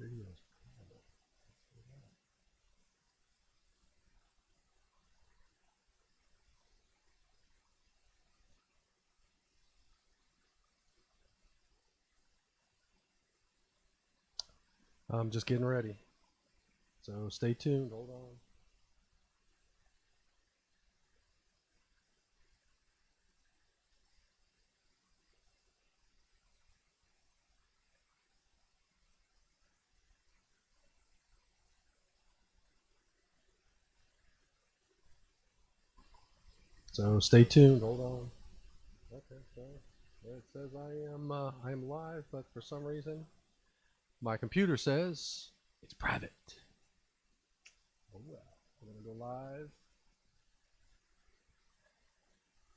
video's private. I'm just getting ready. So stay tuned. Hold on. So stay tuned. Hold on. Okay, so it says I am live, but for some reason my computer says it's private. Oh well, we're gonna go live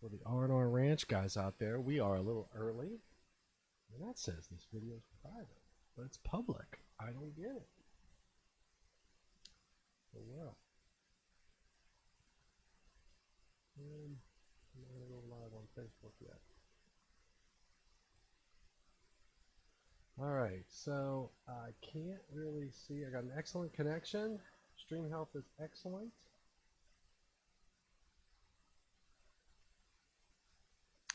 for the R&R Ranch guys out there. We are a little early, and that says this video is private, but it's public. I don't get it. Oh well. I'm not gonna go live on Facebook yet. All right, so I can't really see. I got an excellent connection. Stream health is excellent.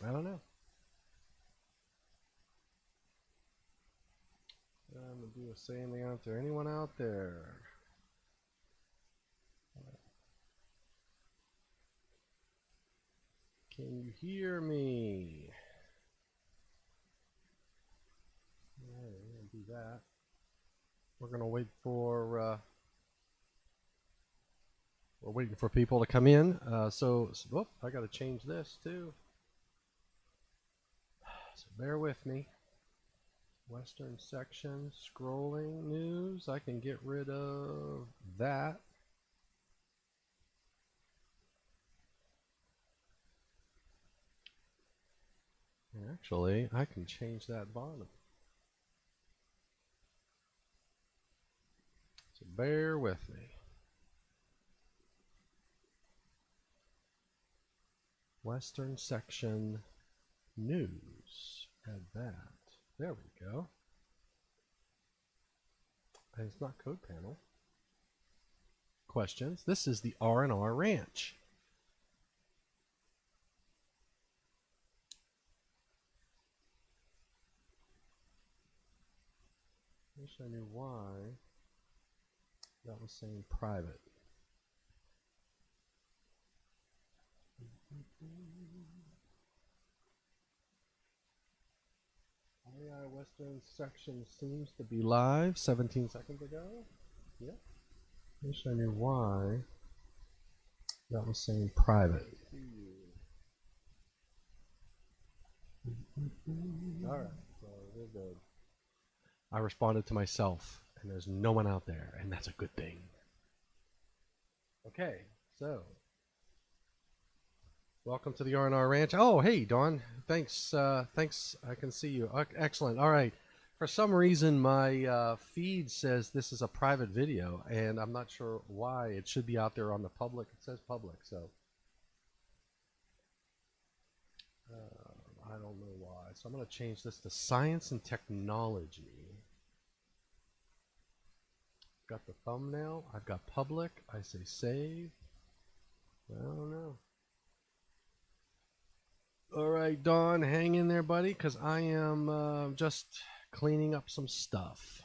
I don't know. I'm gonna do a say anything out there. Anyone out there? Can you hear me? All right, we're gonna do that. We're gonna wait for. We're waiting for people to come in. So I got to change this too. So bear with me. Western section, scrolling news. I can get rid of that. And actually, I can change that bottom. So bear with me. Western section news. Add that. There we go. And it's not code panel. Questions. This is the R&R Ranch. Wish I knew why that was saying private. AI Western section seems to be live 17 seconds ago. Yep. Wish I knew why that was saying private. Alright, so we're good. I responded to myself, and there's no one out there, and that's a good thing. Okay, so welcome to the R&R Ranch. Oh, hey, Dawn. Thanks. Thanks. I can see you. Excellent. All right. For some reason, my feed says this is a private video, and I'm not sure why. It should be out there on the public. It says public, so I don't know why. So I'm going to change this to science and technology. Got the thumbnail. I've got public. I say save. I don't know. All right, Dawn, hang in there, buddy, because I am just cleaning up some stuff.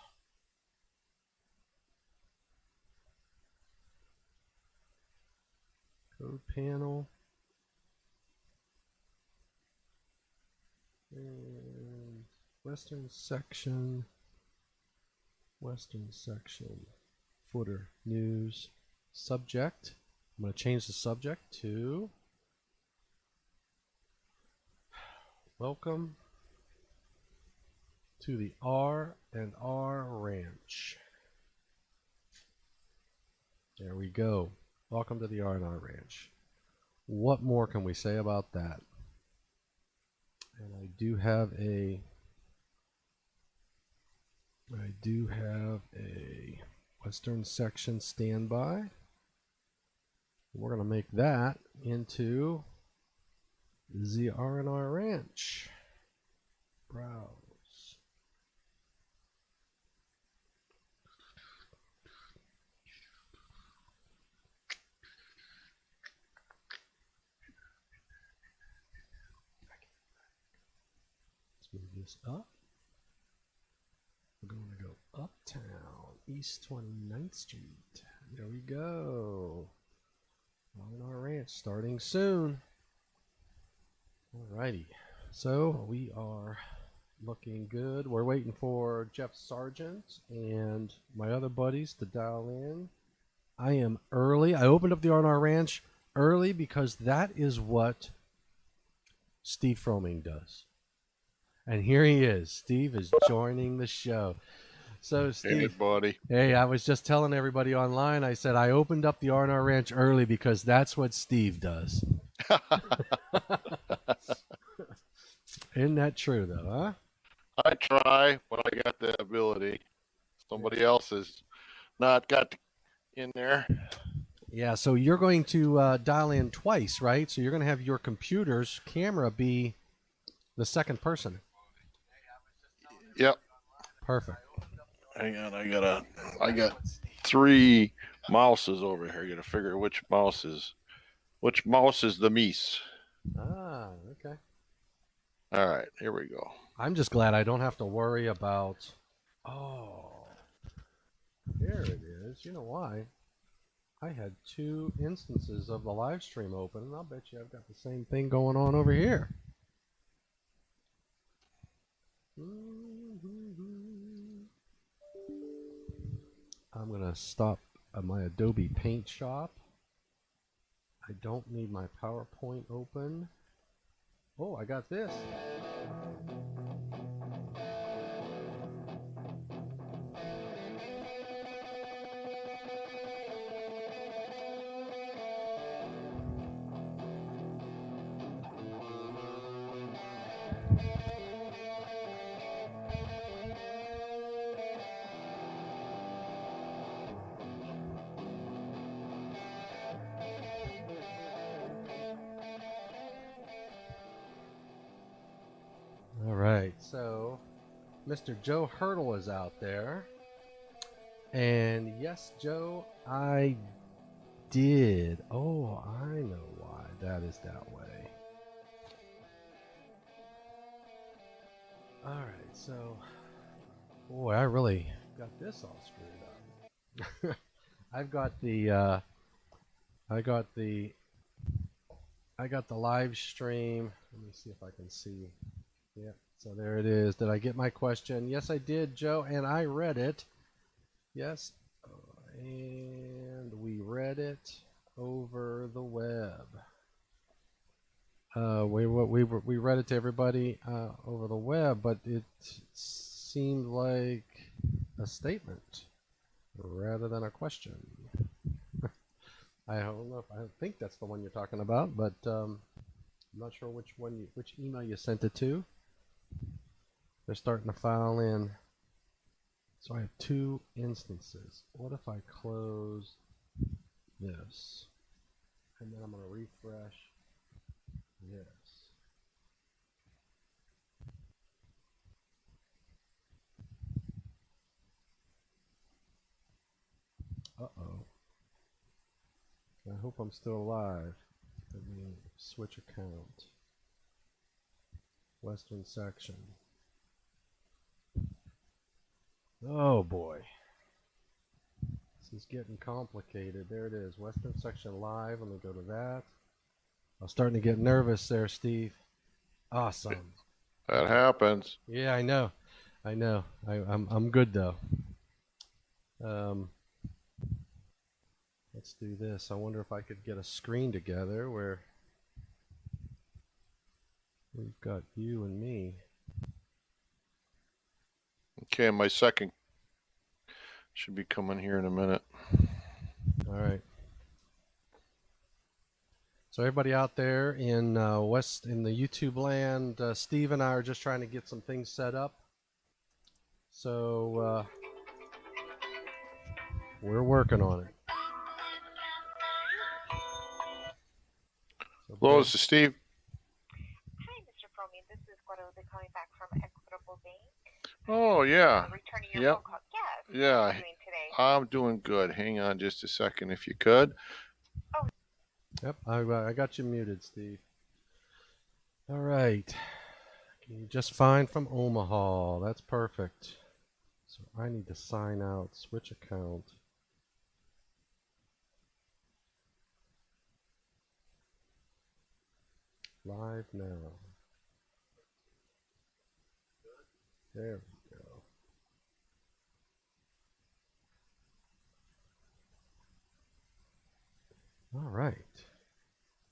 Code panel. And Western section. Western section. Footer. News. Subject. I'm going to change the subject to welcome to the R&R Ranch. There we go. Welcome to the R&R Ranch. What more can we say about that? And I do have a Western section standby. We're going to make that into the R&R Ranch. Browse. Let's move this up. We're going to go uptown, East 29th Street. There we go. R&R Ranch starting soon. Alrighty. So we are looking good. We're waiting for Jeff Sargent and my other buddies to dial in. I am early. I opened up the R&R Ranch early because that is what Steve Froming does. And here he is. Steve is joining the show. So, Steve. Hey, buddy. Hey, I was just telling everybody online, I said I opened up the R&R Ranch early because that's what Steve does. Isn't that true, though, huh? I try, but I got the ability. Somebody else has not got in there. Yeah, so you're going to dial in twice, right? So you're going to have your computer's camera be the second person. Yep. Perfect. Hang on, I got 3 mouses over here. I gotta figure which mouse is the Mies. Ah, okay. All right, here we go. I'm just glad I don't have to worry about. Oh, there it is. You know why? I had 2 instances of the live stream open, and I'll bet you I've got the same thing going on over here. I'm going to stop at my Adobe Paint shop. I don't need my PowerPoint open. Oh, I got this. All right, so Mr. Joe Hurdle is out there. And yes, Joe, I did. Oh, I know why that is that way. All right, so boy, I really got this all screwed up. I've got the I got the live stream. Let me see if I can see. Yeah, so there it is. Did I get my question? Yes, I did, Joe, and I read it. Yes, and we read it over the web. We read it to everybody over the web, but it seemed like a statement rather than a question. I don't know if I think that's the one you're talking about, but I'm not sure which email you sent it to. They're starting to file in. So I have 2 instances. What if I close this? And then I'm going to refresh this. Uh-oh. I hope I'm still alive. Let me switch account. Western section. Oh boy. This is getting complicated. There it is. Western section live. Let me go to that. I'm starting to get nervous there, Steve. Awesome. That happens. Yeah, I know. I'm good though. Let's do this. I wonder if I could get a screen together where we've got you and me. Okay, my second should be coming here in a minute. All right. So everybody out there in the YouTube land, Steve and I are just trying to get some things set up. So we're working on it. So Hello, this is Steve. Hi, Mr. Froming. This is Guadalupe calling back from Equitable Bank. Oh, yeah. Returning your Yep. phone call. Yes. Yeah. How are you doing today? I'm doing good. Hang on just a second if you could. Yep, I got you muted, Steve. All right. Just fine from Omaha. That's perfect. So I need to sign out, switch account. Live now. There we go. All right.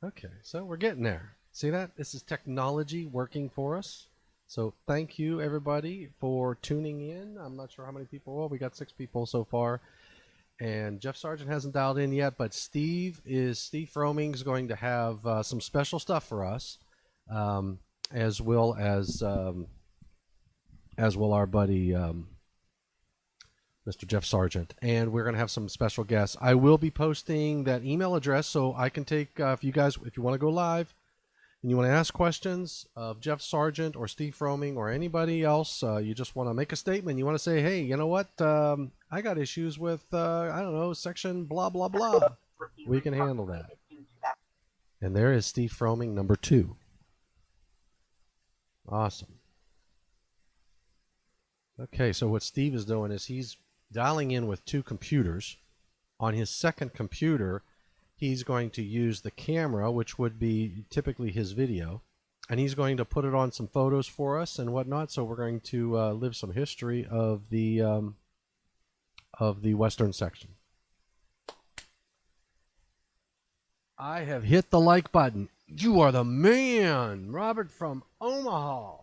Okay, so we're getting there. See that? This is technology working for us. So thank you everybody for tuning in. I'm not sure how many people. Well, we got 6 people so far. And Jeff Sargent hasn't dialed in yet, but Steve Froming is going to have some special stuff for us, as well as will our buddy Mr. Jeff Sargent, and we're going to have some special guests. I will be posting that email address so I can take if you want to go live and you want to ask questions of Jeff Sargent or Steve Froming or anybody else, you just want to make a statement. You want to say, hey, you know what? I got issues with, I don't know, section blah, blah, blah. We can handle that. And there is Steve Froming, number 2. Awesome. Okay, so what Steve is doing is he's dialing in with 2 computers. On his second computer, he's going to use the camera, which would be typically his video, and he's going to put it on some photos for us and whatnot. So we're going to live some history of the Western section. I have hit the like button. You are the man, Robert from Omaha.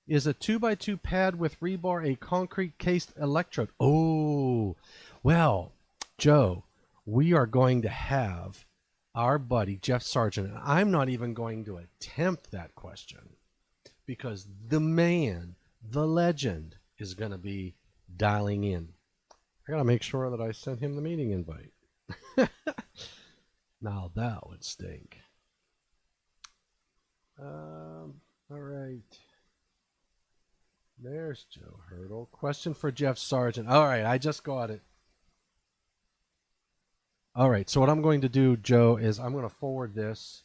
Is a 2x2 pad with rebar a concrete cased electrode? Oh, well, Joe, we are going to have our buddy Jeff Sargent, and I'm not even going to attempt that question because the man, the legend, is going to be dialing in. I got to make sure that I sent him the meeting invite. Now that would stink. All right. There's Joe Hurdle. Question for Jeff Sargent. All right, I just got it. All right, so what I'm going to do, Joe, is I'm going to forward this.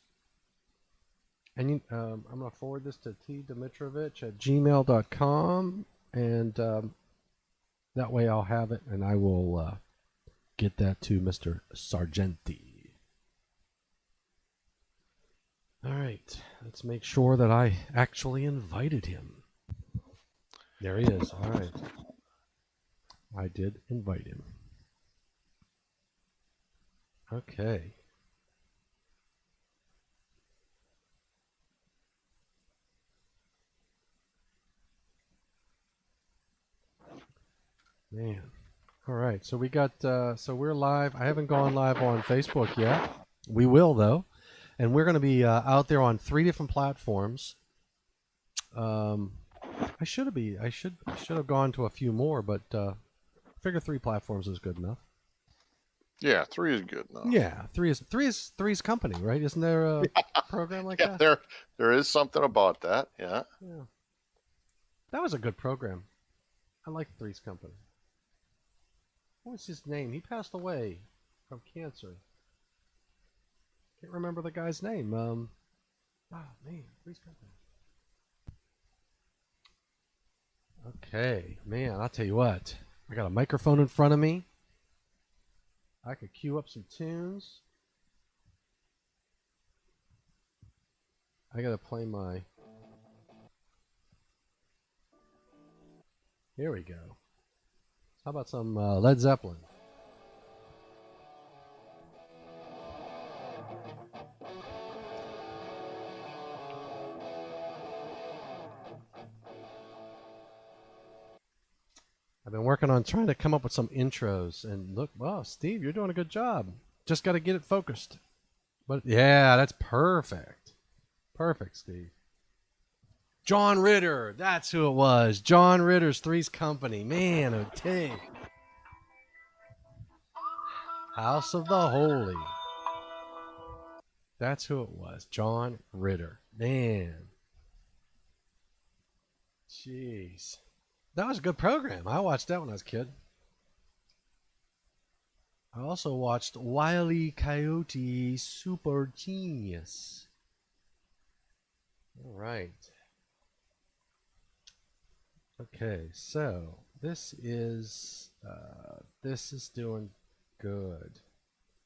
And I'm going to forward this to tdimitrovich@gmail.com. And that way I'll have it, and I will get that to Mr. Sargenti. All right, let's make sure that I actually invited him. There he is. All right. I did invite him. Okay. Man. All right. So we got, so we're live. I haven't gone live on Facebook yet. We will, though. And we're going to be out there on 3 different platforms. I should have gone to a few more, but I figure 3 platforms is good enough. Yeah, 3 is good enough. Yeah, three's company, right? Isn't there a program like that? There is something about that. Yeah. Yeah. That was a good program. I like Three's Company. What was his name? He passed away from cancer. Can't remember the guy's name. Man, Three's Company. Okay, man, I'll tell you what. I got a microphone in front of me. I could cue up some tunes. I gotta play my... Here we go. How about some Led Zeppelin? I've been working on trying to come up with some intros, and look, wow, Steve, you're doing a good job. Just got to get it focused. But yeah, that's perfect. Perfect, Steve. John Ritter, that's who it was. John Ritter's Three's Company. Man, okay. House of the Holy. That's who it was. John Ritter. Man. Jeez. That was a good program. I watched that when I was a kid. I also watched Wile E. Coyote Super Genius. All right. Okay, so this is doing good.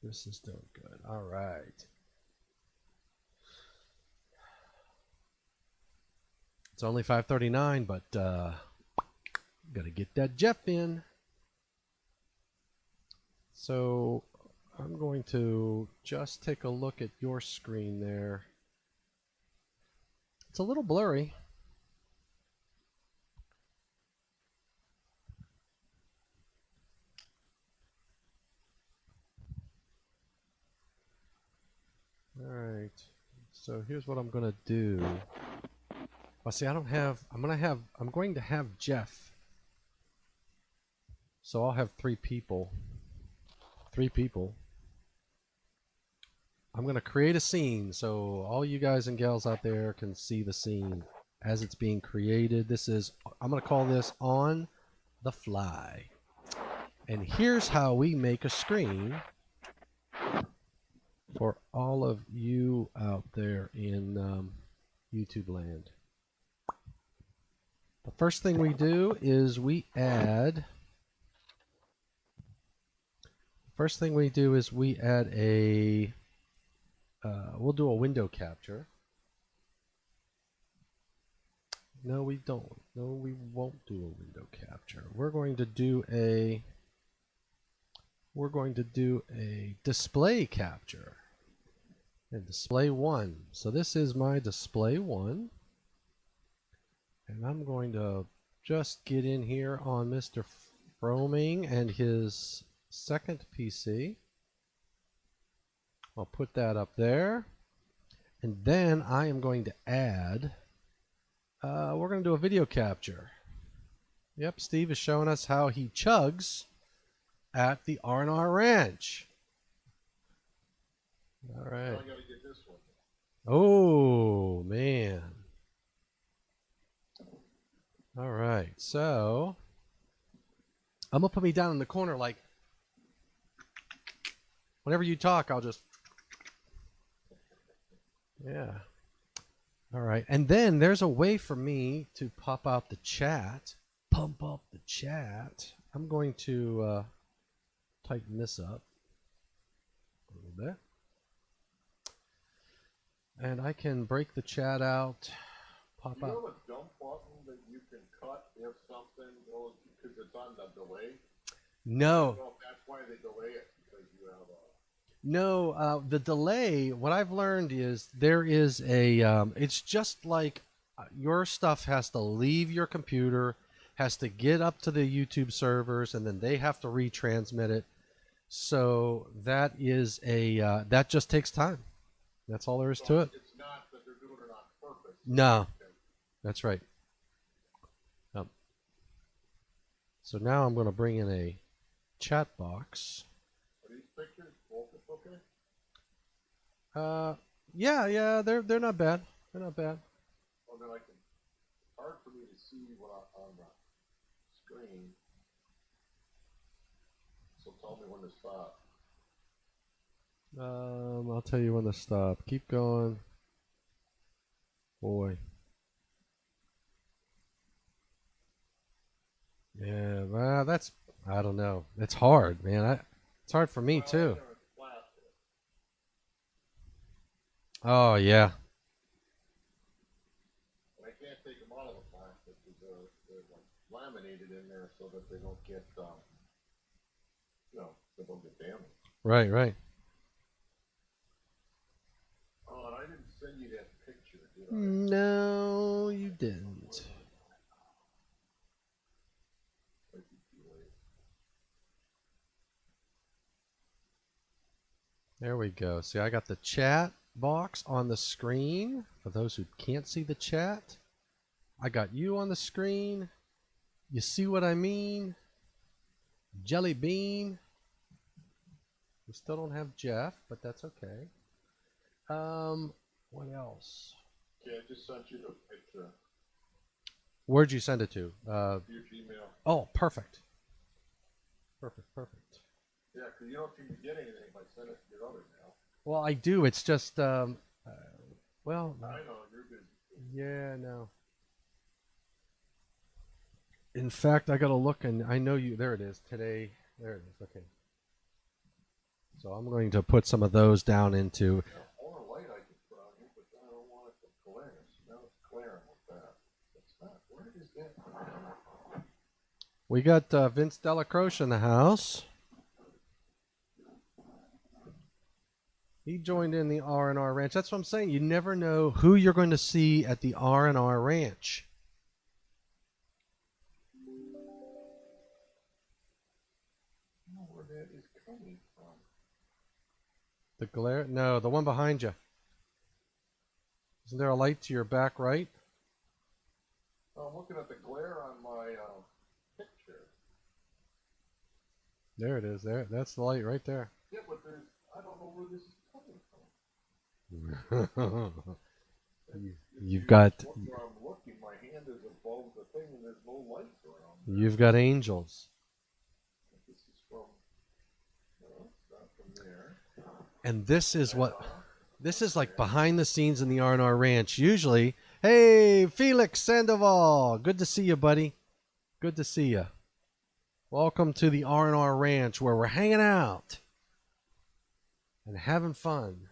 This is doing good. All right. It's only 5:39, but gotta get that Jeff in. So I'm going to just take a look at your screen there. It's a little blurry. All right. So here's what I'm gonna do. Well, see, I don't have. I'm going to have Jeff. So I'll have three people. Three people. I'm gonna create a scene so all you guys and gals out there can see the scene as it's being created. This is. I'm gonna call this on the fly. And here's how we make a screen for all of you out there in YouTube land. The first thing we do is we add. First thing we do is we add a. We'll do a window capture. No, we don't. No, we won't do a window capture. We're going to do a. We're going to do a display capture. And display 1. So this is my display 1. And I'm going to just get in here on Mr. Froming and his second PC. I'll put that up there. And then I am going to add, we're going to do a video capture. Yep, Steve is showing us how he chugs at the R&R Ranch. All right. I gotta get this one. Oh, man. All right, so I'm going to put me down in the corner like, whenever you talk, I'll just, yeah. All right, and then there's a way for me to pop out the chat, pump up the chat. I'm going to tighten this up a little bit. And I can break the chat out, pop You out. know a dump button that you can cut if something goes because it's on the delay? No. I don't know if that's why they delay it because you have a. No, the delay, what I've learned is there is a, it's just like your stuff has to leave your computer, has to get up to the YouTube servers, and then they have to retransmit it. So that is a, that just takes time. That's all there is to it. It's not that they're doing it on purpose. No, that's right. So now I'm going to bring in a chat box. Are these pictures focus okay? Yeah, they're not bad. They're not bad. Well, then it's hard for me to see what on the screen. So tell me when to stop. I'll tell you when to stop. Keep going. Boy. Yeah, well, that's, I don't know. It's hard, man. It's hard for me too. Oh, yeah. And I can't take them out of the plastic because they're like laminated in there so that they don't get, they don't get damaged. Right, right. Oh, and I didn't send you that picture, did I? No, you didn't. Might be too late. There we go. See, I got the chat box on the screen. For those who can't see the chat, I got you on the screen. You see what I mean? Jelly bean. We still don't have Jeff, but that's okay. What else? Okay, I just sent you the picture. Where'd you send it to? Your Gmail. Oh, perfect. Perfect. Yeah, because you don't seem to get anything if I send it to your other mail. Well, I do. It's just, well, I know, you're busy. yeah, no. In fact, I got to look, and I know you. There it is. Today. There it is. Okay. So I'm going to put some of those down into. More light I could put on here, but I don't want it to glare. So now it's glaring with that. It's not. Where is that? We got Vince Delacroce in the house. He joined in the R&R Ranch. That's what I'm saying. You never know who you're going to see at the R&R Ranch. I don't know where that is coming from. The glare? No, the one behind you. Isn't there a light to your back right? I'm looking at the glare on my picture. There it is. There. That's the light right there. Yeah, but there's. I don't know where this is coming from. You've got. Where I'm looking, my hand is above the thing, and there's no lights around. You've got angels. This is from. No, it's not from there. And this is what. This is like behind the scenes in the R&R Ranch. Usually, hey, Felix Sandoval, good to see you, buddy. Good to see you. Welcome to the R&R Ranch, where we're hanging out and having fun.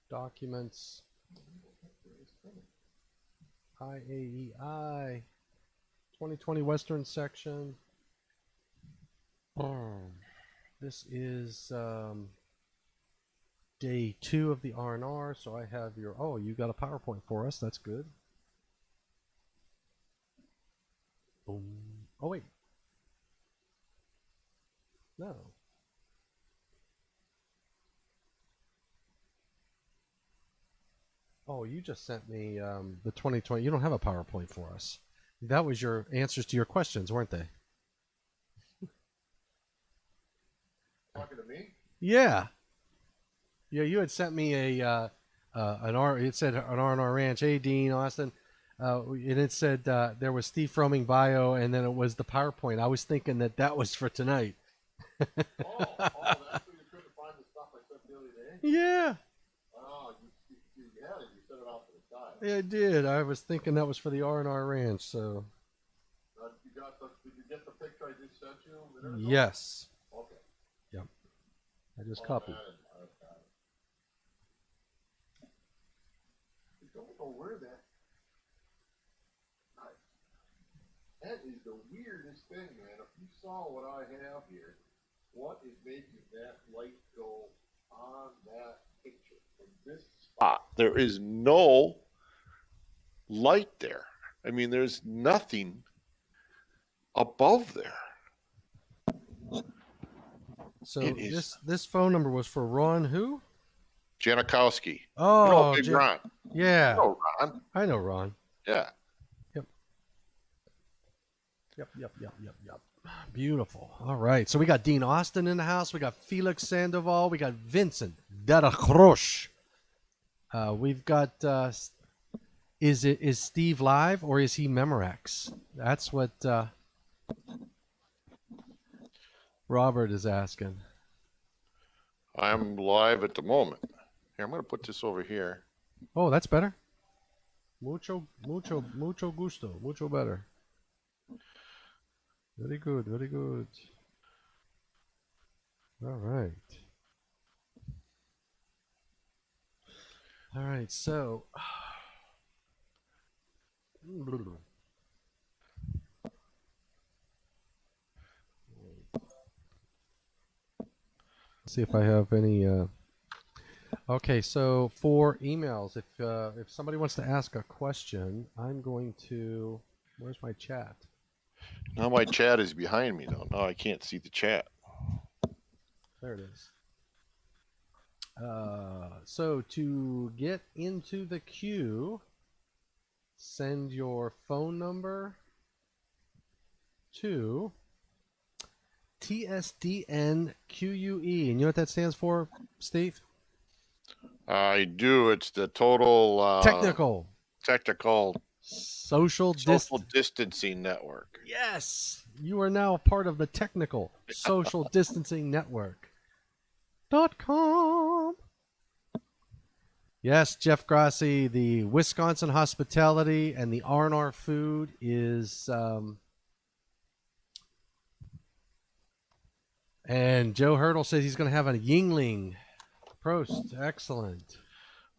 Documents. IAEI. 2020 Western section. This is day 2 of the R&R, so I have your. Oh, you got a PowerPoint for us. That's good. Boom. Oh wait. No. Oh, you just sent me the 2020. You don't have a PowerPoint for us. That was your answers to your questions, weren't they? Talking to me? Yeah. Yeah, you had sent me a an R. It said an R&R Ranch. Hey, Dean Austin, and it said there was Steve Fromming bio, and then it was the PowerPoint. I was thinking that was for tonight. Oh, that's where you couldn't find the stuff I sent the other day? Yeah. Oh, you had it. You set it off to the side. Yeah, I did. I was thinking that was for the R&R Ranch. So. Did you get the picture I just sent you? A minute ago? Yes. Okay. Yep. I just copied. I don't know where that. That is the weirdest thing, man. If you saw what I have here, what is making that light go on that picture in this spot? There is no light there. I mean, there's nothing above there. So this phone number was for Ron who? Janikowski. Oh, no, Big Ron. Yeah. You know Ron. I know Ron. Yeah. Yep. Beautiful. All right. So we got Dean Austin in the house. We got Felix Sandoval. We got Vincent Delacroce. We've got. Is Steve live or is he Memorex? That's what Robert is asking. I'm live at the moment. Here, I'm going to put this over here. Oh, that's better. Mucho gusto. Mucho better. Very good. All right. So, see if I have any. Okay, so for emails, if somebody wants to ask a question, I'm going to. Where's my chat? Now my chat is behind me, though. Now I can't see the chat. There it is. So to get into the queue, send your phone number to TSDNQUE. And you know what that stands for, Steve? I do. It's the total Technical social distancing. distancing network. Yes, you are now part of the technical social distancing network. .com. Yes, Jeff Grassi, the Wisconsin hospitality and the R&R food is, and Joe Hurdle says he's going to have a Yingling. Prost, excellent.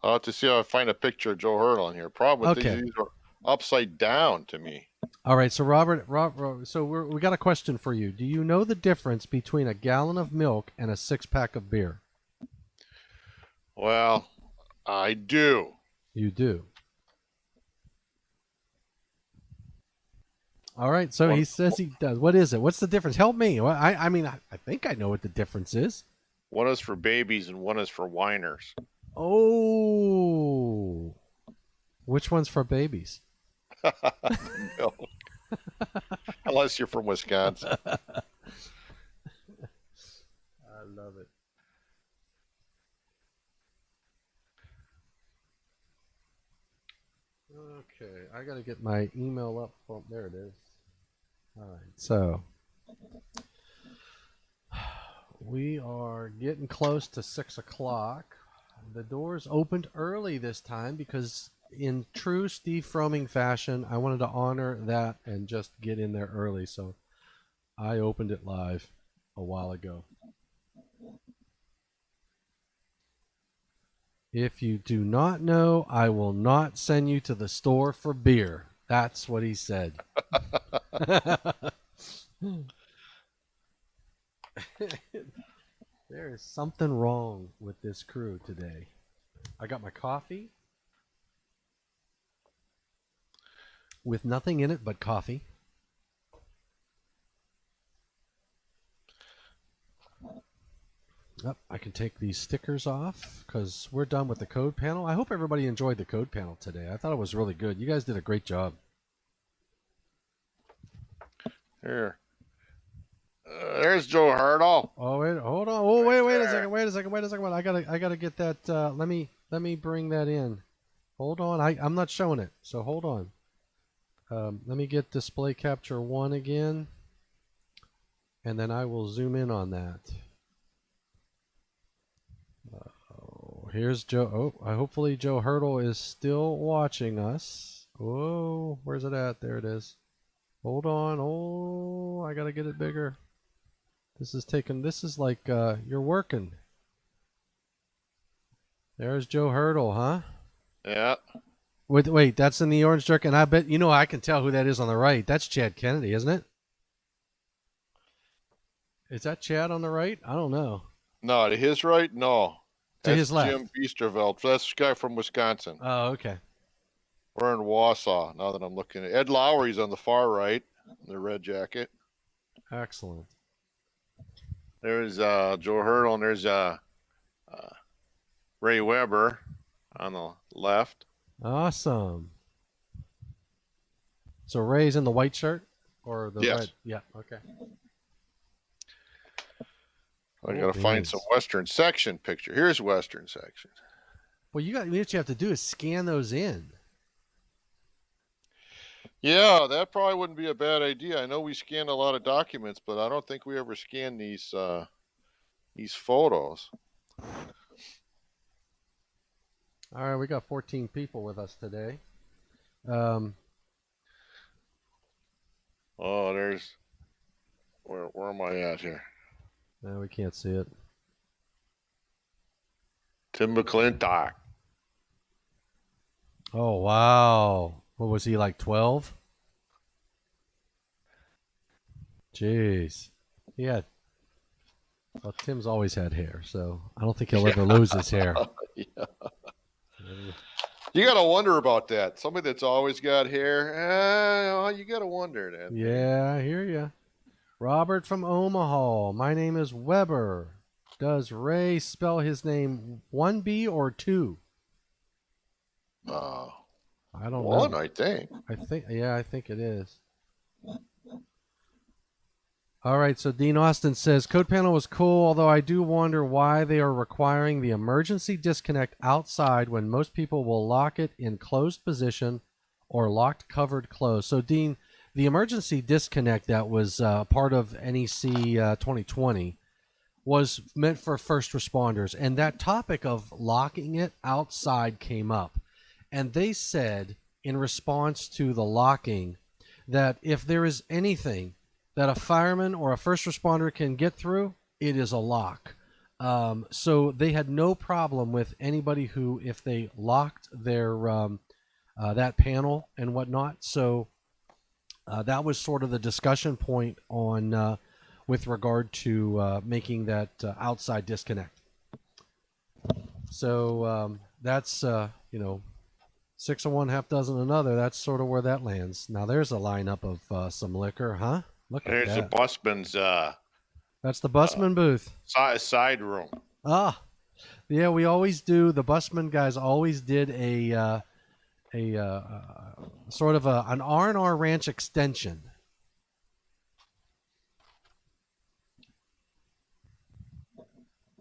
I'll have to see how I find a picture of Joe Hurdle in here. Problem with Okay. these are upside down to me. All right, so Robert, so we got a question for you. Do you know the difference between a gallon of milk and a 6-pack of beer? Well, I do. You do. All right, so he says he does. What is it? What's the difference? Help me. Well, I mean, I think I know what the difference is. One is for babies and one is for whiners. Oh, which one's for babies? No. Unless you're from Wisconsin. I love it. Okay, I got to get my email up. Oh, there it is. All right, so we are getting close to 6 o'clock. The doors opened early this time because in true Steve Fromming fashion, I wanted to honor that and just get in there early. So I opened it live a while ago. If you do not know, I will not send you to the store for beer. That's what he said. There is something wrong with this crew today. I got my coffee with nothing in it but coffee. Yep, I can take these stickers off because we're done with the code panel. I hope everybody enjoyed the code panel today. I thought it was really good. You guys did a great job. Here. There's Joe Hurdle. Oh wait, hold on. Oh wait a second. I gotta get that. Let me bring that in. Hold on. I'm not showing it, so hold on. Let me get display capture 1 again, and then I will zoom in on that. Here's Joe. Oh, hopefully Joe Hurdle is still watching us. Whoa, where's it at? There it is. Hold on. Oh, I gotta get it bigger. This is like you're working. There's Joe Hurdle, huh? Yeah. Wait, that's in the orange jerky, and I bet I can tell who that is on the right. That's Chad Kennedy, isn't it? Is that Chad on the right? I don't know. No, to his right, no. To his left. Jim Biesterveld. That's the guy from Wisconsin. Oh, okay. We're in Wausau now that I'm looking at Ed Lowry's on the far right, in the red jacket. Excellent. There's Joe Hurdle, and there's Ray Weber on the left. Awesome. So Ray's in the white shirt or the Yes. red? Yeah. Okay. I gotta find some Western section picture. Here's Western section. Well, what you have to do is scan those in. Yeah, that probably wouldn't be a bad idea. I know we scan a lot of documents, but I don't think we ever scan these photos. All right, we got 14 people with us today. Oh, there's where am I at here? No, we can't see it. Tim McClintock. Oh, wow. What was he, like 12? Jeez. Well, Tim's always had hair, so I don't think he'll ever lose his hair. Yeah. You got to wonder about that. Somebody that's always got hair, you got to wonder that. Yeah, I hear you. Robert from Omaha. My name is Weber. Does Ray spell his name 1B or 2? I don't know. 1, I think. I think it is. All right, so Dean Austin says, Code panel was cool, although I do wonder why they are requiring the emergency disconnect outside when most people will lock it in closed position or locked covered closed. So, Dean, the emergency disconnect that was part of NEC 2020 was meant for first responders, and that topic of locking it outside came up. And they said in response to the locking that if there is anything that a fireman or a first responder can get through, it is a lock. So they had no problem with anybody who, if they locked their that panel and whatnot. So that was sort of the discussion point on with regard to making that outside disconnect. So that's six of one, half dozen another. That's sort of where that lands. Now there's a lineup of some liquor, huh? Look at There's that. the busman's That's the busman booth. side room. Ah, yeah. We always do. The busman guys always did a sort of an R&R Ranch extension.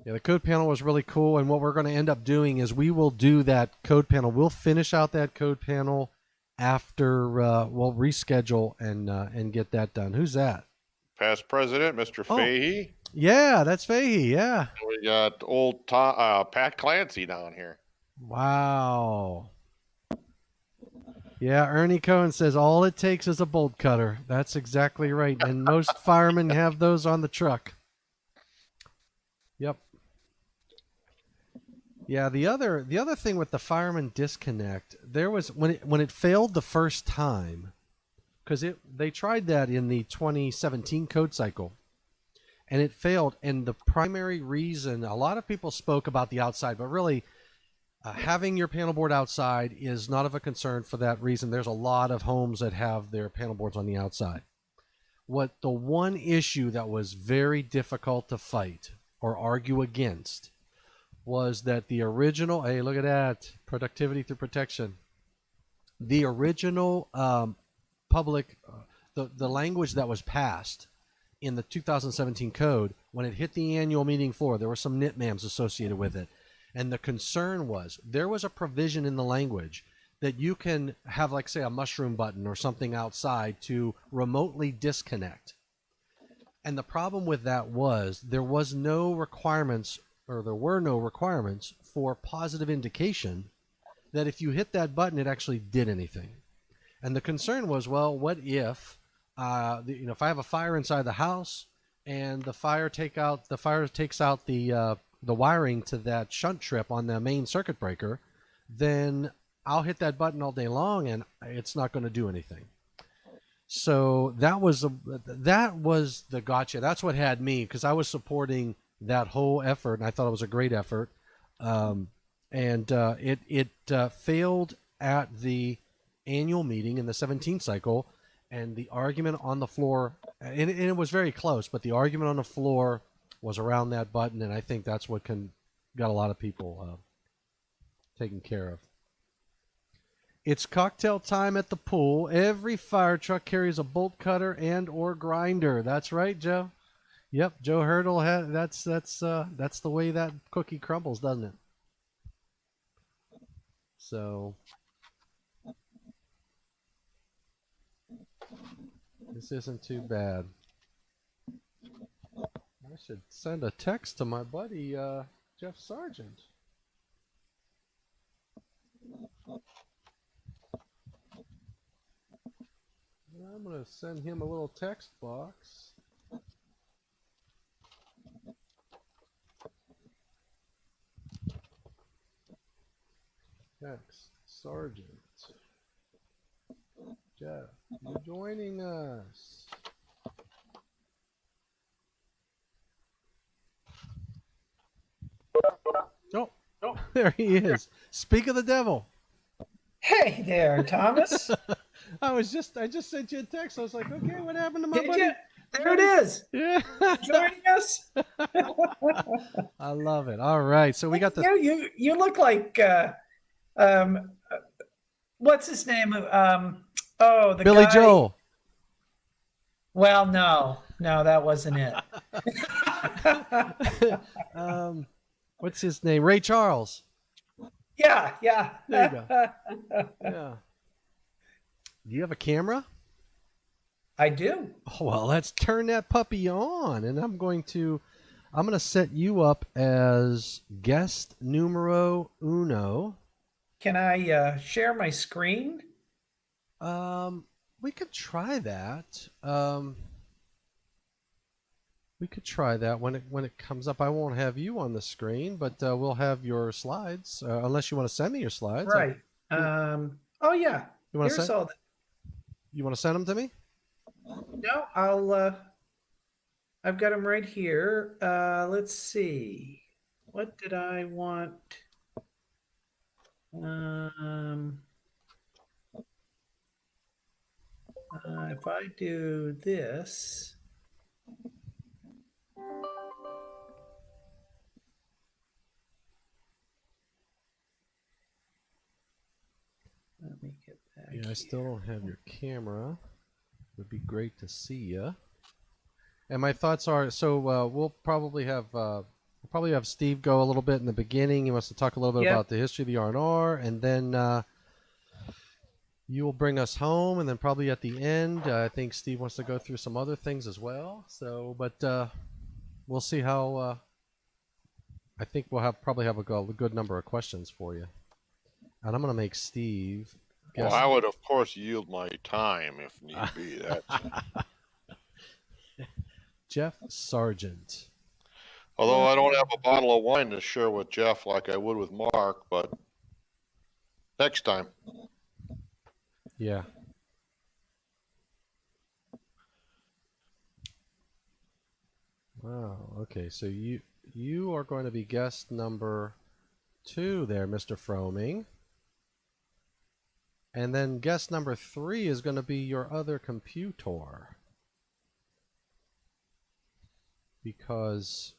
Yeah, the code panel was really cool, and what we're going to end up doing is we will do that code panel. We'll finish out that code panel after we'll reschedule and get that done. Who's that? Past president, Mr. Fahey. Yeah, that's Fahey. Yeah. We got old Pat Clancy down here. Wow. Yeah, Ernie Cohen says all it takes is a bolt cutter. That's exactly right, and most firemen have those on the truck. Yep. Yeah, the other thing with the fireman disconnect, there was when it failed the first time, because they tried that in the 2017 code cycle, and it failed. And the primary reason, a lot of people spoke about the outside, but really having your panel board outside is not of a concern for that reason. There's a lot of homes that have their panel boards on the outside. What the one issue that was very difficult to fight or argue against was that the original, hey, look at that, productivity through protection. The original public, the language that was passed in the 2017 code, when it hit the annual meeting floor, there were some nitmams associated with it. And the concern was there was a provision in the language that you can have, like, say, a mushroom button or something outside to remotely disconnect. And the problem with that was there were no requirements for positive indication that if you hit that button, it actually did anything. And the concern was, well, what if, if I have a fire inside the house and the fire takes out the wiring to that shunt trip on the main circuit breaker, then I'll hit that button all day long and it's not going to do anything. So that was the gotcha. That's what had me, because I was supporting that whole effort, and I thought it was a great effort. It failed at the annual meeting in the 17th cycle, and the argument on the floor, and it was very close, but the argument on the floor was around that button, and I think that's what got a lot of people taken care of. It's cocktail time at the pool. Every fire truck carries a bolt cutter and or grinder. That's right, Joe. Yep, Joe Hurdle had that's the way that cookie crumbles, doesn't it? So this isn't too bad. I should send a text to my buddy Jeff Sargent. I'm going to send him a little text box. Text Sargent. Jeff, you joining us? Oh, there he is. Speak of the devil. Hey there, Thomas. I just sent you a text. I was like, okay, what happened to my Did buddy? you? There it is. Yeah. Joining us. I love it. All right. So we got the You look like what's his name? The Billy guy. Joel. Well, no, that wasn't it. What's his name? Ray Charles. Yeah. There you go. Yeah. Do you have a camera? I do. Oh, well, let's turn that puppy on, and I'm going to I'm gonna set you up as guest numero uno. Can I share my screen? We could try that. We could try that when it comes up. I won't have you on the screen, but we'll have your slides. Unless you want to send me your slides. Right. You, Oh yeah. you want to Here's send? all the. You want to send them to me? No, I've got them right here. Let's see. What did I want? If I do this, let me get back Yeah, I here. still don't have your camera. Would be great to see you. And my thoughts are, so we'll probably have Steve go a little bit in the beginning. He wants to talk a little bit Yep. about the history of the R&R, and then you will bring us home, and then probably at the end, I think Steve wants to go through some other things as well. So, but we'll see how. I think we'll probably have a good number of questions for you, and I'm gonna make Steve. Well, I would, of course, yield my time if need be. That's Jeff Sargent. although I don't have a bottle of wine to share with Jeff like I would with Mark, but next time. Yeah. Wow. Okay. So you are going to be guest number 2 there, Mr. Froming. And then guest number 3 is going to be your other computer. Because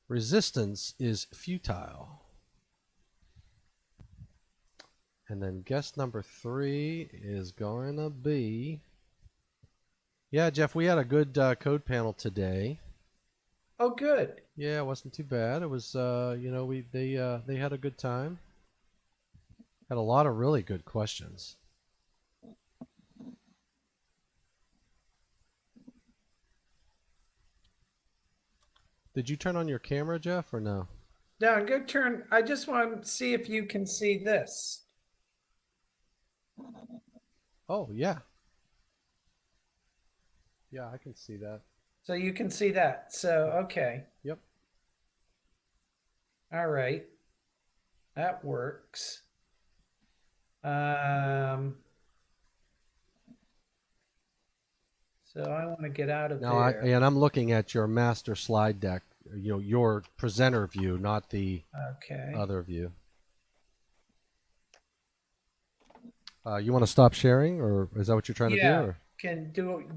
resistance is futile. And then guest number 3 is going to be... Yeah, Jeff, we had a good code panel today. Oh, good. Yeah, it wasn't too bad. It was, they had a good time. Had a lot of really good questions. Did you turn on your camera, Jeff, or no? Now, good turn. I just want to see if you can see this. Oh, yeah. Yeah, I can see that. So you can see that. So, okay. Yep. All right. That works. So I want to get out of Now, there. and I'm looking at your master slide deck, your presenter view, not the Okay. other view. You want to stop sharing, or is that what you're trying to do? Or?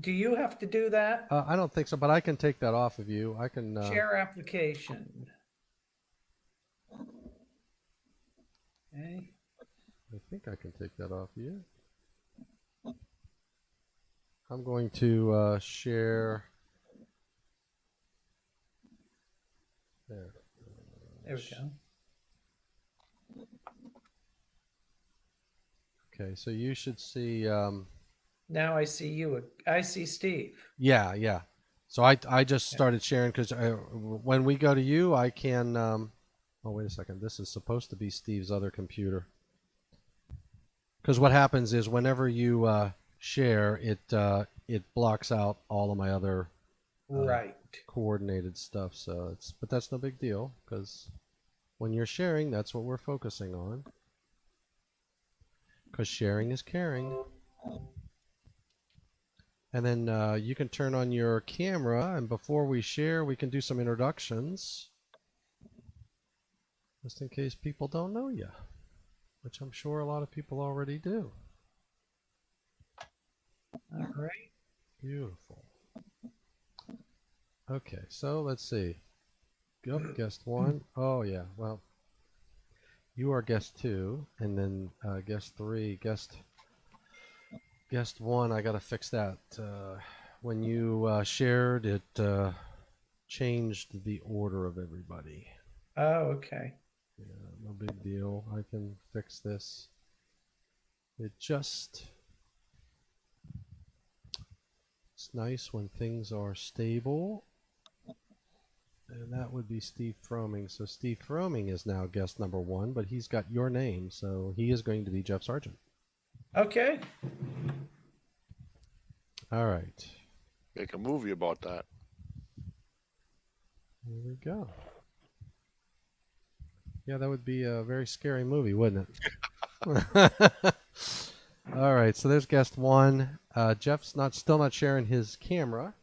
Do you have to do that? I don't think so, but I can take that off of you. I can Share application. Okay. I think I can take that off you. I'm going to share. There. There we go. Okay, so you should see. Now I see you. I see Steve. Yeah, yeah. So I just started sharing because when we go to you, I can. Oh, wait a second. This is supposed to be Steve's other computer. Because what happens is whenever you share, it blocks out all of my other Right. coordinated stuff. So but that's no big deal because when you're sharing, that's what we're focusing on. Because sharing is caring. And then you can turn on your camera, and before we share, we can do some introductions. Just in case people don't know you, which I'm sure a lot of people already do. All right. Beautiful. Okay, so let's see. Yep, guest 1. Oh, yeah, well, you are guest 2, and then guest 3, guest 1, I got to fix that. When you shared, it changed the order of everybody. Oh, okay. Yeah, no big deal. I can fix this. It's nice when things are stable And that would be Steve Froming. So Steve Froming is now guest number 1, but he's got your name, so he is going to be Jeff Sargent. Okay. All right. Make a movie about that. Here we go. Yeah, that would be a very scary movie, wouldn't it? All right, so there's guest 1. Jeff's still not sharing his camera.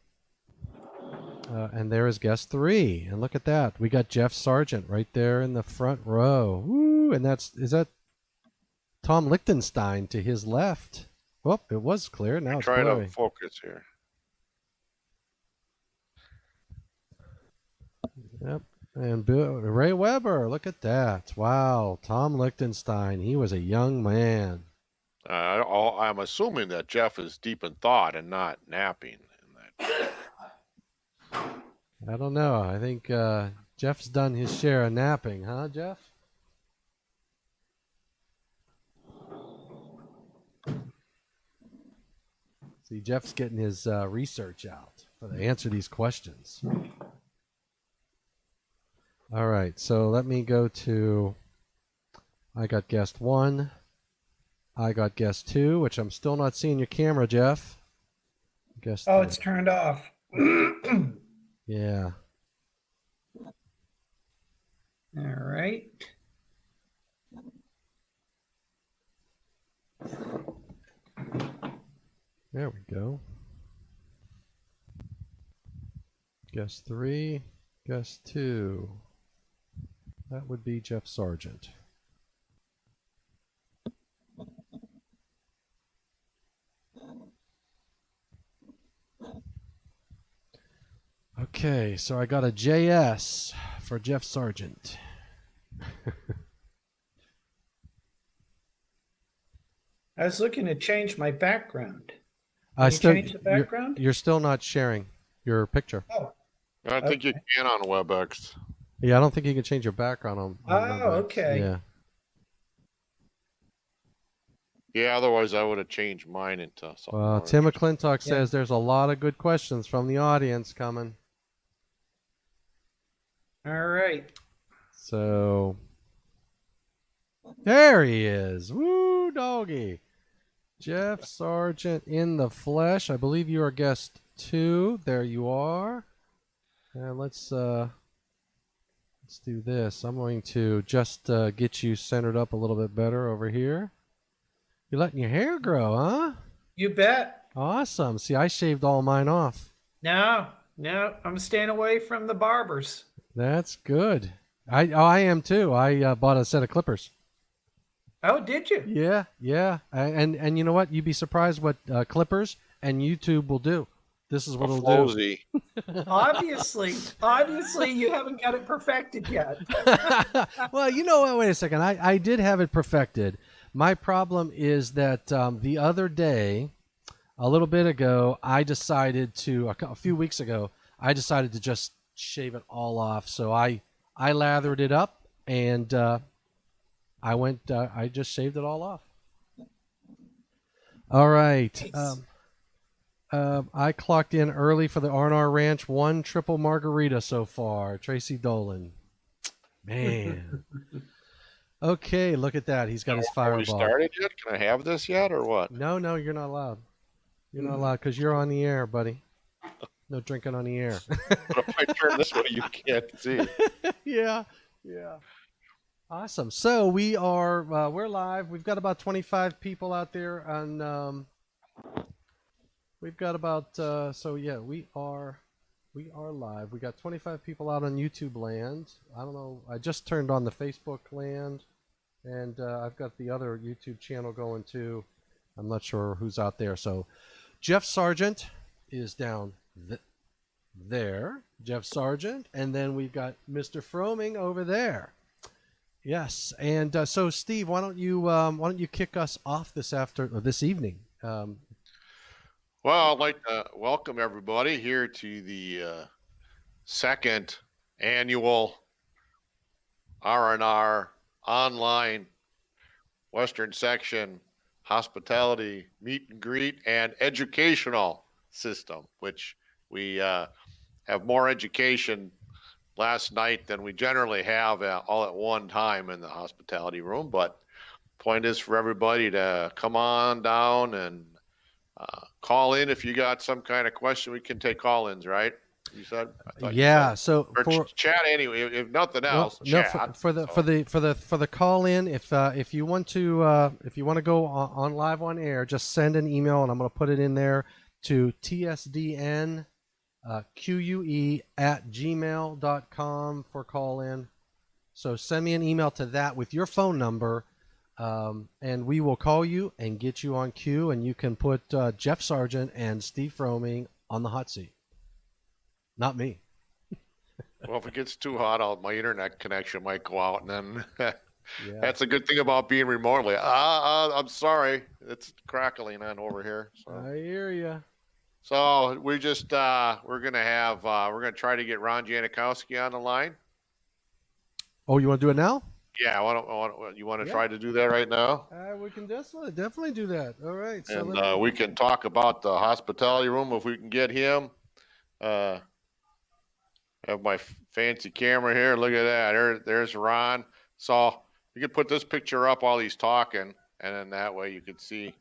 And there is guest 3. And look at that. We got Jeff Sargent right there in the front row. Woo! And is that Tom Lichtenstein to his left? Well, it was clear. Now it's Try blurry. to focus here. Yep. And Ray Weber, look at that. Wow. Tom Lichtenstein. He was a young man. I'm assuming that Jeff is deep in thought and not napping. I don't know. I think Jeff's done his share of napping, huh, Jeff? See, Jeff's getting his research out to answer these questions. All right, so let me go to, I got guest 1. I got guest 2, which I'm still not seeing your camera, Jeff. Guest Oh, 3. it's turned off. Yeah. All right. There we go. Guest 3, guest 2. That would be Jeff Sargent. Okay, so I got a JS for Jeff Sargent. I was looking to change my background. I Can you change the background? You're still not sharing your picture. Oh, I think you can on WebEx. Yeah, I don't think you can change your background on WebEx. Okay. Yeah. Yeah, otherwise I would have changed mine into something. Well, Tim McClintock says there's a lot of good questions from the audience coming. all right. So there he is. Woo, doggy. Jeff Sargent in the flesh. I believe you are guest 2. There you are. And let's do this. I'm going to just get you centered up a little bit better over here. You're letting your hair grow, huh? You bet. Awesome. See, I shaved all mine off. No, I'm staying away from the barbers. That's good. I am too. I bought a set of clippers. Oh, did you? Yeah. And you know what? You'd be surprised what clippers and YouTube will do. This is what it'll do. Obviously, you haven't got it perfected yet. Well, you know what? Wait a second. I did have it perfected. My problem is that the other day, a little bit ago, I decided to, a few weeks ago, I decided to just shave it all off. So I lathered it up and I just shaved it all off. All right. Nice. I clocked in early for the R&R Ranch. 1 triple margarita so far. Tracy Dolan. Man. Okay, look at that. He's got his fireball. Have we started yet? Can I have this yet or what? No, you're not allowed. You're not allowed because you're on the air, buddy. No drinking on the air. But if I turn this way, you can't see. Yeah. Awesome. So we're live. We've got about 25 people out there on. We've got about we are live. We got 25 people out on YouTube land. I don't know. I just turned on the Facebook land, and I've got the other YouTube channel going too. I'm not sure who's out there. So Jeff Sargent is down there. Jeff Sargent, and then we've got Mr. Froming over there. Yes, and so Steve, why don't you kick us off this evening? Well, I'd like to welcome everybody here to the second annual R&R online Western Section hospitality meet and greet and educational system, which we have more education last night than we generally have all at one time in the hospitality room. But point is for everybody to come on down and call in if you got some kind of question. We can take call-ins, right? You said? I thought you Yeah. said. So Or for chat anyway. If nothing well, else, no, chat. for the call in, if you want to go on live on air, just send an email, and I'm going to put it in there to tsdn QUE@gmail.com for call in. So send me an email to that with your phone number, and we will call you and get you on queue, and you can put Jeff Sargent and Steve Froming on the hot seat. Not me. Well, if it gets too hot, my internet connection might go out, and then Yeah. that's a good thing about being remotely. I'm sorry, it's crackling on over here. So, I hear you. so we just we're gonna try to get Ron Janikowski on the line. Oh, you want to do it now? Yeah, you want to Yeah. try to do that right now? We can definitely do that. All right. So And we can talk about the hospitality room if we can get him. Have my fancy camera here. Look at that. There's Ron. So you could put this picture up while he's talking, and then that way you could see.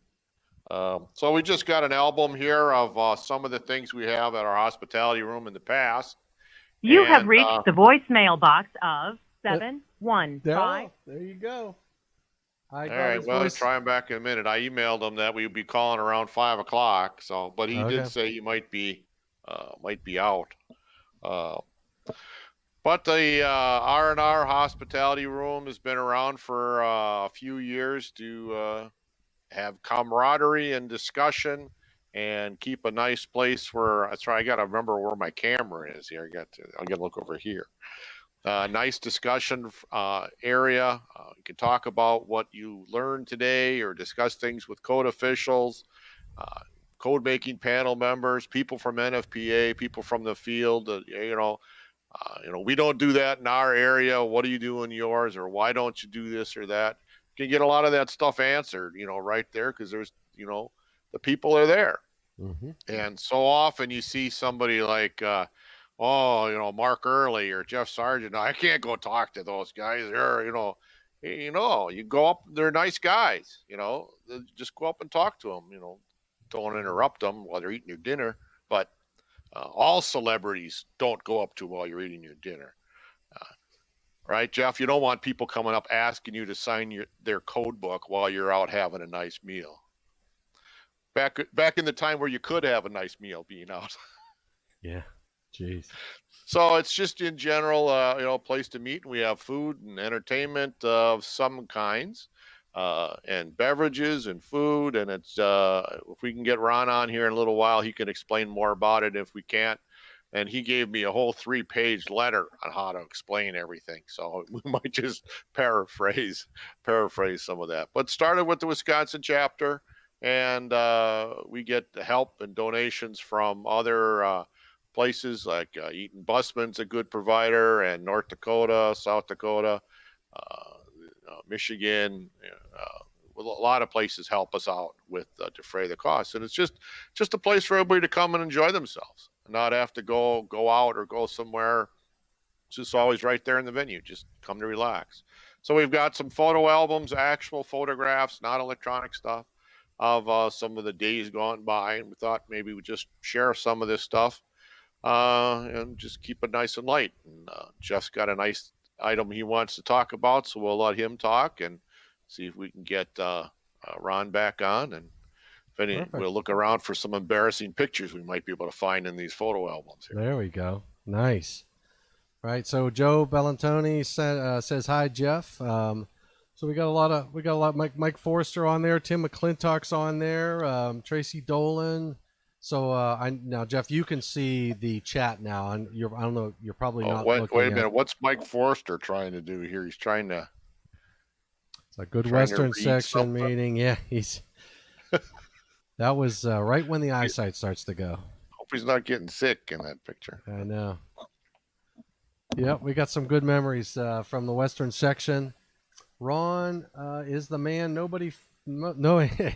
So we just got an album here of some of the things we have at our hospitality room in the past. You have reached the voicemail box of 715. there you go. All right. Well, I'll try him back in a minute. I emailed him that we would be calling around 5 o'clock. So, but he did say he might be out. But the R&R hospitality room has been around for a few years to have camaraderie and discussion and keep a nice place where. That's right. I got to remember where my camera is here. I'll get a look over here. Nice discussion area. You can talk about what you learned today or discuss things with code officials, code making panel members, people from NFPA, people from the field. We don't do that in our area. What do you do in yours? Or why don't you do this or that? You can get a lot of that stuff answered, right there, because there's, the people are there. Mm-hmm. And so often you see somebody like, Mark Early or Jeff Sargent. I can't go talk to those guys. They're, you go up. They're nice guys. Just go up and talk to them. Don't interrupt them while they're eating your dinner. But all celebrities don't go up to while you're eating your dinner. Right, Jeff? You don't want people coming up asking you to sign their code book while you're out having a nice meal. Back in the time where you could have a nice meal being out. Yeah. Jeez. So it's just in general, a place to meet. We have food and entertainment of some kinds, and beverages and food. And it's if we can get Ron on here in a little while, he can explain more about it. If we can't, and he gave me a whole 3-page letter on how to explain everything. So we might just paraphrase some of that. But started with the Wisconsin chapter, and we get help and donations from other places like Eaton Busman's a good provider, and North Dakota, South Dakota, Michigan. A lot of places help us out with defray the costs, and it's just a place for everybody to come and enjoy themselves, and not have to go out or go somewhere. It's just always right there in the venue. Just come to relax. So we've got some photo albums, actual photographs, not electronic stuff, of some of the days gone by, and we thought maybe we'd just share some of this stuff. And just keep it nice and light. And Jeff's got a nice item he wants to talk about, so we'll let him talk and see if we can get Ron back on. And we'll look around for some embarrassing pictures we might be able to find in these photo albums here. There we go. Nice. Right. So Joe Bellantoni says hi, Jeff. So we got a lot. Mike Forrester on there. Tim McClintock's on there. Tracy Dolan. So now, Jeff, you can see the chat now, and I don't know. You're probably not. Wait a minute. What's Mike Forrester trying to do here? He's trying to. It's a Good Western section meeting. Yeah, That was right when the eyesight starts to go. Hope he's not getting sick in that picture. I know. Yep, we got some good memories from the Western section. Ron is the man. Yeah,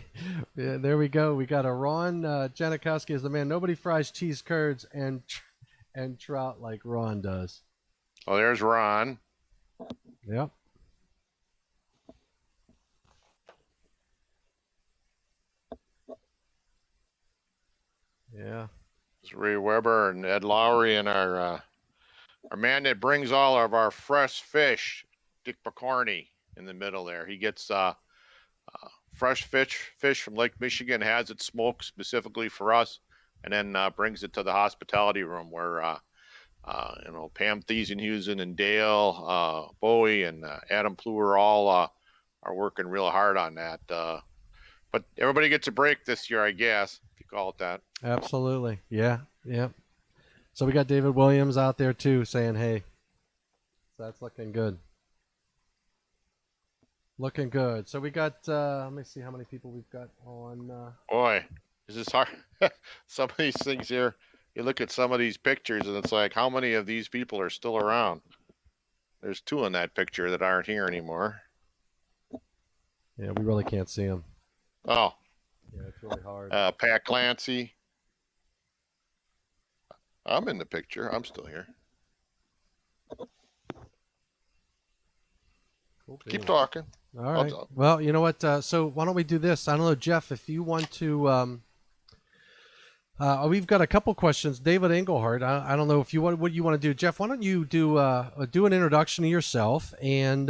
there we go. We got a Ron Janikowski is the man. Nobody fries cheese curds and trout like Ron does. Oh, there's Ron. Yep. Yeah. It's Ray Weber and Ed Lowry and our man that brings all of our fresh fish, Dick Picorni, in the middle there. He gets fresh fish from Lake Michigan, has it smoked specifically for us, and then brings it to the hospitality room where Pam Thiesenhusen and Dale Bowie and Adam Pluer all are working real hard on that. But everybody gets a break this year, I guess, if you call it that. Absolutely. Yeah. Yeah. So we got David Williams out there too saying, hey, so that's looking good. Looking good. So we got, let me see how many people we've got on. Boy, is this hard? Some of these things here, you look at some of these pictures and it's like, how many of these people are still around? There's 2 in that picture that aren't here anymore. Yeah, we really can't see them. Oh. Yeah, it's really hard. Pat Clancy. I'm in the picture. I'm still here. Cool. Keep talking. All right. Well, you know what? So why don't we do this? I don't know, Jeff, if you want to. We've got a couple questions. David Engelhardt. I don't know if you what you want to do, Jeff. Why don't you do an introduction to yourself, and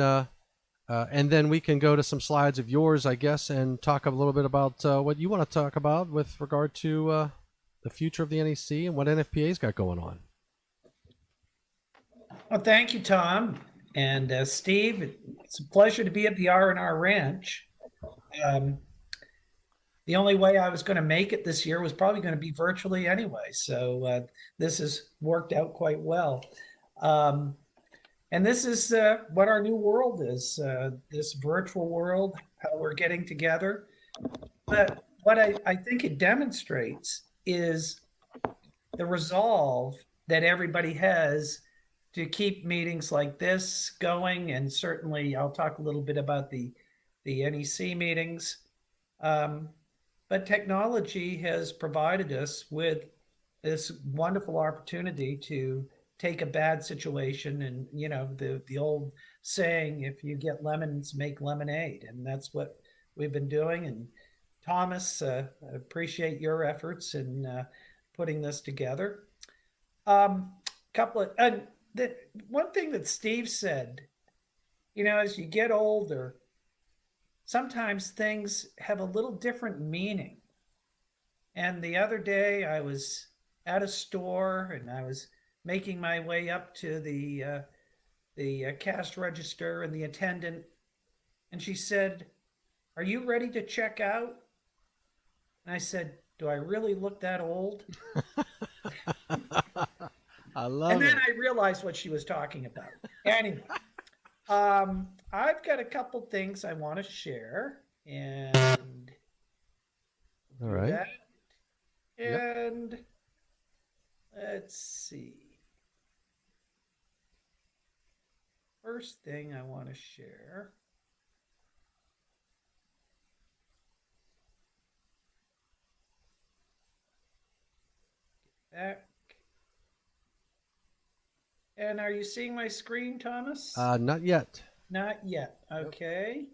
then we can go to some slides of yours, I guess, and talk a little bit about what you want to talk about with regard to the future of the NEC and what NFPA's got going on. Well, thank you, Tom. And Steve, it's a pleasure to be at the R&R Ranch. The only way I was going to make it this year was probably going to be virtually anyway. So this has worked out quite well. And this is what our new world is, this virtual world, how we're getting together. But what I think it demonstrates is the resolve that everybody has to keep meetings like this going. And certainly I'll talk a little bit about the NEC meetings. But technology has provided us with this wonderful opportunity to take a bad situation and, you know, the old saying, if you get lemons, make lemonade. And that's what we've been doing. And Thomas, I appreciate your efforts in putting this together. One thing that Steve said, you know, as you get older, sometimes things have a little different meaning. And the other day I was at a store and I was making my way up to the cash register and the attendant, and she said, "Are you ready to check out?" And I said, "Do I really look that old?" I love and then it. I realized what she was talking about. Anyway, I've got a couple things I want to share, and all right. that. And let's see. First thing I want to share. Back. And are you seeing my screen, Thomas? Not yet. Not yet. Okay.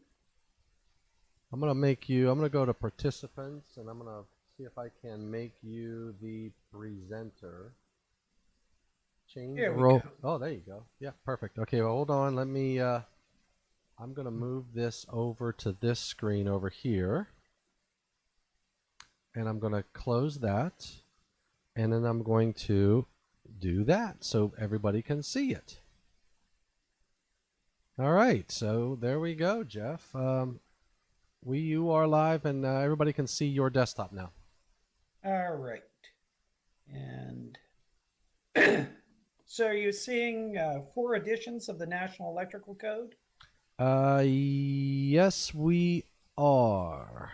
I'm going to go to participants, and I'm going to see if I can make you the presenter. Change There we role. go. Oh, there you go. Yeah, perfect. Okay, well, hold on. Let me, I'm going to move this over to this screen over here. And I'm going to close that. And then I'm going to do that so everybody can see it. All right, so there we go, Jeff. You are live, and everybody can see your desktop now. All right. And so are you seeing 4 editions of the National Electrical Code? Yes, we are.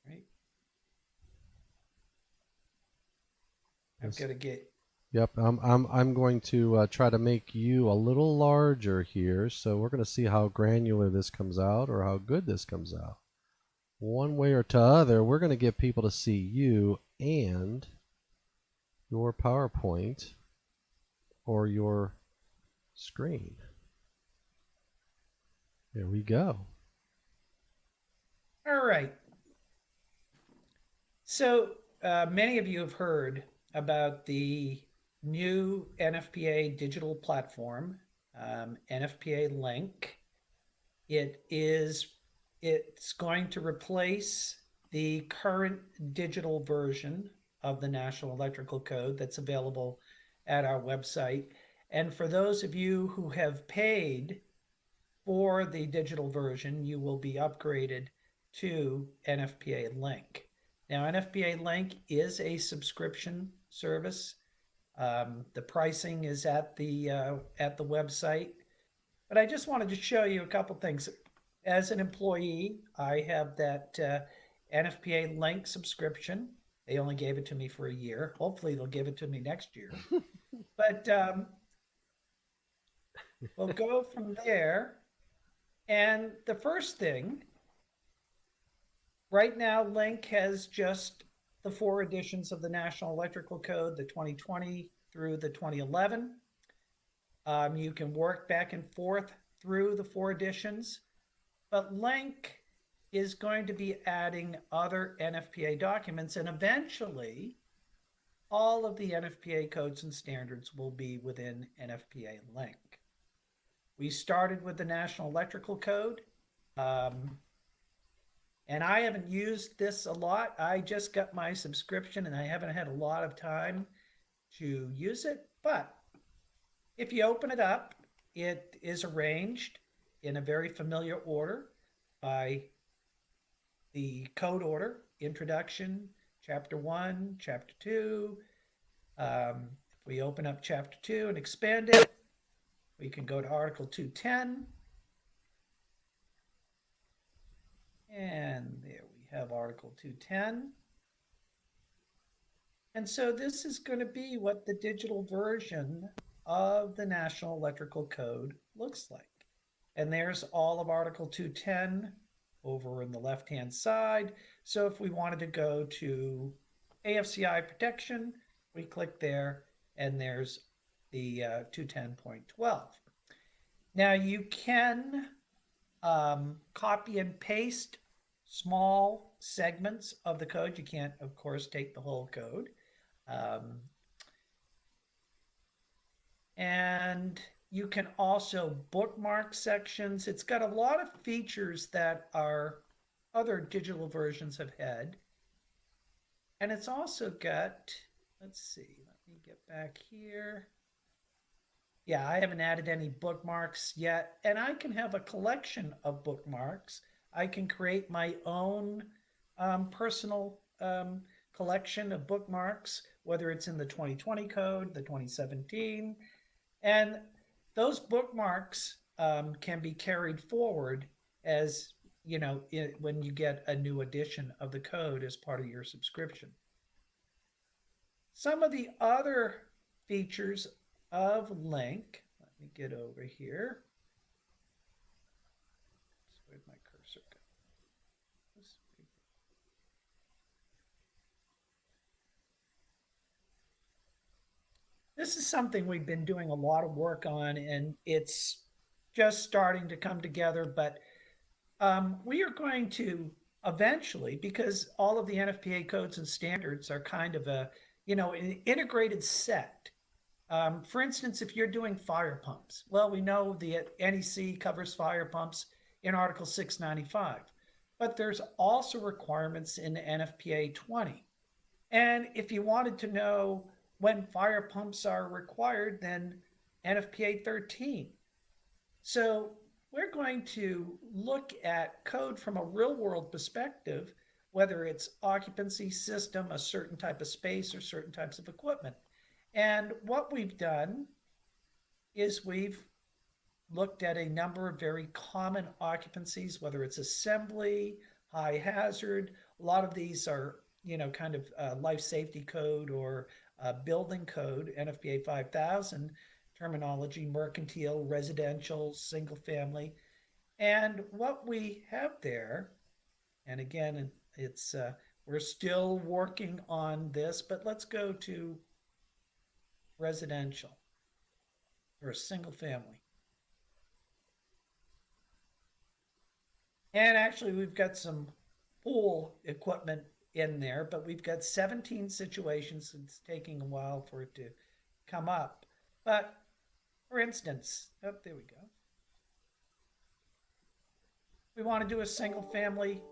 Right. I've got to get. Yep, I'm going to try to make you a little larger here, so we're going to see how granular this comes out or how good this comes out. One way or t'other, we're going to get people to see you and your PowerPoint or your screen. There we go. All right. So many of you have heard about the new NFPA digital platform, NFPA Link. It's going to replace the current digital version of the National Electrical Code that's available at our website. And for those of you who have paid for the digital version, you will be upgraded to NFPA Link. Now, NFPA Link is a subscription service. The pricing is at the website, but I just wanted to show you a couple things. As an employee, I have that NFPA Link subscription. They only gave it to me for a year. Hopefully, they'll give it to me next year. But we'll go from there. And the first thing, right now, Link has just the 4 editions of the National Electrical Code, the 2020 through the 2011. You can work back and forth through the 4 editions, but Link is going to be adding other NFPA documents, and eventually all of the NFPA codes and standards will be within NFPA Link. We started with the National Electrical Code, and I haven't used this a lot. I just got my subscription and I haven't had a lot of time to use it, but if you open it up, it is arranged in a very familiar order by the code order, introduction, chapter 1, chapter 2. If we open up chapter 2 and expand it, we can go to Article 210. And there we have Article 210. And so this is going to be what the digital version of the National Electrical Code looks like. And there's all of Article 210 over in the left-hand side. So if we wanted to go to AFCI protection, we click there, and there's the 210.12. Now you can copy and paste small segments of the code. You can't, of course, take the whole code. And you can also bookmark sections. It's got a lot of features that our other digital versions have had. And it's also got, let's see, let me get back here. Yeah, I haven't added any bookmarks yet. And I can have a collection of bookmarks. I can create my own personal collection of bookmarks, whether it's in the 2020 code, the 2017. And those bookmarks can be carried forward as, you know, when you get a new edition of the code as part of your subscription. Some of the other features of Link, let me get over here. Where'd my cursor go? This is something we've been doing a lot of work on, and it's just starting to come together, but we are going to eventually, because all of the NFPA codes and standards are kind of a, you know, an integrated set. For instance, if you're doing fire pumps, well, we know the NEC covers fire pumps in Article 695, but there's also requirements in NFPA 20. And if you wanted to know when fire pumps are required, then NFPA 13. So we're going to look at code from a real world perspective, whether it's occupancy system, a certain type of space, or certain types of equipment. And what we've done is we've looked at a number of very common occupancies, whether it's assembly, high hazard. A lot of these are, you know, kind of life safety code or building code, NFPA 5000 terminology, mercantile, residential, single family. And what we have there, and again, it's we're still working on this, but let's go to residential. for a single family. And actually, we've got some pool equipment in there, but we've got 17 situations. It's taking a while for it to come up. But for instance, oh, there we go. We want to do a single family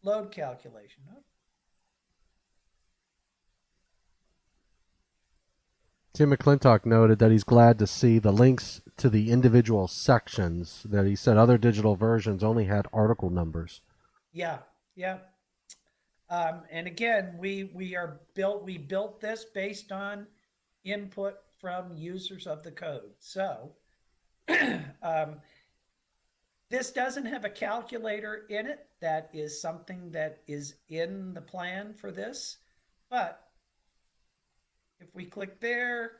load calculation. Oh, Tim McClintock noted that he's glad to see the links to the individual sections, that he said other digital versions only had article numbers. yeah, yeah. And again, we built this based on input from users of the code. So this doesn't have a calculator in it. That is something that is in the plan for this. But if we click there,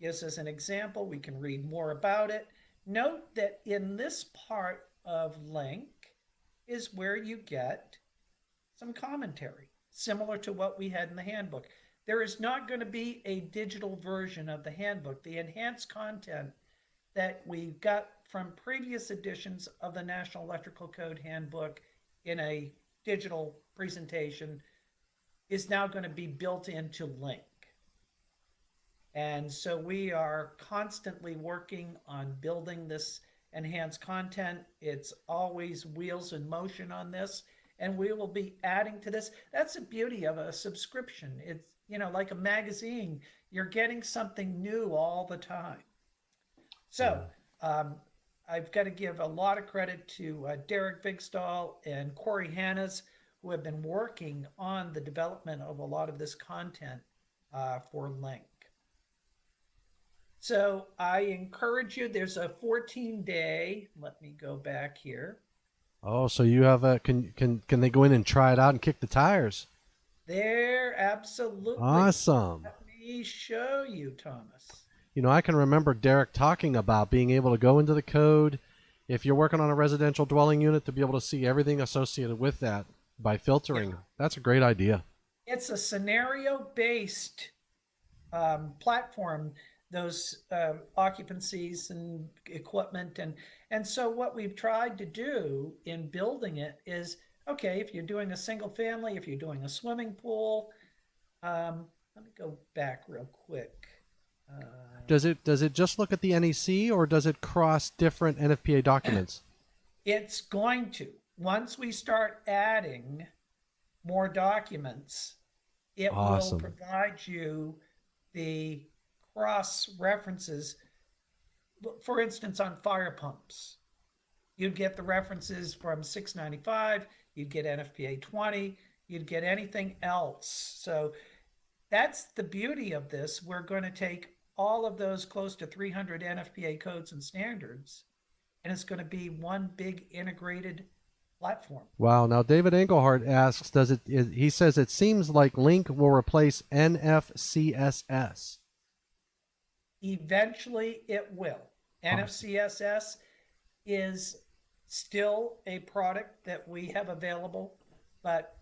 gives us an example. We can read more about it. Note that in this part of link is where you get some commentary, similar to what we had in the handbook. There is not going to be a digital version of the handbook. The enhanced content that we got from previous editions of the National Electrical Code Handbook in a digital presentation is now going to be built into Link. And so we are constantly working on building this enhanced content. It's always wheels in motion on this, and we will be adding to this. That's the beauty of a subscription. It's, you know, like a magazine. You're getting something new all the time. So I've got to give a lot of credit to Derek Vigstall and Corey Hannes, who have been working on the development of a lot of this content for Link. So I encourage you, there's a 14-day, let me go back here. Oh, so you have a, can they go in and try it out and kick the tires? There, absolutely. Awesome. Let me show you, Thomas. You know, I can remember Derek talking about being able to go into the code, if you're working on a residential dwelling unit, to be able to see everything associated with that by filtering. Yeah. That's a great idea. It's a scenario-based platform, those occupancies and equipment. And so what we've tried to do in building it is, okay, if you're doing a single family, if you're doing a swimming pool, let me go back real quick. Does it just look at the NEC, or does it cross different NFPA documents? It's going to. Once we start adding more documents, it Awesome. will provide you the cross references. For instance, on fire pumps, you'd get the references from 695, you'd get NFPA 20, you'd get anything else. So that's the beauty of this. We're going to take all of those close to 300 NFPA codes and standards, and it's going to be one big integrated platform. Wow. Now, David Engelhardt asks, he says it seems like Link will replace NFCSS. Eventually it will. NFCSS is still a product that we have available, but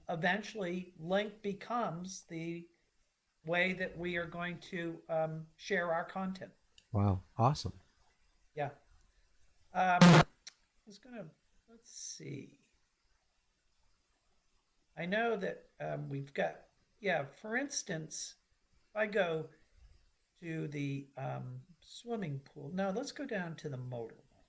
eventually Link becomes the way that we are going to share our content. Wow. Awesome. Yeah. I was going to, let's see. I know that we've got, yeah, for instance, if I go to the swimming pool. Now let's go down to the motor one.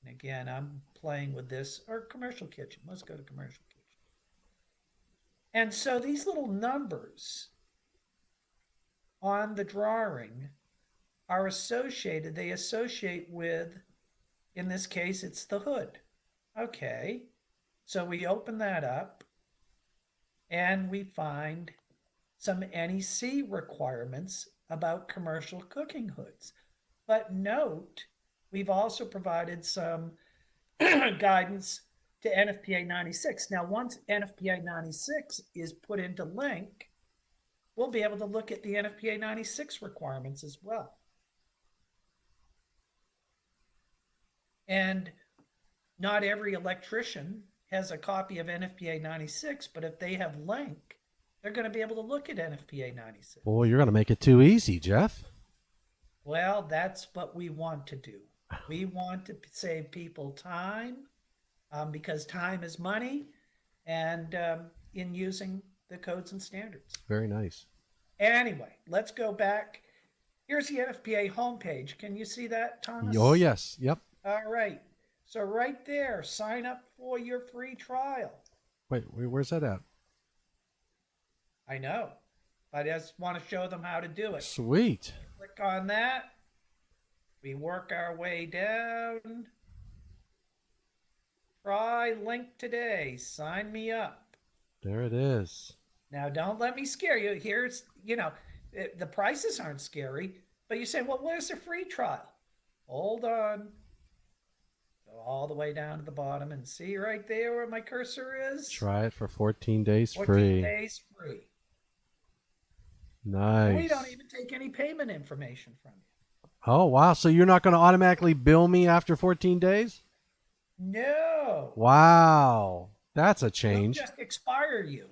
And again, I'm playing with this, or commercial kitchen. Let's go to commercial kitchen. And so these little numbers on the drawing are associated. They associate with, in this case, it's the hood. Okay, so we open that up and we find some NEC requirements about commercial cooking hoods. But note, we've also provided some guidance to NFPA 96. Now, once NFPA 96 is put into Link, we'll be able to look at the NFPA 96 requirements as well. And not every electrician has a copy of NFPA 96, but if they have Link, they're going to be able to look at NFPA 96. Boy, you're going to make it too easy, Jeff. Well, that's what we want to do. We want to save people time because time is money, and in using the codes and standards. Very nice. Anyway, let's go back. Here's the NFPA homepage. Can you see that, Thomas? Oh, yes. Yep. All right. So right there, sign up for your free trial. Wait, where's that at? I know. I just want to show them how to do it. Sweet. Click on that. We work our way down. Try link today. Sign me up. There it is. Now, don't let me scare you. Here's, the prices aren't scary, but you say, well, where's the free trial? Hold on. Go all the way down to the bottom and see right there where my cursor is. Try it for 14 days 14 free. days free. Nice. We don't even take any payment information from you. Oh, wow. So you're not going to automatically bill me after 14 days? No. Wow. That's a We'll change. just expire you.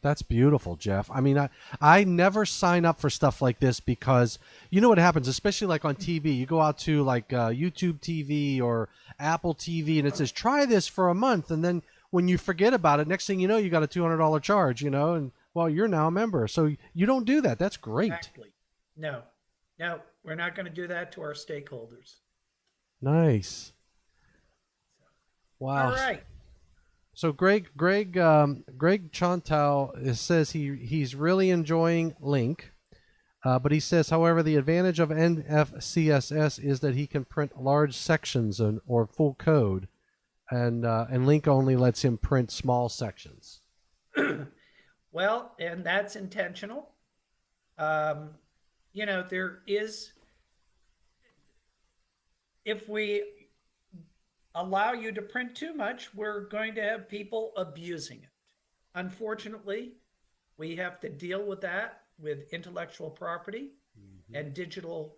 That's beautiful, Jeff. I mean, I never sign up for stuff like this because you know what happens, especially like on TV. You go out to like YouTube TV or Apple TV and it says, try this for a month. And then when you forget about it, next thing you know, you got a $200 charge, and well, you're now a member. So you don't do that. That's great. Exactly. No, we're not going to do that to our stakeholders. Nice. Wow. All right. So Greg Chantal says he's really enjoying Link, but he says, however, the advantage of NFCSS is that he can print large sections or full code, and Link only lets him print small sections. Well, and that's intentional. There is, if we allow you to print too much, we're going to have people abusing it. Unfortunately, we have to deal with that with intellectual property and digital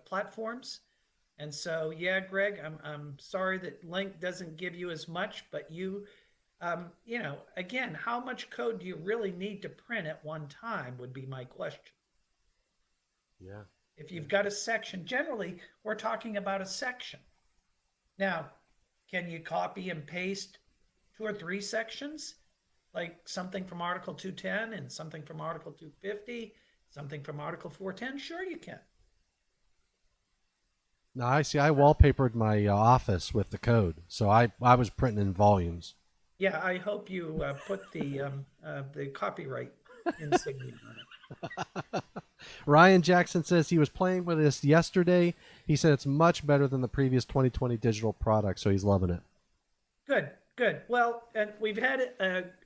platforms. And so, yeah, Greg, I'm sorry that Link doesn't give you as much, but you, again, how much code do you really need to print at one time would be my question. Yeah. If you've got a section, generally, we're talking about a section. Now, can you copy and paste 2 or 3 sections? Like something from Article 210 and something from Article 250, something from Article 410? Sure you can. Now, I see. I wallpapered my office with the code, so I was printing in volumes. Yeah, I hope you put the copyright insignia on it. Ryan Jackson says he was playing with this yesterday. He said it's much better than the previous 2020 digital product, so he's loving it. Good. Well, and we've had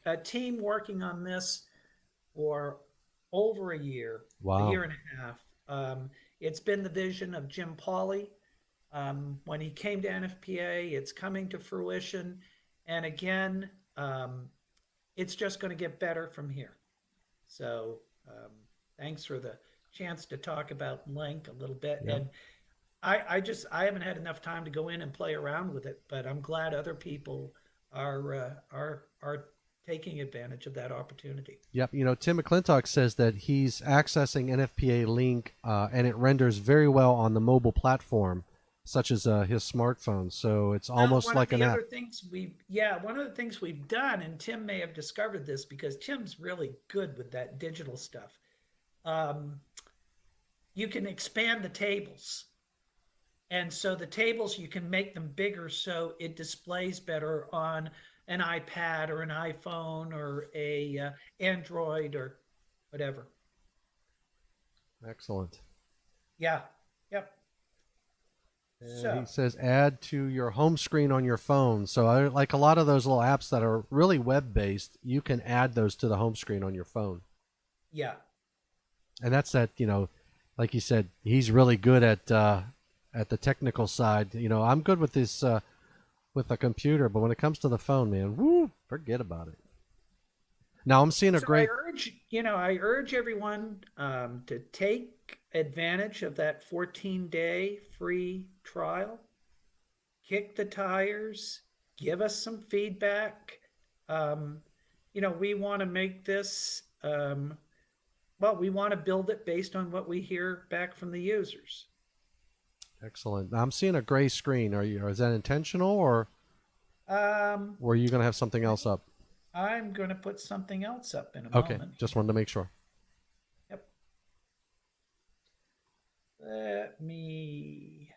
a team working on this for over a year, Wow. a year and a half. It's been the vision of Jim Pauley. When he came to NFPA, it's coming to fruition. And again, it's just going to get better from here. So thanks for the chance to talk about Link a little bit. Yeah. And I haven't had enough time to go in and play around with it, but I'm glad other people are taking advantage of that opportunity. Yep. Tim McClintock says that he's accessing NFPA Link and it renders very well on the mobile platform, such as his smartphone. So it's almost like an app. One of the things we've done, and Tim may have discovered this because Tim's really good with that digital stuff. You can expand the tables. And so the tables, you can make them bigger so it displays better on an iPad or an iPhone or a Android or whatever. Excellent. Yeah. Yep. And he says add to your home screen on your phone. So like a lot of those little apps that are really web-based, you can add those to the home screen on your phone. Yeah. And that's that, like you said, he's really good at the technical side. I'm good with this with a computer, but when it comes to the phone, man, woo, forget about it. Now I'm seeing a great. I urge everyone to take advantage of that 14-day free trial. Kick the tires. Give us some feedback. we want to make this, well, we want to build it based on what we hear back from the users. Excellent. I'm seeing a gray screen. Is that intentional, or are you going to have something else up? I'm going to put something else up in a Okay, moment. just wanted to make sure. Yep. Let me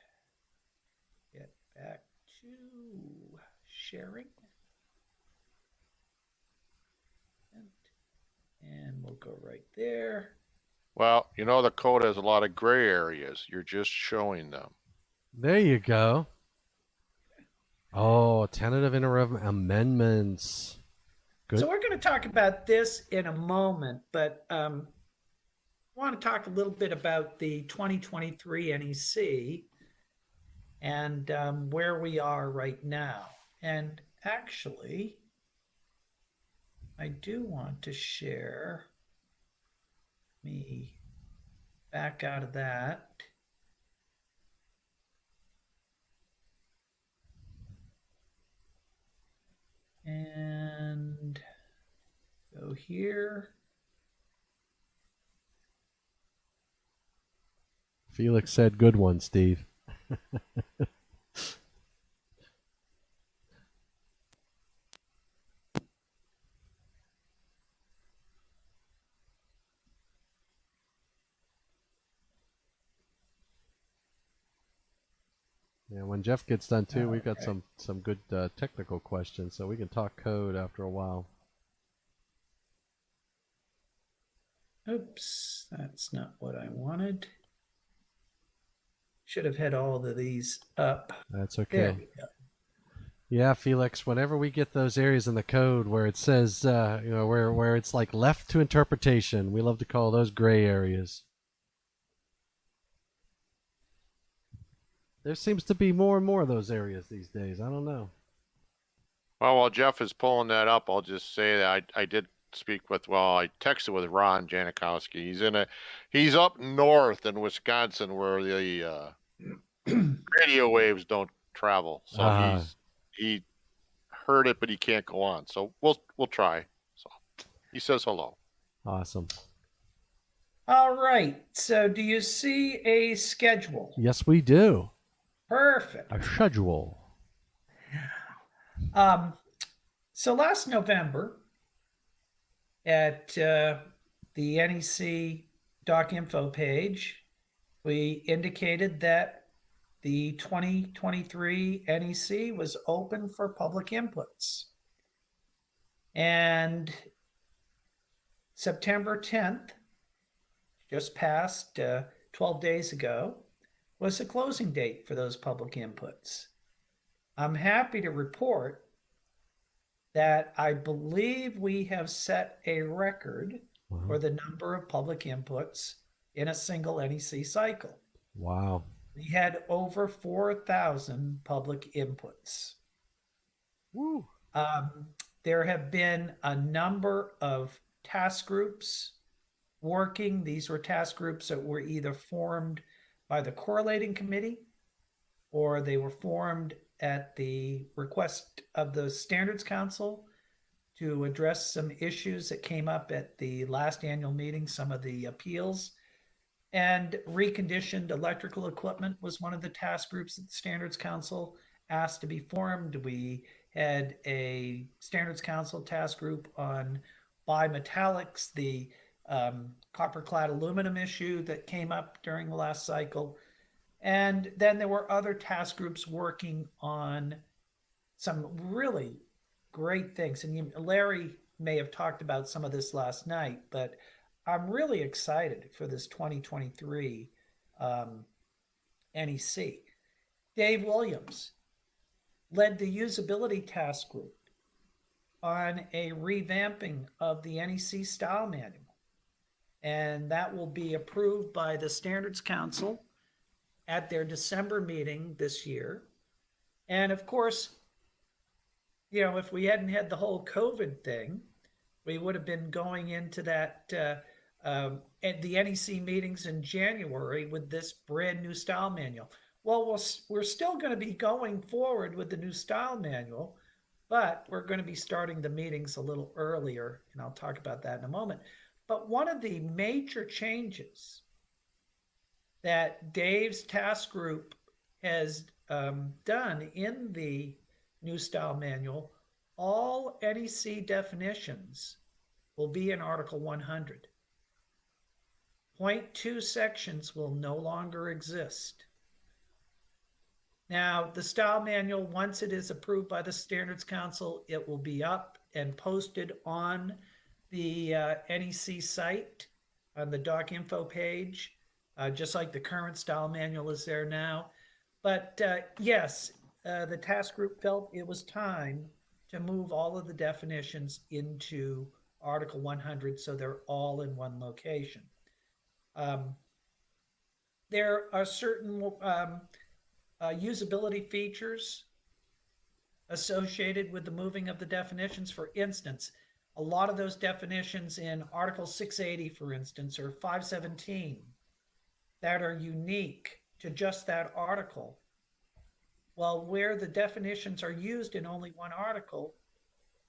get back to sharing. And we'll go right there. Well, the code has a lot of gray areas. You're just showing them. There you go. Oh, tentative interim amendments. Good. So we're going to talk about this in a moment, but I want to talk a little bit about the 2023 NEC and where we are right now. And actually, I do want to share me back out of that. And go here. Felix said good one, Steve. Yeah, when Jeff gets done too, we've got some good technical questions, so we can talk code after a while. Oops, that's not what I wanted. Should have had all of these up. That's okay. There we go. Yeah, Felix, whenever we get those areas in the code where it says, where it's like left to interpretation, we love to call those gray areas. There seems to be more and more of those areas these days. I don't know. Well, while Jeff is pulling that up, I'll just say that I did speak with, I texted with Ron Janikowski. He's up north in Wisconsin where the radio waves don't travel. So he heard it, but he can't go on. So we'll try. So he says hello. Awesome. All right. So do you see a schedule? Yes, we do. Perfect. A schedule. So last November at the NEC doc info page, we indicated that the 2023 NEC was open for public inputs. And September 10th, just passed 12 days ago, was the closing date for those public inputs. I'm happy to report that I believe we have set a record for the number of public inputs in a single NEC cycle. Wow. We had over 4,000 public inputs. Woo. There have been a number of task groups working. These were task groups that were either formed by the correlating committee or they were formed at the request of the Standards Council to address some issues that came up at the last annual meeting, some of the appeals. And reconditioned electrical equipment was one of the task groups that the Standards Council asked to be formed. We had a Standards Council task group on bimetallics, the copper-clad aluminum issue that came up during the last cycle. And then there were other task groups working on some really great things. And Larry may have talked about some of this last night, but I'm really excited for this 2023 NEC. Dave Williams led the usability task group on a revamping of the NEC style manual. And that will be approved by the Standards Council at their December meeting this year. And of course, if we hadn't had the whole COVID thing, we would have been going into that at the NEC meetings in January with this brand new style manual. Well, we're still going to be going forward with the new style manual, but we're going to be starting the meetings a little earlier, and I'll talk about that in a moment. But one of the major changes that Dave's task group has done in the new style manual, all NEC definitions will be in Article 100. Point 2 sections will no longer exist. Now, the style manual, once it is approved by the Standards Council, it will be up and posted on the NEC site on the doc info page, just like the current style manual is there now. But yes, the task group felt it was time to move all of the definitions into Article 100 so they're all in one location. There are certain usability features associated with the moving of the definitions. For instance, a lot of those definitions in Article 680, for instance, or 517 that are unique to just that article. Well, where the definitions are used in only one article,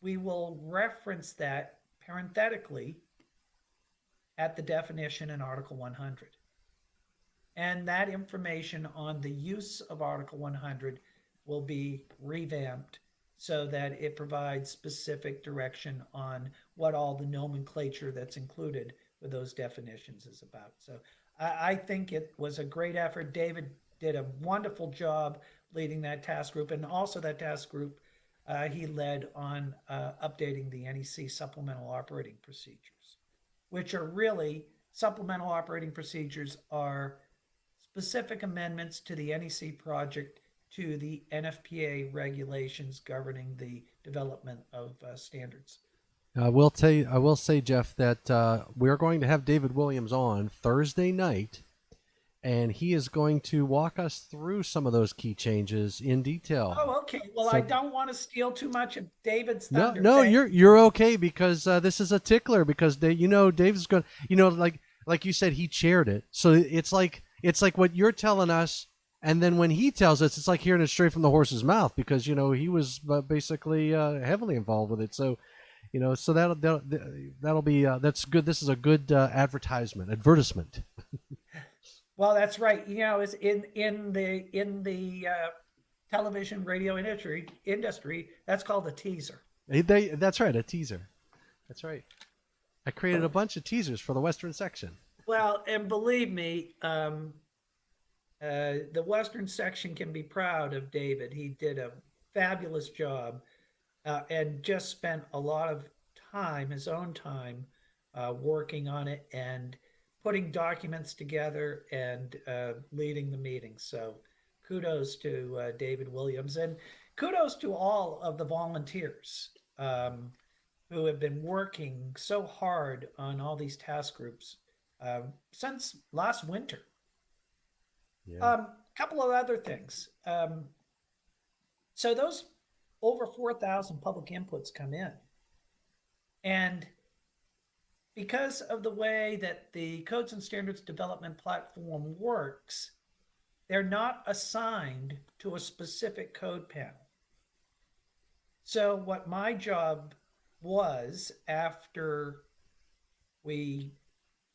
we will reference that parenthetically at the definition in Article 100. And that information on the use of Article 100 will be revamped so that it provides specific direction on what all the nomenclature that's included with those definitions is about. So I think it was a great effort. David did a wonderful job leading that task group, and also that task group he led on updating the NEC supplemental operating procedures, which are really, supplemental operating procedures are specific amendments to the NEC project to the NFPA regulations governing the development of standards. I will say, Jeff, that we're going to have David Williams on Thursday night, and he is going to walk us through some of those key changes in detail. Oh, okay. Well, So- I don't want to steal too much of David's No, thunder. no, you're okay, because this is a tickler, because Dave's going, like you said, he chaired it, so it's like what you're telling us, and then when he tells us, it's like hearing it straight from the horse's mouth, because he was basically heavily involved with it. So so that'll be that's good. This is a good advertisement. Well, that's right. It's in the television radio industry, that's called a teaser. That's right, a teaser. That's right. I created a bunch of teasers for the Western section. Well, and believe me, the Western section can be proud of David. He did a fabulous job and just spent a lot of time, his own time, working on it and putting documents together and leading the meetings. So kudos to David Williams, and kudos to all of the volunteers who have been working so hard on all these task groups since last winter. Yeah. Couple of other things. So those over 4,000 public inputs come in. And because of the way that the Codes and Standards Development Platform works, they're not assigned to a specific code panel. So what my job was, after we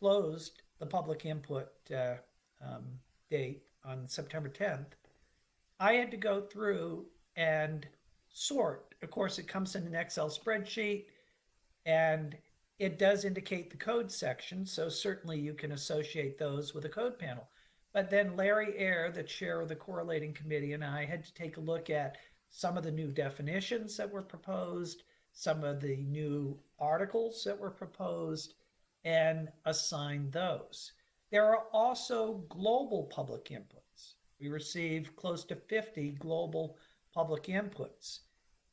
closed the public input date on September 10th, I had to go through and sort. Of course, it comes in an Excel spreadsheet, and it does indicate the code section, so certainly you can associate those with a code panel. But then Larry Eyre, the chair of the correlating committee, and I had to take a look at some of the new definitions that were proposed, some of the new articles that were proposed, and assign those. There are also global public inputs. We received close to 50 global public inputs.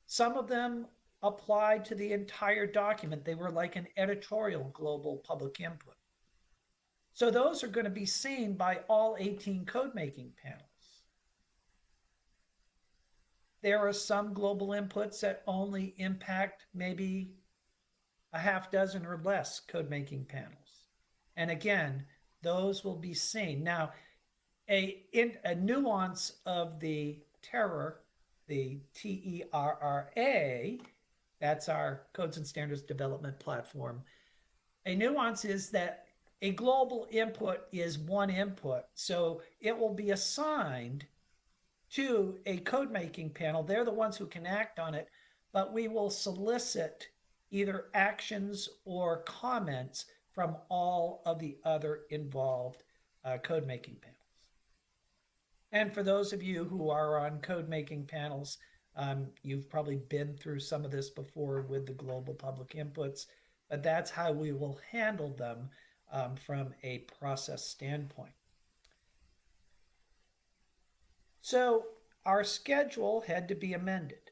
Some of them applied to the entire document. They were like an editorial global public input. So those are going to be seen by all 18 code-making panels. There are some global inputs that only impact maybe a half dozen or less code-making panels. And again, those will be seen. Now, a nuance of the terror, the TERRA, that's our Codes and Standards Development Platform. A nuance is that a global input is one input, so it will be assigned to a code making panel. They're the ones who can act on it, but we will solicit either actions or comments from all of the other involved code making panels. And for those of you who are on code making panels, you've probably been through some of this before with the global public inputs, but that's how we will handle them from a process standpoint. So our schedule had to be amended.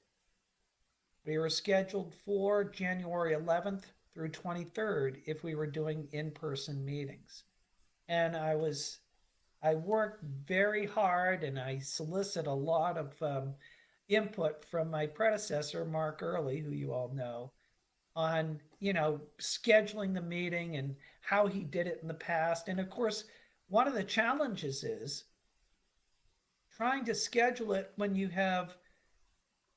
We were scheduled for January 11th through 23rd if we were doing in-person meetings. And I worked very hard and I solicit a lot of input from my predecessor, Mark Early, who you all know, on, scheduling the meeting and how he did it in the past. And of course, one of the challenges is trying to schedule it when you have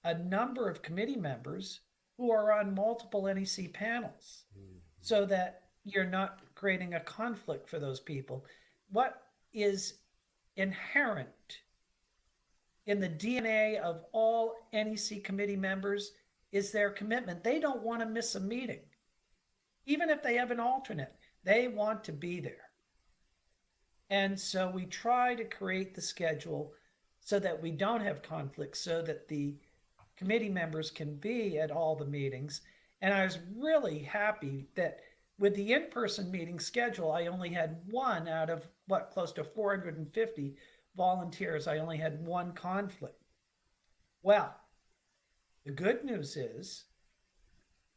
a number of committee members who are on multiple NEC panels, so that you're not creating a conflict for those people. What is inherent in the DNA of all NEC committee members is their commitment. They don't want to miss a meeting. Even if they have an alternate, they want to be there. And so we try to create the schedule so that we don't have conflicts, so that the committee members can be at all the meetings. And I was really happy that with the in-person meeting schedule, I only had one out of close to 450 volunteers. I only had one conflict. Well, the good news is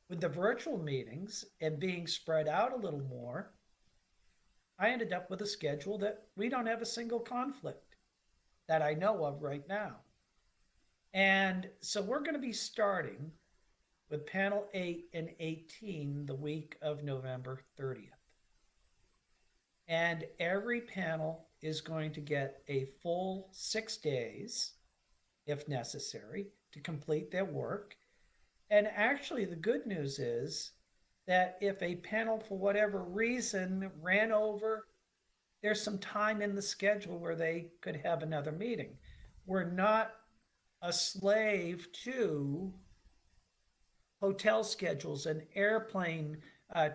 with the virtual meetings and being spread out a little more, I ended up with a schedule that we don't have a single conflict that I know of right now. And so we're going to be starting with panel 8 and 18 the week of November 30th. And every panel is going to get a full 6 days, if necessary, to complete their work. And actually, the good news is that if a panel, for whatever reason, ran over, there's some time in the schedule where they could have another meeting. We're not a slave to hotel schedules and airplane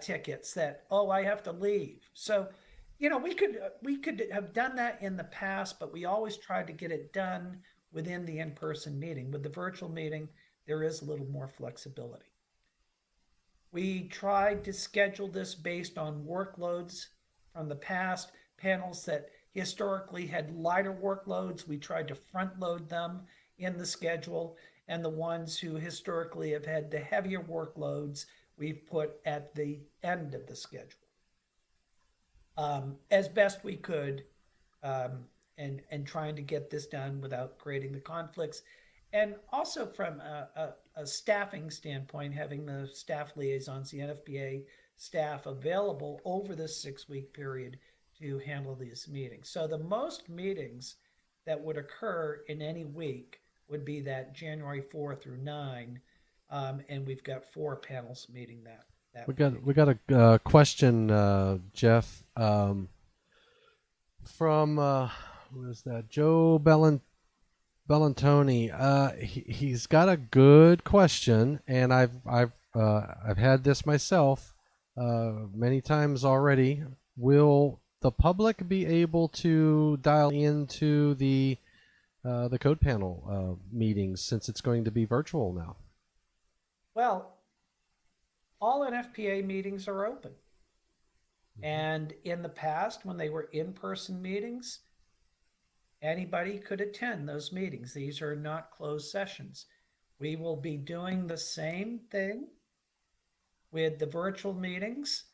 tickets that, I have to leave. So, we could have done that in the past, but we always tried to get it done within the in-person meeting. With the virtual meeting, there is a little more flexibility. We tried to schedule this based on workloads from the past. Panels that historically had lighter workloads, we tried to front load them in the schedule, and the ones who historically have had the heavier workloads, we've put at the end of the schedule. As best we could, and trying to get this done without creating the conflicts. And also from a staffing standpoint, having the staff liaisons, the NFPA staff available over this 6-week period to handle these meetings. So the most meetings that would occur in any week would be that January 4 through 9, and we've got 4 panels meeting that we got a question, Jeff, from who is that? Joe Bellantoni. He's got a good question, and I've had this myself many times already. Will the public be able to dial into the code panel meetings since it's going to be virtual now? Well, all NFPA meetings are open. And in the past, when they were in-person meetings, anybody could attend those meetings. These are not closed sessions. We will be doing the same thing with the virtual meetings.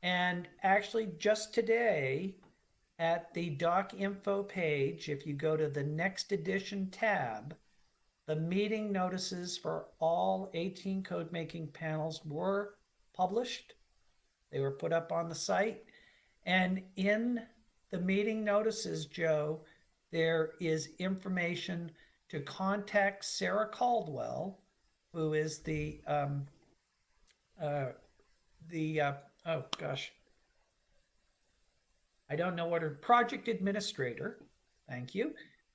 And actually, just today, at the doc info page, if you go to the next edition tab, the meeting notices for all 18 code making panels were published. They were put up on the site. And in the meeting notices, Joe, there is information to contact Sarah Caldwell, who is oh gosh, I don't know what her project administrator, thank you,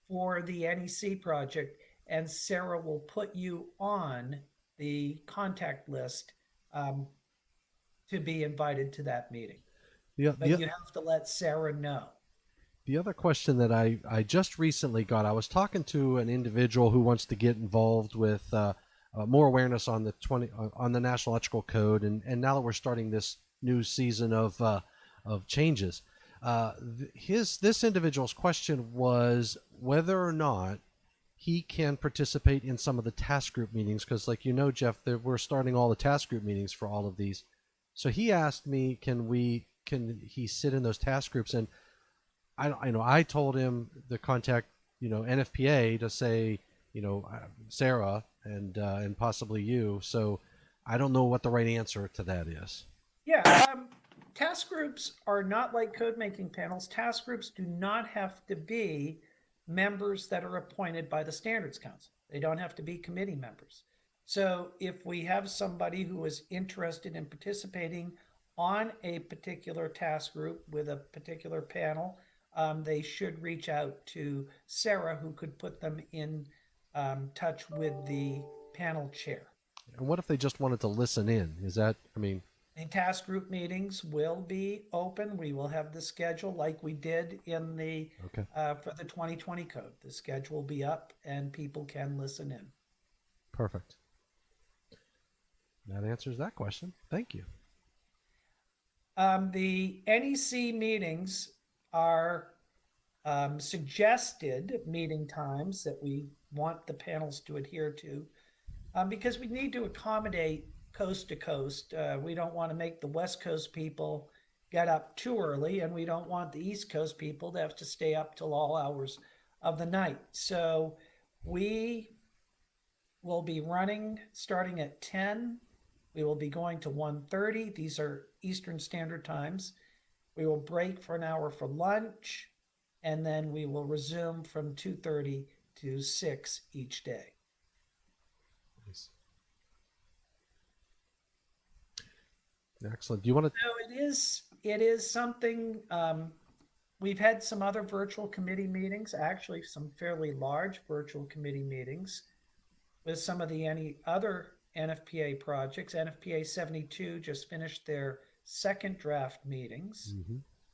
for the NEC project. And Sarah will put you on the contact list to be invited to that meeting. But you have to let Sarah know. The other question that I just recently got, I was talking to an individual who wants to get involved with more awareness on the National Electrical Code, and now that we're starting this new season of changes, this individual's question was whether or not he can participate in some of the task group meetings, because, like Jeff, we're starting all the task group meetings for all of these. So he asked me, can he sit in those task groups? And I told him to contact NFPA to say Sarah and possibly you. So I don't know what the right answer to that is. Yeah, task groups are not like code making panels. Task groups do not have to be members that are appointed by the Standards Council. They don't have to be committee members. So if we have somebody who is interested in participating on a particular task group with a particular panel, they should reach out to Sarah, who could put them in touch with the panel chair. And what if they just wanted to listen in? Is that, The task group meetings will be open. We will have the schedule like we did in the for the 2020 code. The schedule will be up and people can listen in. Perfect. That answers that question. Thank you. The NEC meetings are suggested meeting times that we want the panels to adhere to because we need to accommodate coast to coast. We don't want to make the West Coast people get up too early, and we don't want the East Coast people to have to stay up till all hours of the night. So we will be running starting at 10. We will be going to 1:30. These are Eastern Standard Times. We will break for an hour for lunch, and then we will resume from 2:30 to 6 each day. Nice. Excellent. Do you want to? So it is something. We've had some other virtual committee meetings, actually some fairly large virtual committee meetings with some of the other NFPA projects. NFPA 72 just finished their second draft meetings,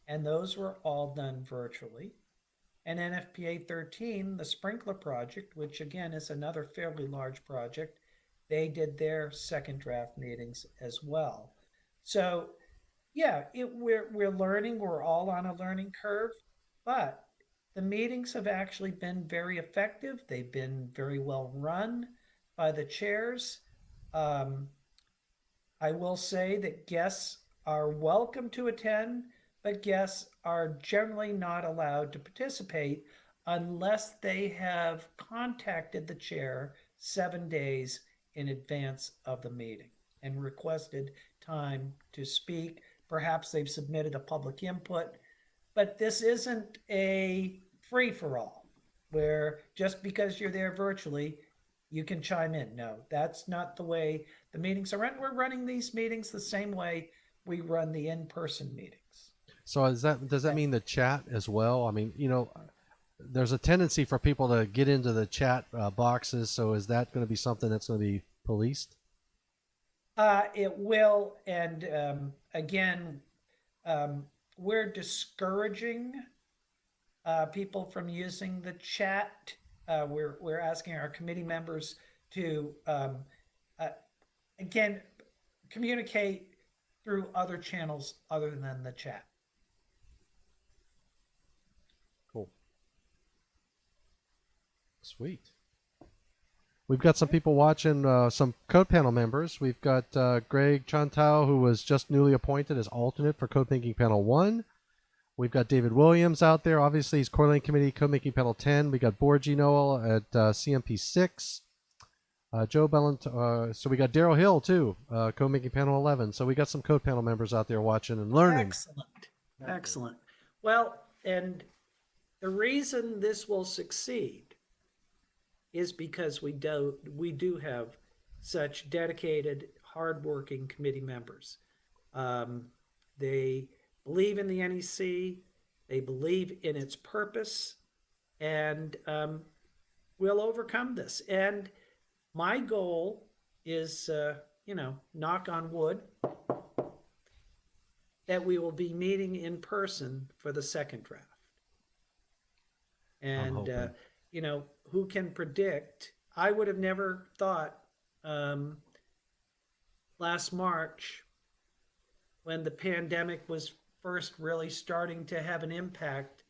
and those were all done virtually. And NFPA 13, the sprinkler project, which again is another fairly large project, they did their second draft meetings as well. So yeah, we're learning. We're all on a learning curve, but the meetings have actually been very effective. They've been very well run by the chairs. I will say that guests are welcome to attend, but guests are generally not allowed to participate unless they have contacted the chair 7 days in advance of the meeting and requested time to speak. Perhaps they've submitted a public input, but this isn't a free-for-all where just because you're there virtually, you can chime in. No, that's not the way the meetings are run. We're running these meetings the same way we run the in-person meetings. So does that mean the chat as well? I mean, there's a tendency for people to get into the chat boxes. So is that going to be something that's going to be policed? It will. And again, we're discouraging people from using the chat. We're asking our committee members to, again, communicate through other channels other than the chat. Cool. Sweet. We've got some people watching, some code panel members. We've got Greg Chantau, who was just newly appointed as alternate for Code Making Panel 1. We've got David Williams out there. Obviously, he's Core Lane Committee, Code Making Panel 10. We got Borgie Noel at CMP 6. Joe Bellant. So we got Daryl Hill, too, Code Making Panel 11. So we got some code panel members out there watching and learning. Excellent. Excellent. Well, and the reason this will succeed is because we do have such dedicated, hardworking committee members. They believe in the NEC, they believe in its purpose, and we'll overcome this. And my goal is, knock on wood, that we will be meeting in person for the second draft. And, who can predict? I would have never thought last March, when the pandemic was first really starting to have an impact,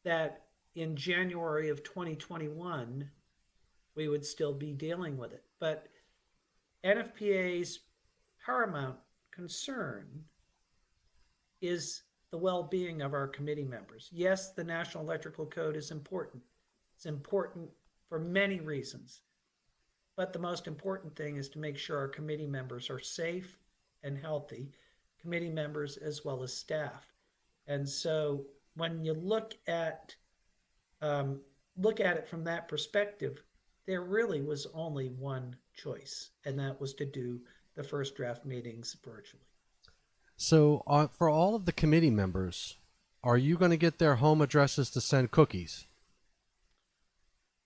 that in January of 2021, we would still be dealing with it. But NFPA's paramount concern is the well-being of our committee members. Yes, the National Electrical Code is important. It's important for many reasons. But the most important thing is to make sure our committee members are safe and healthy, committee members as well as staff. And so when you look at it from that perspective, there really was only one choice, and that was to do the first draft meetings virtually. So for all of the committee members, are you going to get their home addresses to send cookies?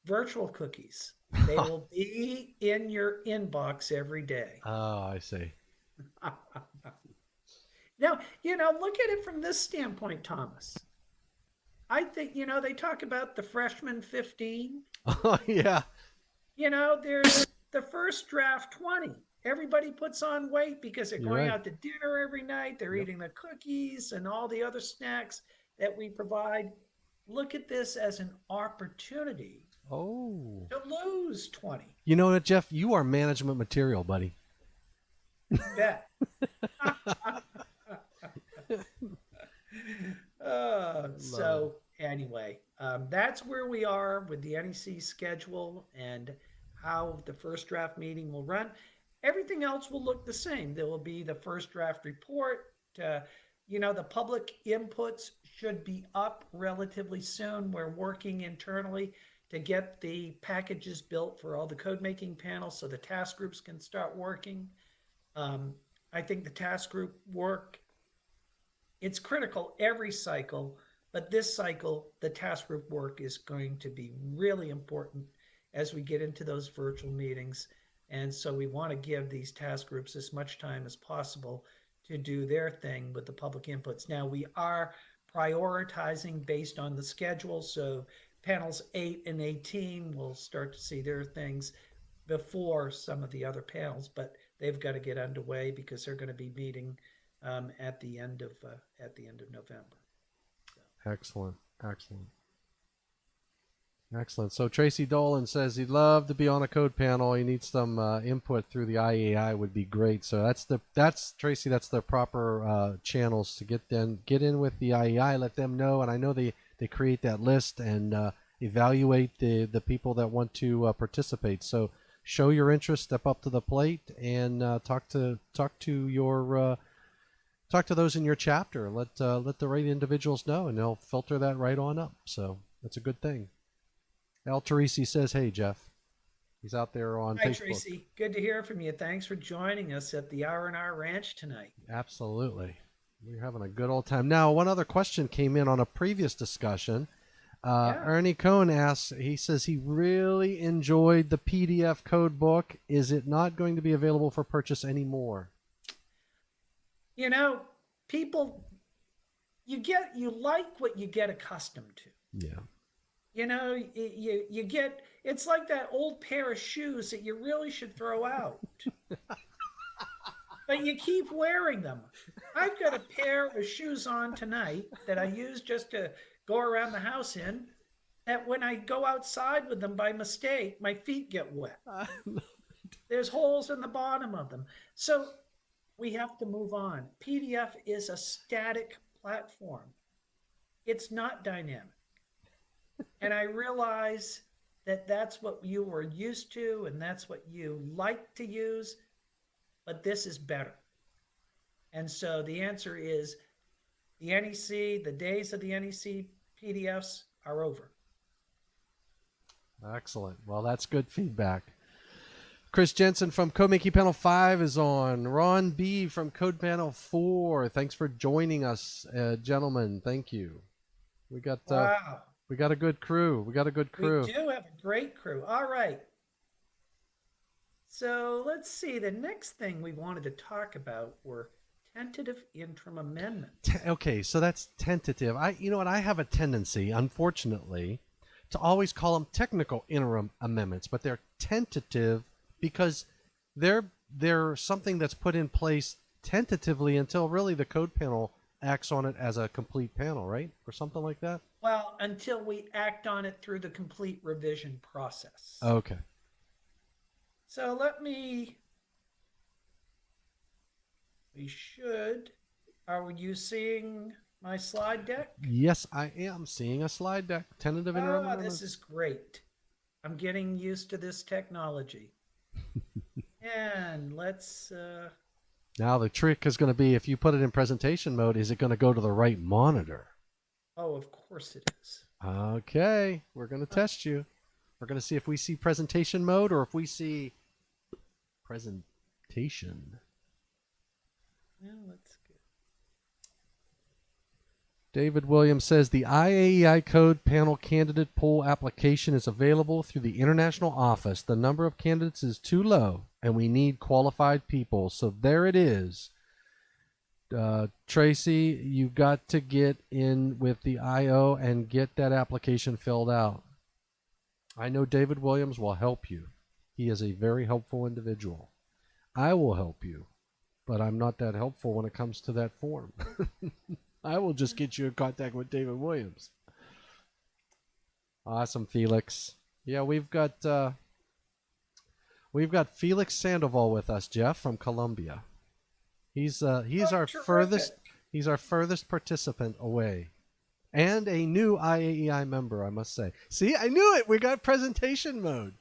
Virtual cookies. They will be in your inbox every day. Oh, I see. Now, look at it from this standpoint, Thomas. I think, they talk about the freshman 15. Oh, yeah. There's the first draft 20. Everybody puts on weight because they're going out to dinner every night. They're eating the cookies and all the other snacks that we provide. Look at this as an opportunity to lose 20. You know what, Jeff? You are management material, buddy. Bet. Anyway, that's where we are with the NEC schedule and how the first draft meeting will run. Everything else will look the same. There will be the first draft report. The public inputs should be up relatively soon. We're working internally to get the packages built for all the code making panels so the task groups can start working. I think the task group work, it's critical every cycle, but this cycle, the task group work is going to be really important as we get into those virtual meetings. And so we want to give these task groups as much time as possible to do their thing with the public inputs. Now, we are prioritizing based on the schedule. So panels 8 and 18 will start to see their things before some of the other panels, but they've got to get underway because they're going to be meeting at the end of November. Excellent. So Tracy Dolan says he'd love to be on a code panel. He needs some input through the IAI would be great. So that's Tracy. That's the proper channels to get in with the IAI. Let them know, and I know they create that list and evaluate the people that want to participate. So show your interest, step up to the plate, and talk to those in your chapter. Let the right individuals know, and they'll filter that right on up. So that's a good thing. Al Teresi says, hey, Jeff. He's out there on Hi, Facebook. Tracy. Good to hear from you. Thanks for joining us at the R&R Ranch tonight. Absolutely. We're having a good old time. Now, one other question came in on a previous discussion. Ernie Cohn asks, he says he really enjoyed the PDF code book. Is it not going to be available for purchase anymore? People, you like what you get accustomed to. Yeah. You get, it's like that old pair of shoes that you really should throw out. But you keep wearing them. I've got a pair of shoes on tonight that I use just to go around the house in, that when I go outside with them by mistake, my feet get wet. There's holes in the bottom of them. So we have to move on. PDF is a static platform. It's not dynamic. And I realize that that's what you were used to and that's what you like to use, but this is better. And so the answer is the NEC, the days of the NEC PDFs are over. Excellent. Well, that's good feedback. Chris Jensen from CodeMaking Panel 5 is on. Ron B from Code Panel 4. Thanks for joining us, gentlemen. Thank you. We got Wow. we got a good crew. We got a good crew. We do have a great crew. All right. So let's see. The next thing we wanted to talk about were tentative interim amendments. Okay, so that's tentative. You know what? I have a tendency, unfortunately, to always call them technical interim amendments, but they're tentative because they're something that's put in place tentatively until really the code panel acts on it as a complete panel, right? Or something like that. Well, until we act on it through the complete revision process. Okay. So we should. Are you seeing my slide deck? Yes, I am seeing a slide deck. Tentative interim amendments. This is great. I'm getting used to this technology. And let's. Now the trick is going to be if you put it in presentation mode, is it going to go to the right monitor? Oh, of course it is. Okay, we're going to test you. We're going to see if we see presentation mode or if we see presentation. Well, let's go. David Williams says the IAEI code panel candidate pool application is available through the international office. The number of candidates is too low and we need qualified people. So there it is. Tracy, you got to get in with the IO and get that application filled out. I know David Williams will help you. He is a very helpful individual. I will help you, but I'm not that helpful when it comes to that form. I will just get you in contact with David Williams. Awesome, Felix. Yeah, we've got Felix Sandoval with us, Jeff, from Colombia. He's our terrific. He's our furthest participant away. And a new IAEI member, I must say. See, I knew it. We got presentation mode.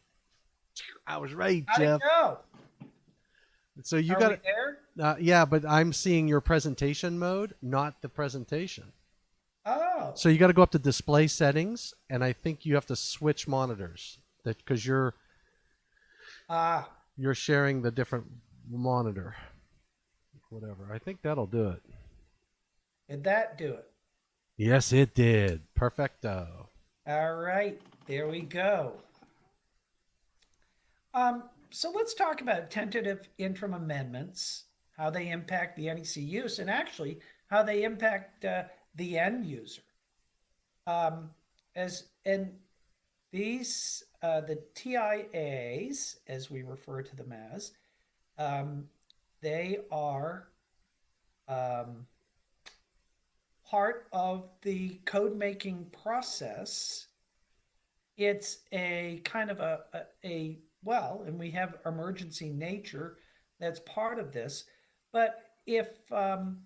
I was right, Jeff. How'd it go? So you Are got we there? yeah, but I'm seeing your presentation mode, not the presentation. Oh. So you got to go up to display settings, and I think you have to switch monitors because you're sharing the different monitor. Whatever. I think that'll do it. Did that do it? Yes, it did. Perfecto. All right, there we go. So let's talk about tentative interim amendments, how they impact the NEC use, and actually how they impact the end user. The TIAs, as we refer to them as, they are part of the code making process. It's a kind of and we have emergency nature that's part of this. But if, and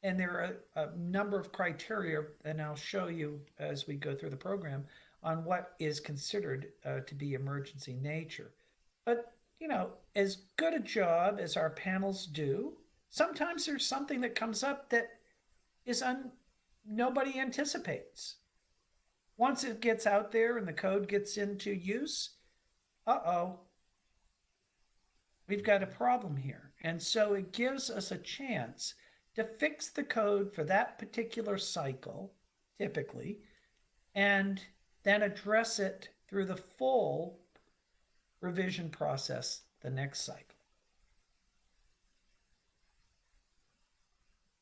there are a number of criteria, and I'll show you as we go through the program on what is considered to be emergency nature. But, as good a job as our panels do, sometimes there's something that comes up that is nobody anticipates. Once it gets out there and the code gets into use, we've got a problem here. And so it gives us a chance to fix the code for that particular cycle, typically, and then address it through the full revision process the next cycle.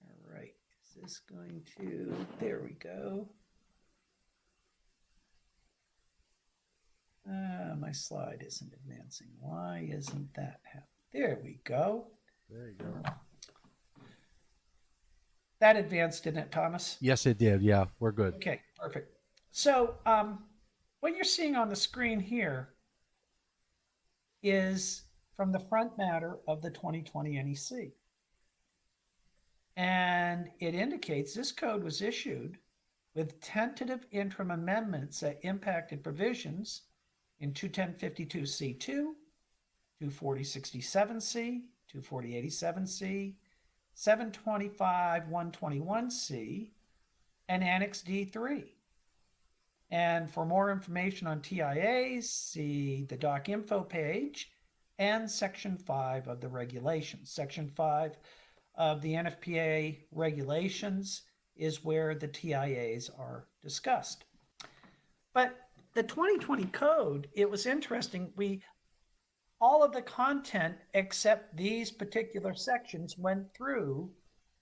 All right, is this going to, there we go. My slide isn't advancing. Why isn't that happening? There we go. There you go. That advanced, didn't it, Thomas? Yes, it did. Yeah, we're good. Okay, perfect. So what you're seeing on the screen here is from the front matter of the 2020 NEC. And it indicates this code was issued with tentative interim amendments that impacted provisions in 21052C2, 24067C, 24087C, 725-121C, and Annex D3. And for more information on TIAs, see the doc info page and Section 5 of the regulations. Section 5 of the NFPA regulations is where the TIAs are discussed. But the 2020 code, it was interesting. All of the content except these particular sections went through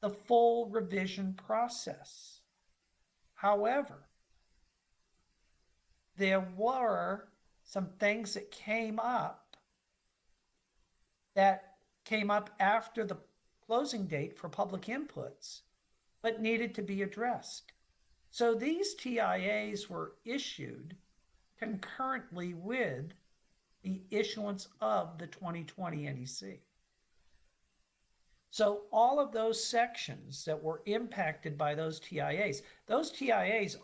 the full revision process. However, there were some things that came up after the closing date for public inputs, but needed to be addressed. So these TIAs were issued concurrently with the issuance of the 2020 NEC. So all of those sections that were impacted by those TIAs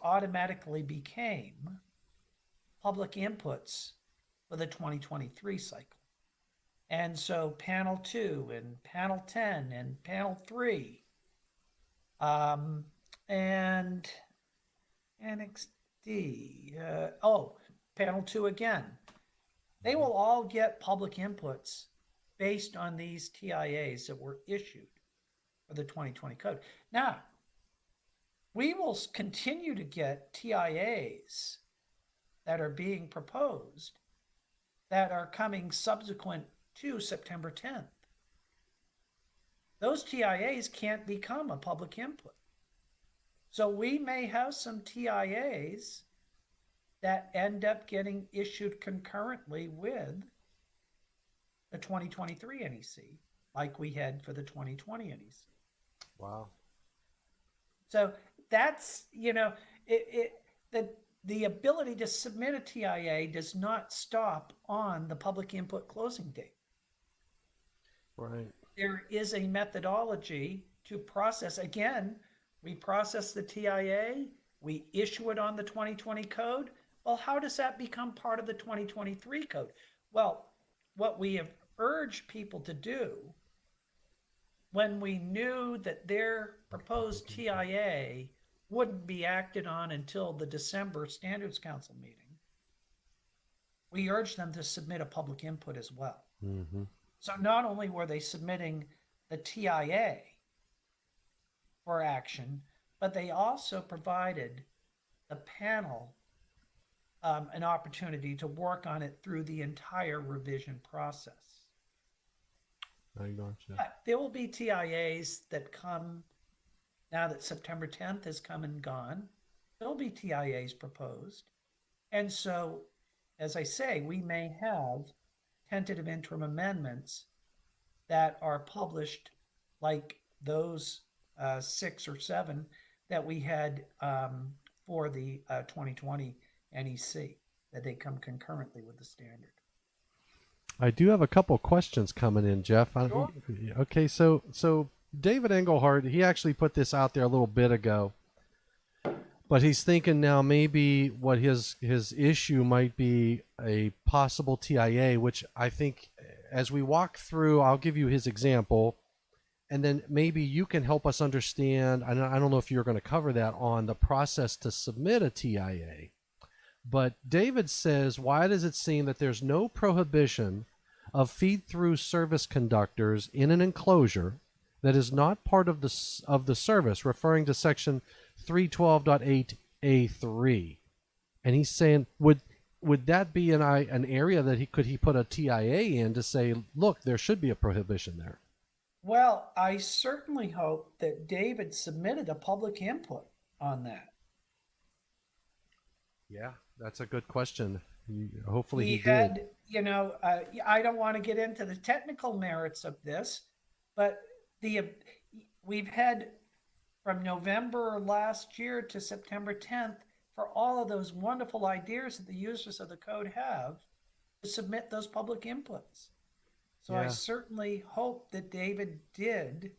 automatically became public inputs for the 2023 cycle. And so panel 2 and panel 10 and panel 3 and NXD, panel 2 again, they will all get public inputs based on these TIAs that were issued for the 2020 code. Now, we will continue to get TIAs that are being proposed that are coming subsequent to September 10th. Those TIAs can't become a public input. So we may have some TIAs that end up getting issued concurrently with the 2023 NEC, like we had for the 2020 NEC. Wow. So that's, the ability to submit a TIA does not stop on the public input closing date. Right. There is a methodology to process. Again, we process the TIA, we issue it on the 2020 code. Well, how does that become part of the 2023 code? Well, what we have urged people to do when we knew that their proposed TIA wouldn't be acted on until the December Standards Council meeting, we urged them to submit a public input as well. Mm-hmm. So not only were they submitting the TIA for action, but they also provided the panel an opportunity to work on it through the entire revision process. I gotcha. But there will be TIAs that come now that September 10th has come and gone. There'll be TIAs proposed. And so, as I say, we may have tentative interim amendments that are published like those 6 or 7 that we had for the 2020 NEC, that they come concurrently with the standard. I do have a couple questions coming in, Jeff. Sure. Okay, so David Engelhardt, he actually put this out there a little bit ago, but he's thinking now maybe what his issue might be a possible TIA, which I think as we walk through, I'll give you his example, and then maybe you can help us understand. I don't know if you're going to cover that on the process to submit a TIA. But David says, why does it seem that there's no prohibition of feed-through service conductors in an enclosure that is not part of the service, referring to section 312.8A3? And he's saying, would that be an area that he put a TIA in to say, look, there should be a prohibition there? Well, I certainly hope that David submitted a public input on that. Yeah, that's a good question. Hopefully he had, did. I don't want to get into the technical merits of this, but we've had from November last year to September 10th for all of those wonderful ideas that the users of the code have to submit those public inputs. So I certainly hope that David did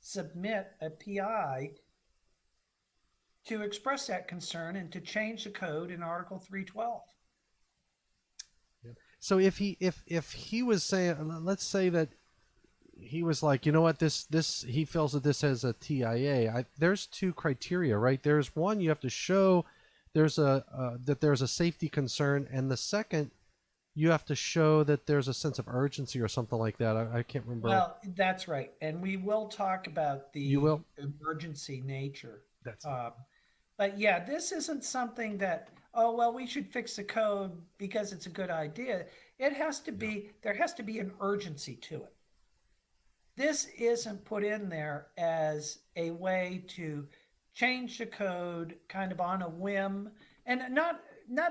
submit a PI to express that concern and to change the code in Article 312. So if he was saying, let's say that he was like, you know what, this he feels that this has a TIA. There's 2 criteria, right? There's one, you have to show there's a that there's a safety concern, and the second, you have to show that there's a sense of urgency or something like that. I can't remember. Well, that's right. And we will talk about You the will? emergency nature. That's But yeah, this isn't something that, oh, well, we should fix the code because it's a good idea. It has to be, there has to be an urgency to it. This isn't put in there as a way to change the code kind of on a whim. And not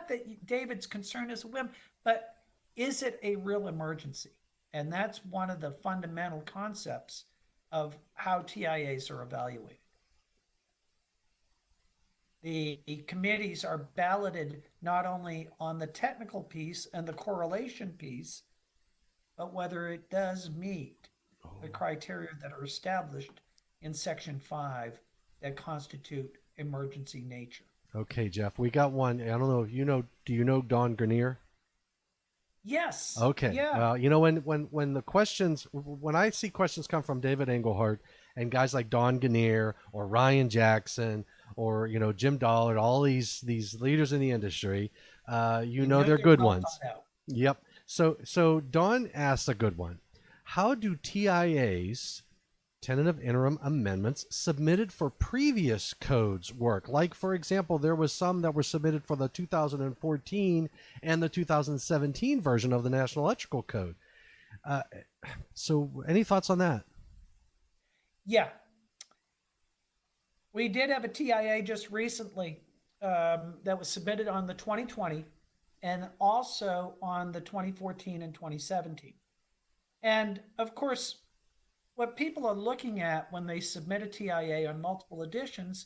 that David's concern is a whim, but is it a real emergency? And that's one of the fundamental concepts of how TIAs are evaluated. The committees are balloted not only on the technical piece and the correlation piece, but whether it does meet the criteria that are established in Section 5 that constitute emergency nature. okay, Jeff. We got one. I don't know if you know. Do you know Don Grenier? Yes. Okay. Yeah. Well, you know, when the questions, when I see questions come from David Engelhardt and guys like Don Grenier or Ryan Jackson or Jim Dollard, all these leaders in the industry, you know they're good well ones. thought out. Yep. So Don asked a good one. How do TIAs, tentative interim amendments, submitted for previous codes work? Like, for example, there was some that were submitted for the 2014 and the 2017 version of the National Electrical Code. So any thoughts on that? Yeah. We did have a TIA just recently that was submitted on the 2020 and also on the 2014 and 2017. And of course, what people are looking at when they submit a TIA on multiple editions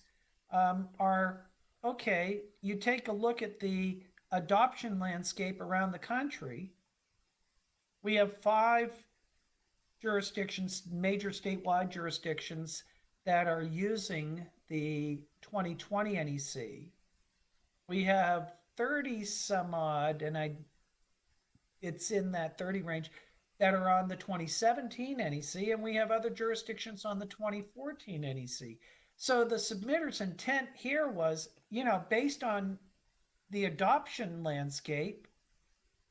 are, okay, you take a look at the adoption landscape around the country. We have 5 jurisdictions, major statewide jurisdictions, that are using the 2020 NEC. We have 30 some odd, and it's in that 30 range, that are on the 2017 NEC, and we have other jurisdictions on the 2014 NEC. So the submitter's intent here was, based on the adoption landscape,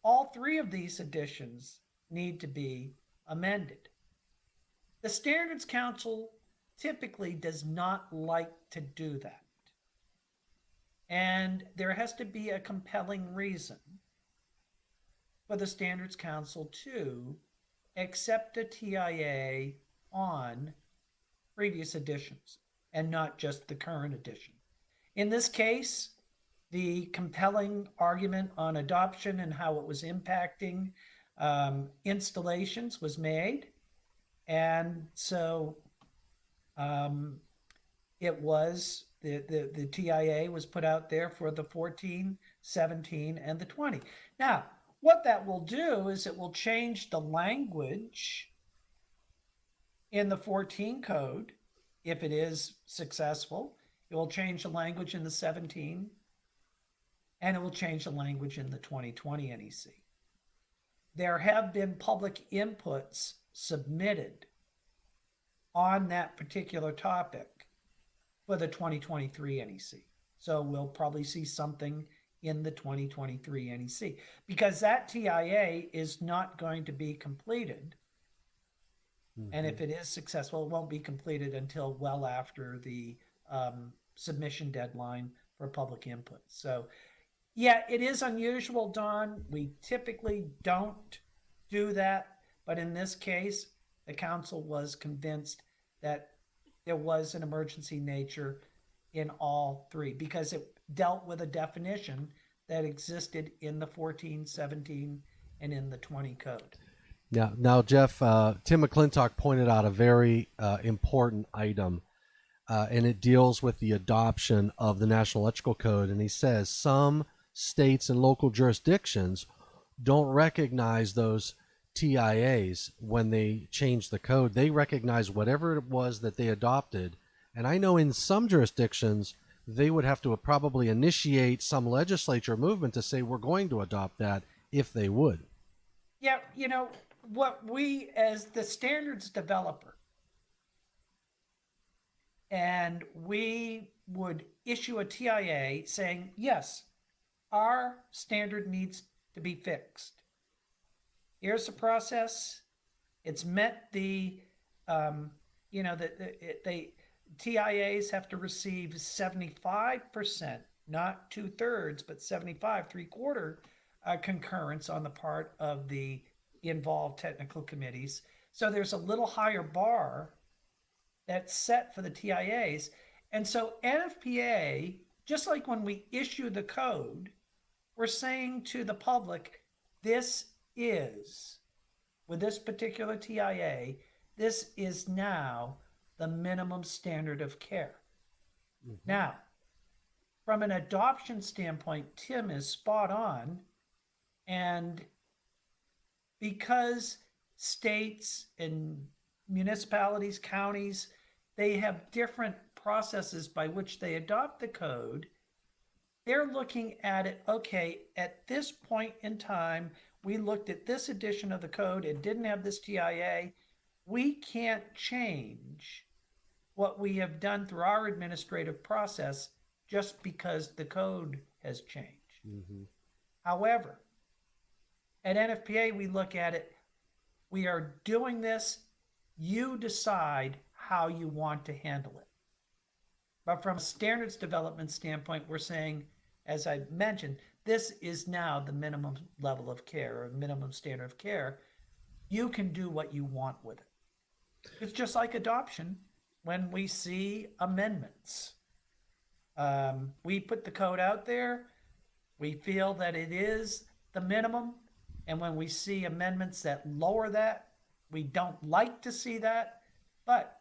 all 3 of these editions need to be amended. The Standards Council typically does not like to do that. And there has to be a compelling reason for the Standards Council to accept a TIA on previous editions and not just the current edition. In this case, the compelling argument on adoption and how it was impacting installations was made. And so it was, the TIA was put out there for the 14, 17, and the 20. Now, what that will do is it will change the language in the 14 code if it is successful. It will change the language in the 17, and it will change the language in the 2020 NEC. There have been public inputs submitted on that particular topic for the 2023 NEC. So we'll probably see something in the 2023 NEC because that TIA is not going to be completed. Mm-hmm. And if it is successful, it won't be completed until well after the submission deadline for public input. So yeah, it is unusual, Don. We typically don't do that. But in this case, the council was convinced that there was an emergency nature in all 3 because it dealt with a definition that existed in the 14, 17, and in the 20 code. Now, Jeff, Tim McClintock pointed out a very important item, and it deals with the adoption of the National Electrical Code. And he says some states and local jurisdictions don't recognize those TIAs when they change the code. They recognize whatever it was that they adopted. And I know in some jurisdictions, they would have to probably initiate some legislature movement to say we're going to adopt that if they would. Yeah, what we, as the standards developer, and we would issue a TIA saying, yes, our standard needs to be fixed. Here's the process. It's met the, TIAs have to receive 75%, not 2/3, but 75, 3/4 concurrence on the part of the involved technical committees. So there's a little higher bar that's set for the TIAs. And so NFPA, just like when we issue the code, we're saying to the public, this is, with this particular TIA, this is now the minimum standard of care. Mm-hmm. Now, from an adoption standpoint, Tim is spot on. And because states and municipalities, counties, they have different processes by which they adopt the code, they're looking at it, okay, at this point in time, we looked at this edition of the code, it didn't have this TIA. We can't change what we have done through our administrative process just because the code has changed. Mm-hmm. However, at NFPA, we look at it, we are doing this, you decide how you want to handle it. But from a standards development standpoint, we're saying, as I mentioned, this is now the minimum level of care or minimum standard of care. You can do what you want with it. It's just like adoption when we see amendments. We put the code out there. We feel that it is the minimum. And when we see amendments that lower that, we don't like to see that. But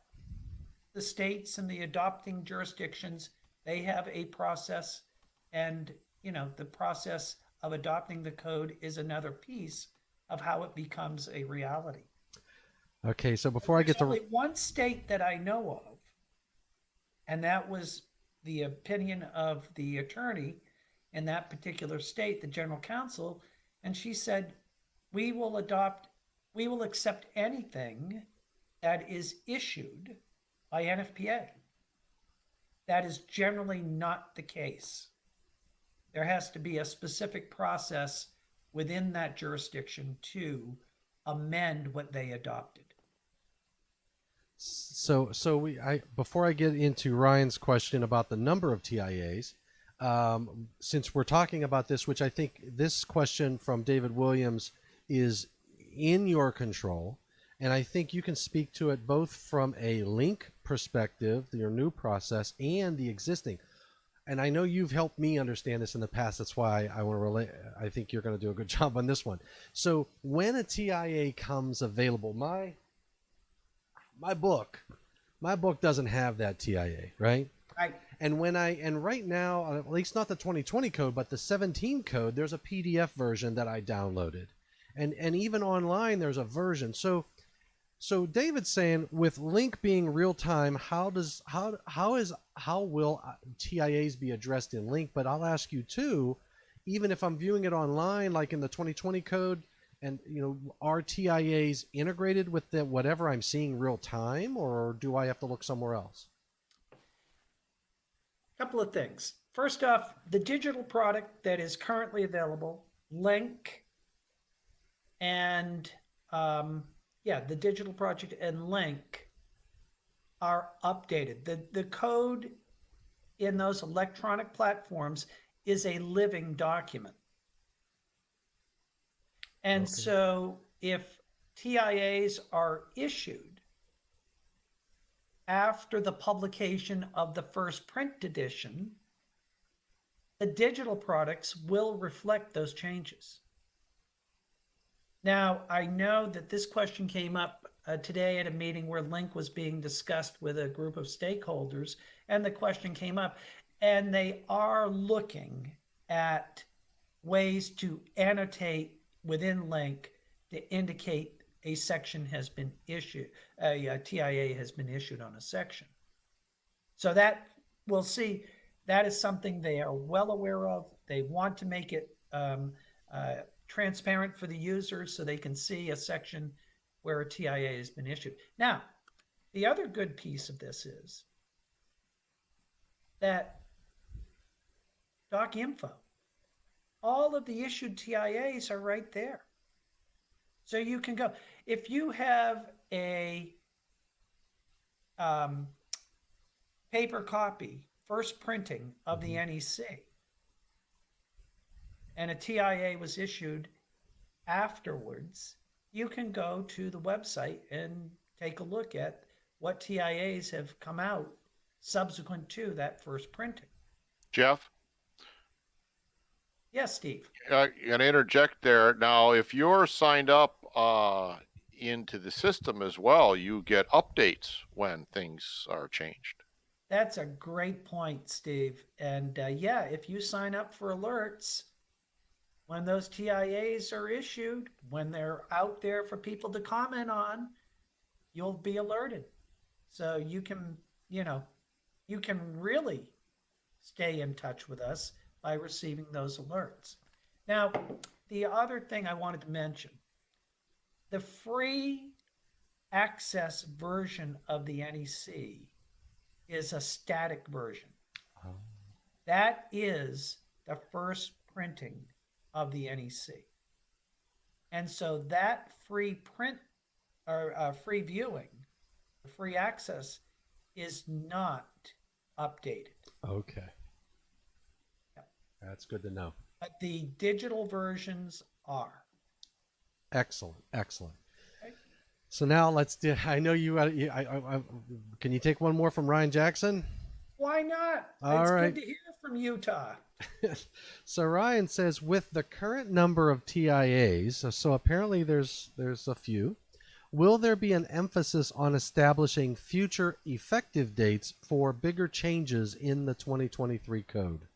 the states and the adopting jurisdictions, they have a process, and the process of adopting the code is another piece of how it becomes a reality. Okay, so before I get to only one state that I know of, and that was the opinion of the attorney in that particular state, the general counsel, and she said, we will accept anything that is issued by NFPA. That is generally not the case. There has to be a specific process within that jurisdiction to amend what they adopted. So before I get into Ryan's question about the number of TIAs, since we're talking about this, which I think this question from David Williams is in your control, and I think you can speak to it both from a link perspective, your new process, and the existing. And I know you've helped me understand this in the past. That's why I want to relate. I think you're going to do a good job on this one. So when a TIA comes available, my book doesn't have that TIA, right? Right. And right now, at least not the 2020 code, but the 17 code, there's a PDF version that I downloaded, and even online there's a version. So David's saying with Link being real time, how will TIAs be addressed in Link? But I'll ask you too, even if I'm viewing it online, like in the 2020 code, and are TIAs integrated with whatever I'm seeing real time, or do I have to look somewhere else? Couple of things. First off, the digital product that is currently available, Link, and the digital project and Link are updated. The code in those electronic platforms is a living document. And so if TIAs are issued after the publication of the first print edition, the digital products will reflect those changes. Now, I know that this question came up today at a meeting where Link was being discussed with a group of stakeholders, and the question came up, and they are looking at ways to annotate within Link to indicate a section has been issued, a TIA has been issued on a section. So that we'll see, that is something they are well aware of. They want to make it transparent for the users so they can see a section where a TIA has been issued. Now, the other good piece of this is that doc info. All of the issued TIAs are right there. So you can go. If you have a paper copy, first printing of the NEC, and a TIA was issued afterwards, you can go to the website and take a look at what TIAs have come out subsequent to that first printing. Jeff, Yes, Steve. I'm gonna interject there. Now, if you're signed up into the system as well, you get updates when things are changed. That's a great point, Steve. And yeah, if you sign up for alerts, when those TIAs are issued, when they're out there for people to comment on, you'll be alerted. So you can, you can really stay in touch with us by receiving those alerts. Now, the other thing I wanted to mention, the free access version of the NEC is a static version. Oh. That is the first printing of the NEC. And so that free print or free viewing, free access is not updated. Okay. Yep. That's good to know. But the digital versions are. Excellent. Excellent. Okay. So now let's do. I know you. Can you take one more from Ryan Jackson? Why not? All it's right. good to hear from Utah. So Ryan says, with the current number of TIAs, so apparently there's a few, will there be an emphasis on establishing future effective dates for bigger changes in the 2023 code?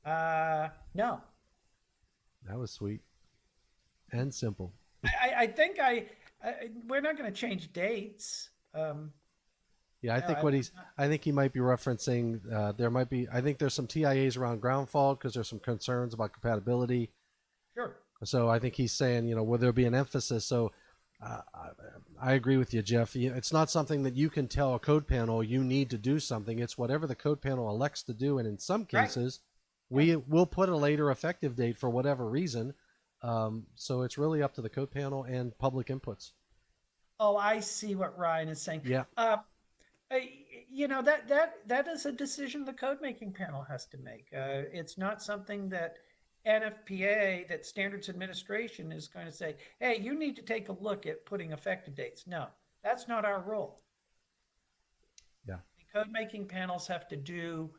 No. That was sweet and simple. I think we're not going to change dates. Yeah, I No, think I think he might be referencing there might be. I think there's some TIAs around ground fault because there's some concerns about compatibility. Sure. So I think he's saying, will there be an emphasis? So I agree with you, Jeff. It's not something that you can tell a code panel you need to do something. It's whatever the code panel elects to do, and in some cases, we will put a later effective date for whatever reason. So it's really up to the code panel and public inputs. Oh, I see what Ryan is saying. Yeah. That is a decision the code making panel has to make. It's not something that NFPA, that Standards Administration, is going to say, hey, you need to take a look at putting effective dates. No, that's not our role. Yeah. The code making panels have to do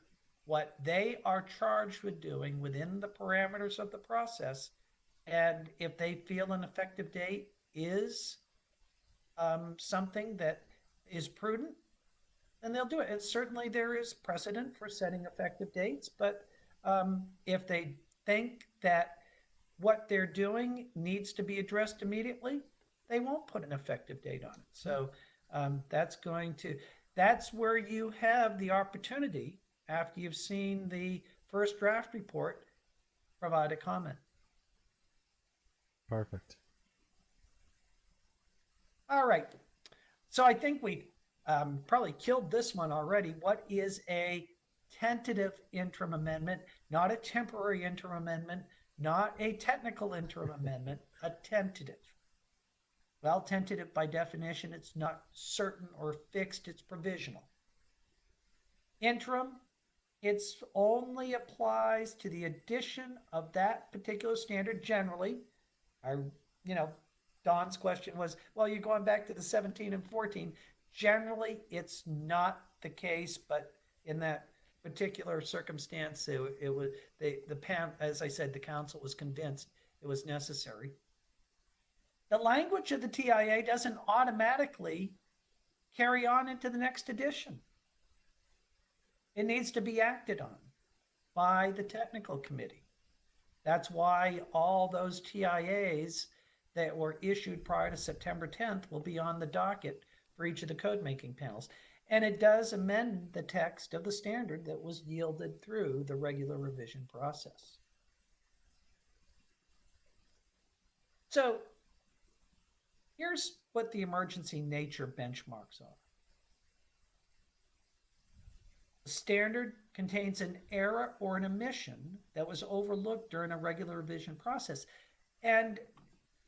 what they are charged with doing within the parameters of the process. And if they feel an effective date is something that is prudent, then they'll do it. And certainly there is precedent for setting effective dates, but if they think that what they're doing needs to be addressed immediately, they won't put an effective date on it. So that's where you have the opportunity, after you've seen the first draft report, provide a comment. Perfect. All right. So I think we probably killed this one already. What is a tentative interim amendment? Not a temporary interim amendment, not a technical interim amendment, a tentative. Well, tentative by definition, it's not certain or fixed, it's provisional. Interim, it only applies to the addition of that particular standard generally. Don's question was, well, you're going back to the 17 and 14. Generally, it's not the case, but in that particular circumstance, it was as I said, the council was convinced it was necessary. The language of the TIA doesn't automatically carry on into the next edition. It needs to be acted on by the technical committee. That's why all those TIAs that were issued prior to September 10th will be on the docket for each of the code making panels. And it does amend the text of the standard that was yielded through the regular revision process. So here's what the emergency nature benchmarks are. The standard contains an error or an omission that was overlooked during a regular revision process. And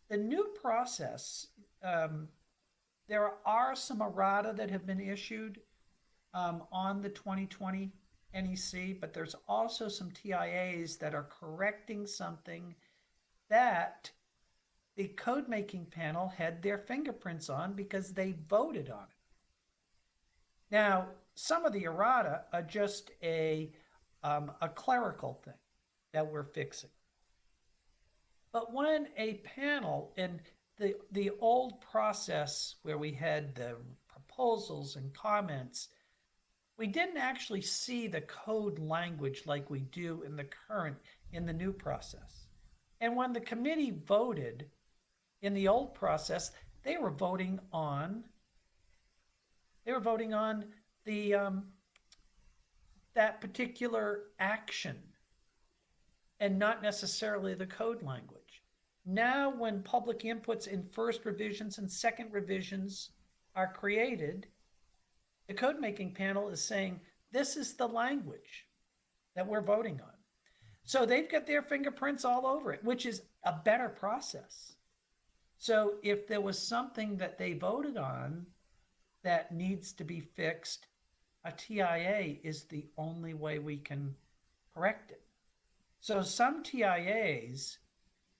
the new process, there are some errata that have been issued on the 2020 NEC, but there's also some TIAs that are correcting something that the code making panel had their fingerprints on because they voted on it. Now, some of the errata are just a clerical thing that we're fixing. But when a panel in the old process where we had the proposals and comments, we didn't actually see the code language like we do in the new process. And when the committee voted in the old process, they were voting on the that particular action and not necessarily the code language. Now, when public inputs in first revisions and second revisions are created, the code making panel is saying, this is the language that we're voting on. So they've got their fingerprints all over it, which is a better process. So if there was something that they voted on that needs to be fixed, a TIA is the only way we can correct it. So some TIAs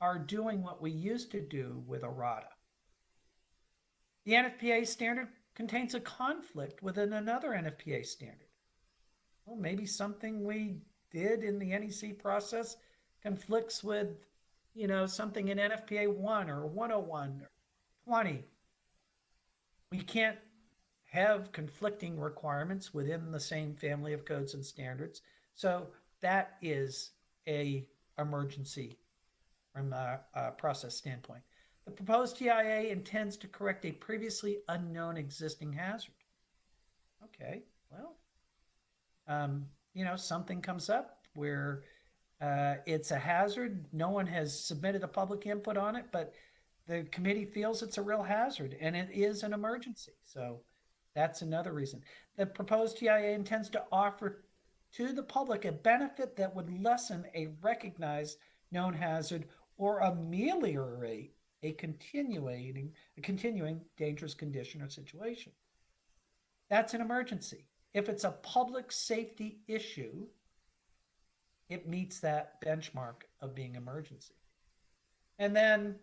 are doing what we used to do with errata. The NFPA standard contains a conflict within another NFPA standard. Well, maybe something we did in the NEC process conflicts with, something in NFPA 1 or 101 or 20. We can't have conflicting requirements within the same family of codes and standards. So that is a emergency from a process standpoint. The proposed TIA intends to correct a previously unknown existing hazard. Okay, well, something comes up where it's a hazard. No one has submitted a public input on it, but the committee feels it's a real hazard and it is an emergency. So that's another reason. The proposed TIA intends to offer to the public a benefit that would lessen a recognized known hazard or ameliorate a continuing dangerous condition or situation. That's an emergency. If it's a public safety issue, it meets that benchmark of being emergency. And then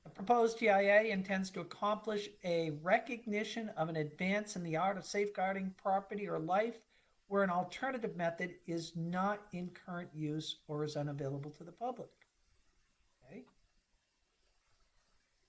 the proposed TIA intends to accomplish a recognition of an advance in the art of safeguarding property or life where an alternative method is not in current use or is unavailable to the public. Okay.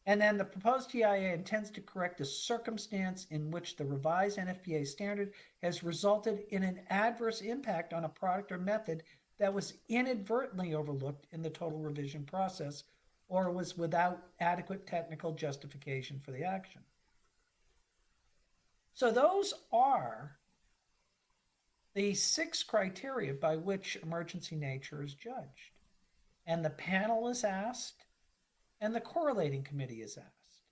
And then the proposed TIA intends to correct a circumstance in which the revised NFPA standard has resulted in an adverse impact on a product or method that was inadvertently overlooked in the total revision process or was without adequate technical justification for the action. So those are the 6 criteria by which emergency nature is judged. And the panel is asked, and the correlating committee is asked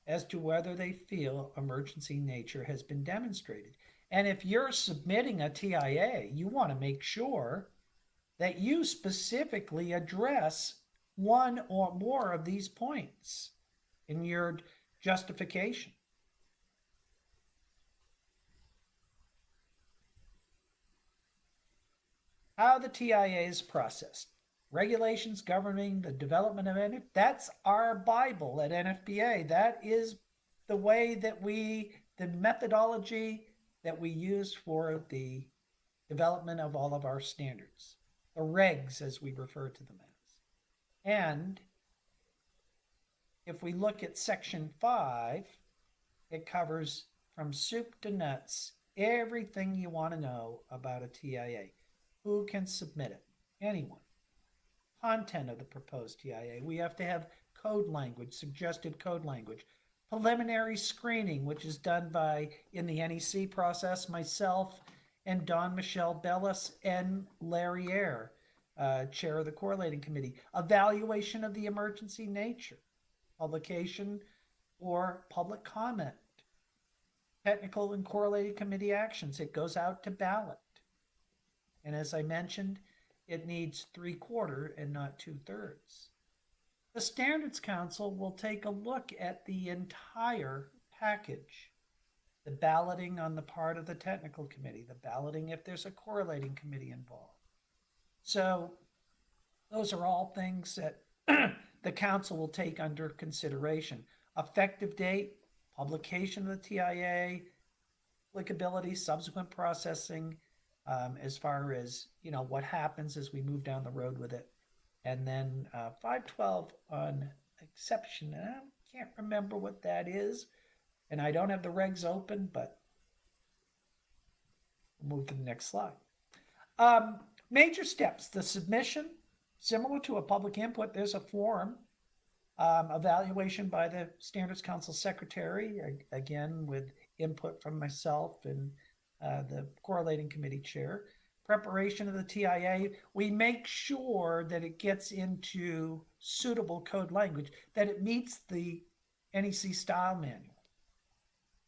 as to whether they feel emergency nature has been demonstrated. And if you're submitting a TIA, you want to make sure that you specifically address one or more of these points in your justification. How the TIA is processed. Regulations governing the development of NFPA, that's our Bible at NFPA. That is the way that the methodology that we use for the development of all of our standards. The regs, as we refer to them as. And if we look at section 5, it covers from soup to nuts everything you want to know about a TIA. Who can submit it? Anyone. Content of the proposed TIA. We have to have code language, suggested code language. Preliminary screening, which is done in the NEC process, myself and Don Michelle Bellis and Larry Eyre, chair of the correlating committee. Evaluation of the emergency nature, publication or public comment. technical and correlated committee actions. It goes out to ballot. And as I mentioned, it needs 3/4 and not 2/3. The Standards Council will take a look at the entire package. The balloting on the part of the technical committee, the balloting if there's a correlating committee involved. So those are all things that the council will take under consideration. Effective date, publication of the TIA, applicability, subsequent processing, as far as, what happens as we move down the road with it. And then 512 on exception. And I can't remember what that is. And I don't have the regs open, but we'll move to the next slide. Major steps. The submission, similar to a public input, there's a form. Evaluation by the Standards Council Secretary, again with input from myself and the correlating committee chair. Preparation of the TIA, we make sure that it gets into suitable code language, that it meets the NEC style manual.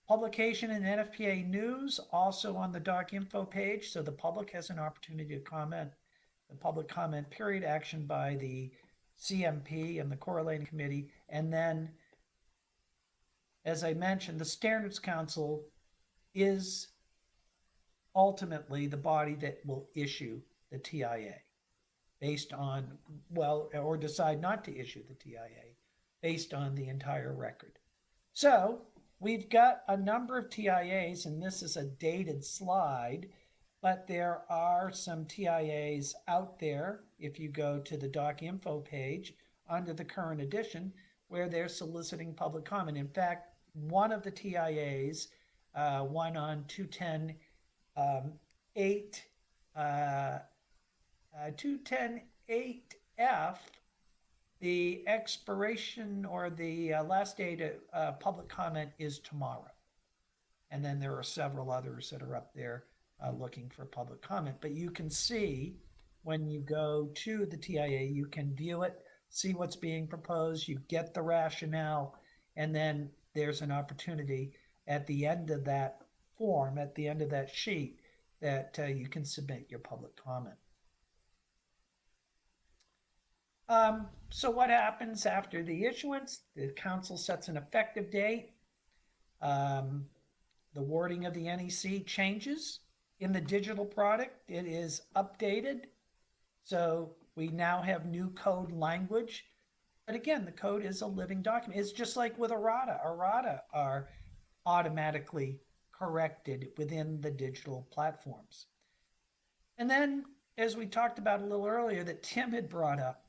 Publication in NFPA News, also on the doc info page, so the public has an opportunity to comment. The public comment period, action by the CMP and the correlating committee. And then, as I mentioned, the Standards Council is ultimately the body that will issue the TIA based on, or decide not to issue the TIA based on the entire record. So we've got a number of TIAs, and this is a dated slide, but there are some TIAs out there, if you go to the doc info page under the current edition, where they're soliciting public comment. In fact, one of the TIAs, one on 210.8F, the expiration or the last day to public comment is tomorrow. And then there are several others that are up there looking for public comment. But you can see when you go to the TIA, you can view it, see what's being proposed, you get the rationale, and then there's an opportunity at the end of that form, at the end of that sheet, that you can submit your public comment. So what happens after the issuance? The council sets an effective date. The wording of the NEC changes. In the digital product, it is updated. So we now have new code language. But again, the code is a living document. It's just like with errata. Errata are automatically corrected within the digital platforms. And then, as we talked about a little earlier, that Tim had brought up,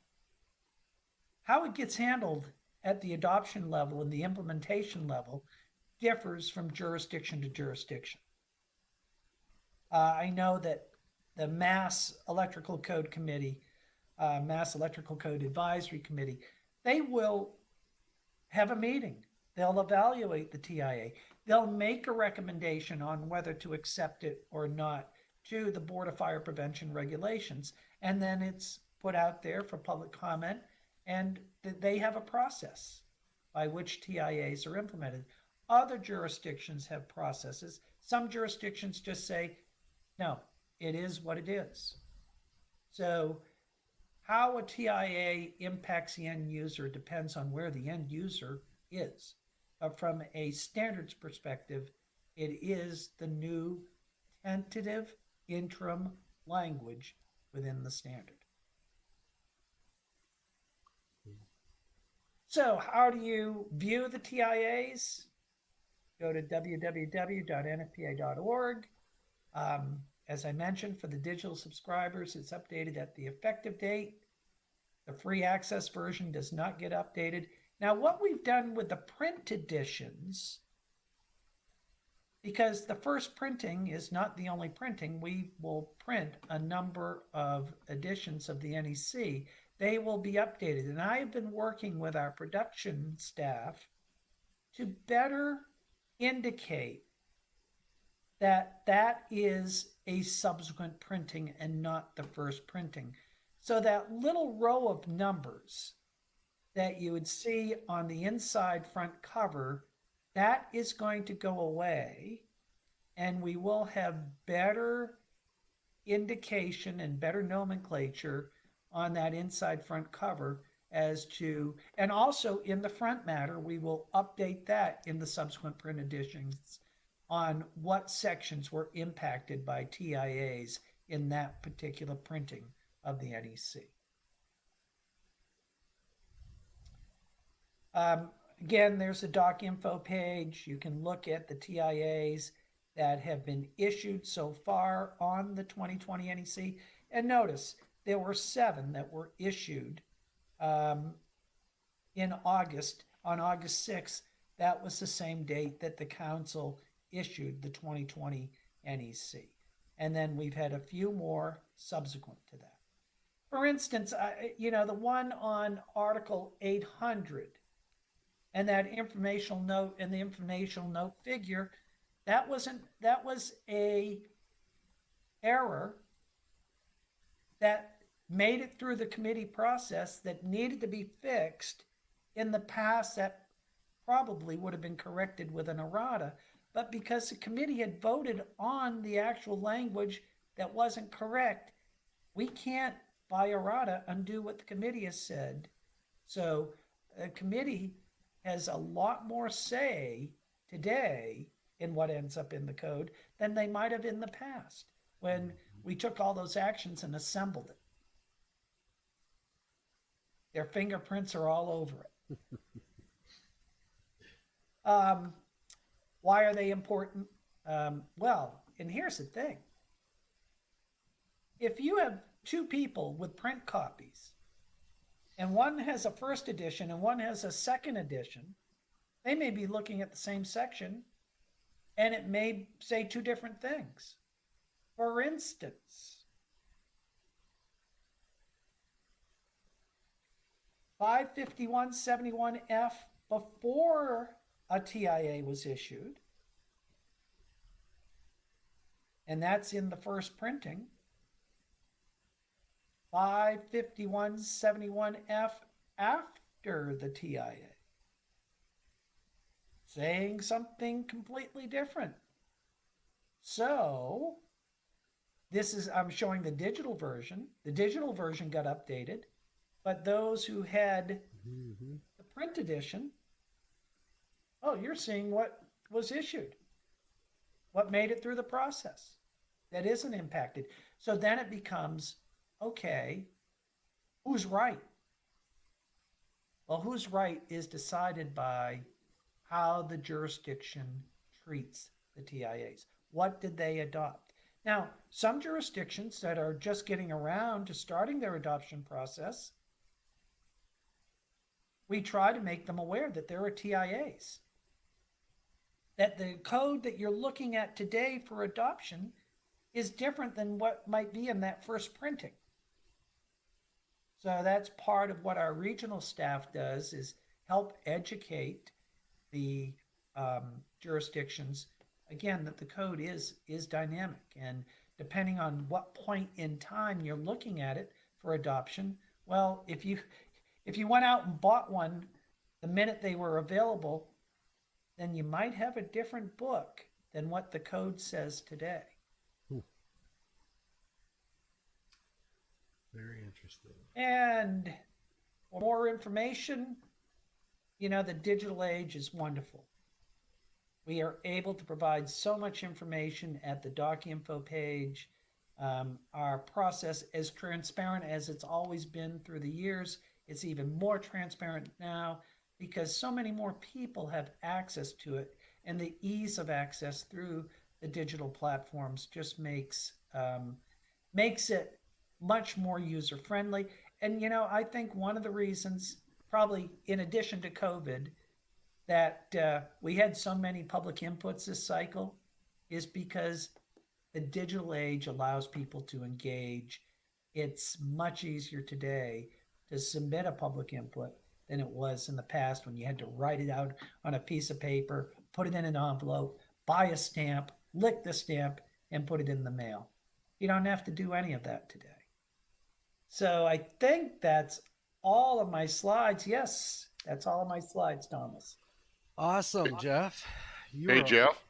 how it gets handled at the adoption level and the implementation level differs from jurisdiction to jurisdiction. I know that the Mass Electrical Code Committee, Mass Electrical Code Advisory Committee, they will have a meeting. They'll evaluate the TIA. They'll make a recommendation on whether to accept it or not to the Board of Fire Prevention Regulations. And then it's put out there for public comment, and they have a process by which TIAs are implemented. Other jurisdictions have processes. Some jurisdictions just say, no, it is what it is. So how a TIA impacts the end user depends on where the end user is. But from a standards perspective, it is the new tentative interim language within the standard. So how do you view the TIAs? Go to www.nfpa.org. As I mentioned, for the digital subscribers, it's updated at the effective date. The free access version does not get updated. Now, what we've done with the print editions, because the first printing is not the only printing, we will print a number of editions of the NEC. They will be updated. And I have been working with our production staff to better indicate that that is a subsequent printing and not the first printing. So that little row of numbers that you would see on the inside front cover that is going to go away, and we will have better indication and better nomenclature on that inside front cover as to, and also in the front matter, we will update that in the subsequent print editions on what sections were impacted by TIAs in that particular printing of the NEC. Again, there's a doc info page. You can look at the TIAs that have been issued so far on the 2020 NEC. And notice there were 7 that were issued in August. On August 6th, that was the same date that the council issued the 2020 NEC. And then we've had a few more subsequent to that. For instance, the one on Article 800 and that informational note and the informational note figure, that was a error that made it through the committee process that needed to be fixed. In the past, that probably would have been corrected with an errata, but because the committee had voted on the actual language that wasn't correct, we can't, by errata, undo what the committee has said. So the committee has a lot more say today in what ends up in the code than they might have in the past when we took all those actions and assembled it. Their fingerprints are all over it. Why are they important? Well, and here's the thing. If you have 2 people with print copies and one has a first edition and one has a second edition, they may be looking at the same section and it may say 2 different things. For instance, 55171F before a TIA was issued, and that's in the first printing. 55171F after the TIA, saying something completely different. So I'm showing the digital version. The digital version got updated, but those who had the print edition, you're seeing what was issued, what made it through the process that isn't impacted. So then it becomes, okay, who's right? Well, who's right is decided by how the jurisdiction treats the TIAs. What did they adopt? Now, some jurisdictions that are just getting around to starting their adoption process, we try to make them aware that there are TIAs, that the code that you're looking at today for adoption is different than what might be in that first printing. So that's part of what our regional staff does, is help educate the jurisdictions, again, that the code is dynamic. And depending on what point in time you're looking at it for adoption, well, if you went out and bought one the minute they were available, then you might have a different book than what the code says today. Very interesting. And for more information, the digital age is wonderful. We are able to provide so much information at the doc info page. Our process is transparent as it's always been through the years. It's even more transparent now because so many more people have access to it, and the ease of access through the digital platforms just makes it much more user-friendly. And, I think one of the reasons, probably in addition to COVID, that we had so many public inputs this cycle is because the digital age allows people to engage. It's much easier today to submit a public input than it was in the past when you had to write it out on a piece of paper, put it in an envelope, buy a stamp, lick the stamp, and put it in the mail. You don't have to do any of that today. So I think that's all of my slides. Yes, that's all of my slides, Thomas. Awesome, Jeff. You Hey, are Jeff.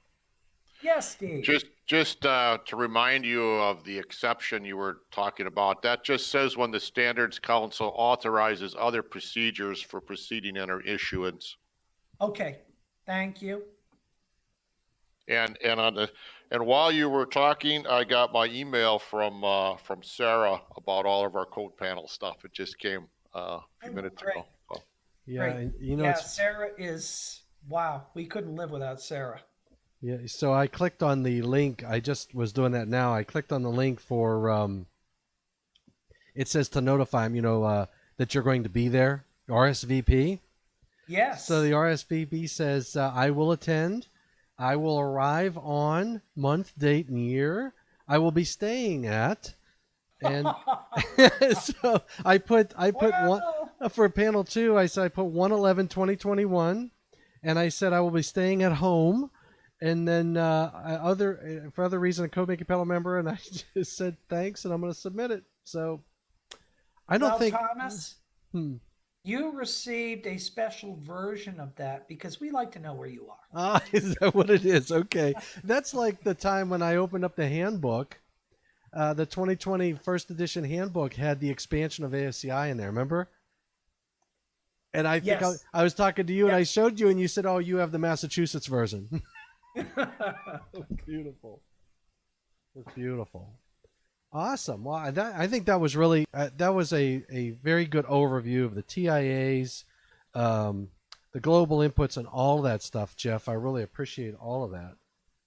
Yes, Steve. Just to remind you of the exception you were talking about, that just says when the Standards Council authorizes other procedures for proceeding under issuance. Okay, thank you. And while you were talking, I got my email from Sarah about all of our code panel stuff. It just came a few minutes Great. ago. So, yeah, Great. and you know Yeah, it's Sarah is, wow, we couldn't live without Sarah. yeah. So I clicked on the link. I just was doing that now. I clicked on the link for it says to notify him, that you're going to be there. RSVP. Yes. So the RSVP says I will attend. I will arrive on month, date, and year. I will be staying at, and so I put one Wow. for panel 2. I said I put 1/11/2021, and I said I will be staying at home, and then for other reason a code making panel member, and I just said thanks, and I'm going to submit it. So I don't Well, think. Thomas, Hmm. you received a special version of that because we like to know where you are. Ah, is that what it is? Okay. That's like the time when I opened up the handbook. The 2020 first edition handbook had the expansion of ASCI in there, remember? And I think Yes. I was talking to you and I Yes. showed you and you said, oh, you have the Massachusetts version. Beautiful. It's beautiful. Awesome. Well, I think that was really, that was a very good overview of the TIAs, the global inputs and all that stuff, Jeff. I really appreciate all of that.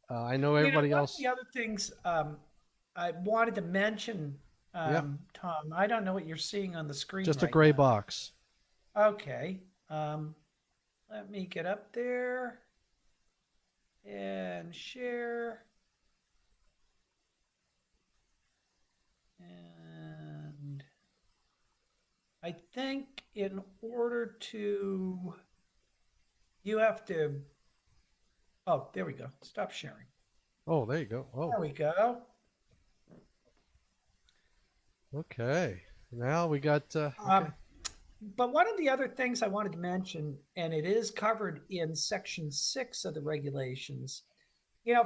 I know everybody one else. of the other things I wanted to mention, Yep. Tom, I don't know what you're seeing on the screen. Just a right gray now. box. Okay. Let me get up there and share. And I think in order to, you have to, oh, there we go. Stop sharing. Oh, there you go. Oh, There we go. okay. Now we got. Okay. But one of the other things I wanted to mention, and it is covered in section 6 of the regulations,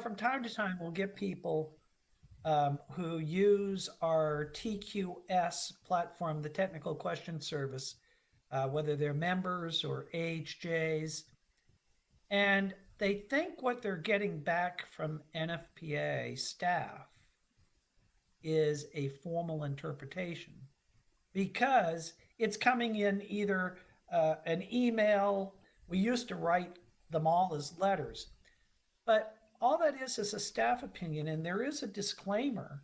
from time to time we'll get people who use our TQS platform, the Technical Question Service, whether they're members or AHJs, and they think what they're getting back from NFPA staff is a formal interpretation because it's coming in either an email. We used to write them all as letters, but all that is a staff opinion, and there is a disclaimer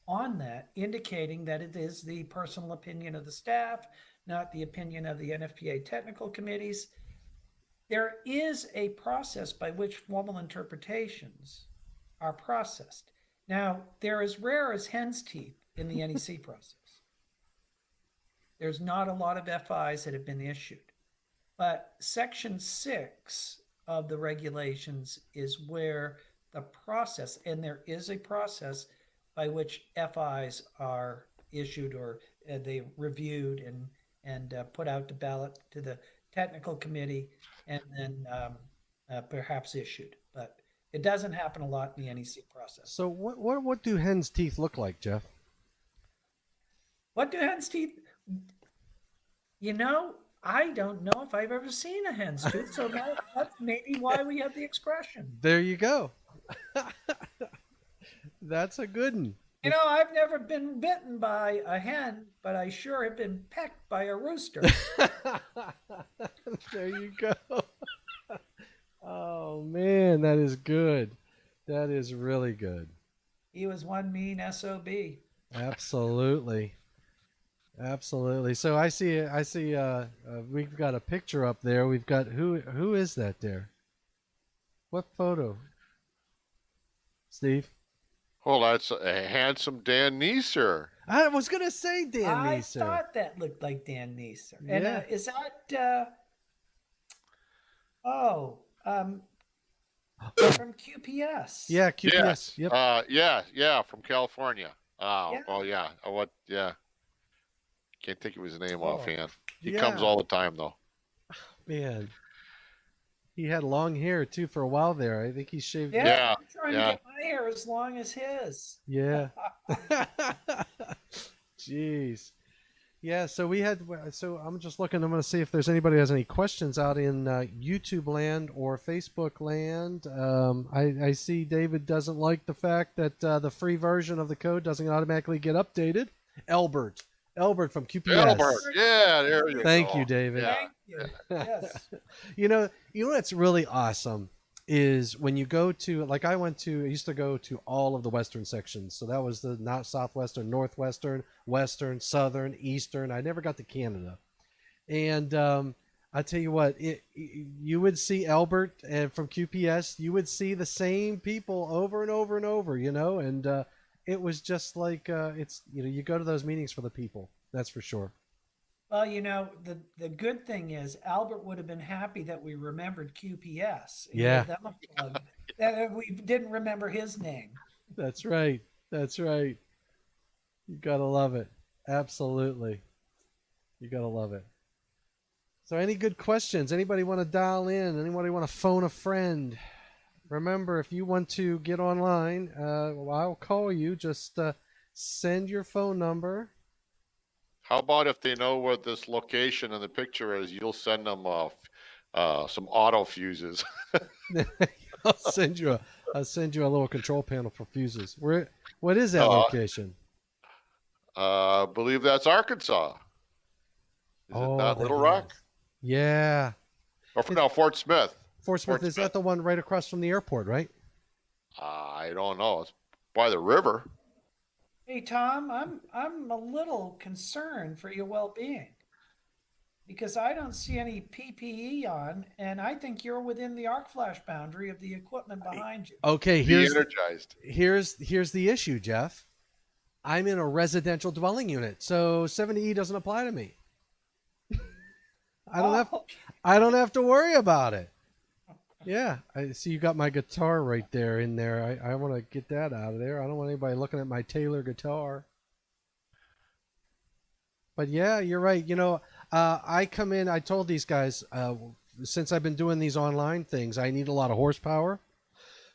on that indicating that it is the personal opinion of the staff, not the opinion of the NFPA technical committees. There is a process by which formal interpretations are processed. Now, they're as rare as hen's teeth in the NEC process. There's not a lot of FIs that have been issued, but section 6 of the regulations is where the process, and there is a process by which FIs are issued or they reviewed and put out to ballot to the technical committee and then perhaps issued. But it doesn't happen a lot in the NEC process. So what do hen's teeth look like, Jeff? What do hen's teeth? I don't know if I've ever seen a hen's tooth, so that's maybe why we have the expression. There you go. That's a good one. I've never been bitten by a hen, but I sure have been pecked by a rooster. There you go. Oh man, that is good. That is really good. He was one mean SOB. Absolutely. Absolutely. So I see we've got a picture up there. We've got who is that there? What photo? Steve? well, that's a handsome Dan Neeser. I was going to say Dan I Neeser. thought that looked like Dan Neeser. And Yeah. is that from QPS? Yeah, QPS. Yep. Yeah, from California. Oh, Yeah. oh yeah. Yeah. Can't think of his name Oh, offhand. He yeah. comes all the time though. Man. He had long hair too for a while there. I think he shaved. Yeah, Yeah, I'm trying yeah. to get my hair as long as his. Yeah. Jeez. Yeah, so we had. So I'm just looking. I'm going to see if there's anybody who has any questions out in YouTube land or Facebook land. I see David doesn't like the fact that the free version of the code doesn't automatically get updated. Elbert from QPS. Albert. Yeah, there you go. Thank you, David. Yeah. Thank you. Yes. You know what's really awesome is when you go to, like, I used to go to all of the western sections. So that was the not southwestern, northwestern, western, southern, eastern. I never got to Canada. And I tell you what, you would see Albert from QPS. You would see the same people over and over and over, and it was just like you go to those meetings for the people. That's for sure. Well, the good thing is Albert would have been happy that we remembered QPS. And Yeah. gave them a plug, that we didn't remember his name. That's right. That's right. You gotta love it. Absolutely. You gotta love it. So, any good questions? Anybody want to dial in? Anybody want to phone a friend? Remember, if you want to get online, I'll call you. Just send your phone number. How about if they know what this location in the picture is, you'll send them some auto fuses. I'll send you a little control panel for fuses. What is that location? Believe that's Arkansas. Is it not that Little Rock? is. Yeah. Or no, Fort Smith. Fort Smith, is that the one right across from the airport, right? I don't know. It's by the river. Hey Tom, I'm a little concerned for your well-being because I don't see any PPE on, and I think you're within the arc flash boundary of the equipment behind you. Okay, Be energized. here's the issue, Jeff. I'm in a residential dwelling unit, so 70E doesn't apply to me. I don't have to worry about it. Yeah, I see you got my guitar right there in there. I want to get that out of there. I don't want anybody looking at my Taylor guitar. But yeah, you're right. I come in, I told these guys, since I've been doing these online things, I need a lot of horsepower.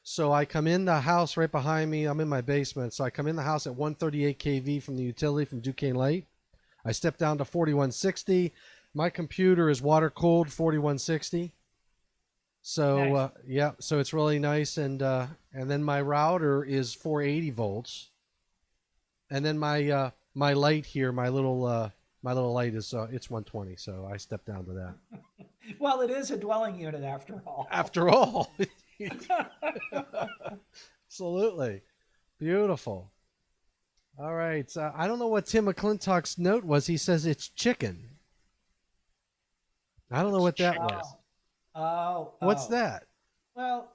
So I come in the house right behind me. I'm in my basement. So I come in the house at 138 kV from the utility from Duquesne Light. I step down to 4160. My computer is water cooled 4160. So Nice. yeah, so it's really nice, and then my router is 480 volts, and then my light here, my little light is it's 120. So I step down to that. Well, it is a dwelling unit after all. After all, absolutely beautiful. All right, I don't know what Tim McClintock's note was. He says it's chicken. I don't know what that was. What's that? Well,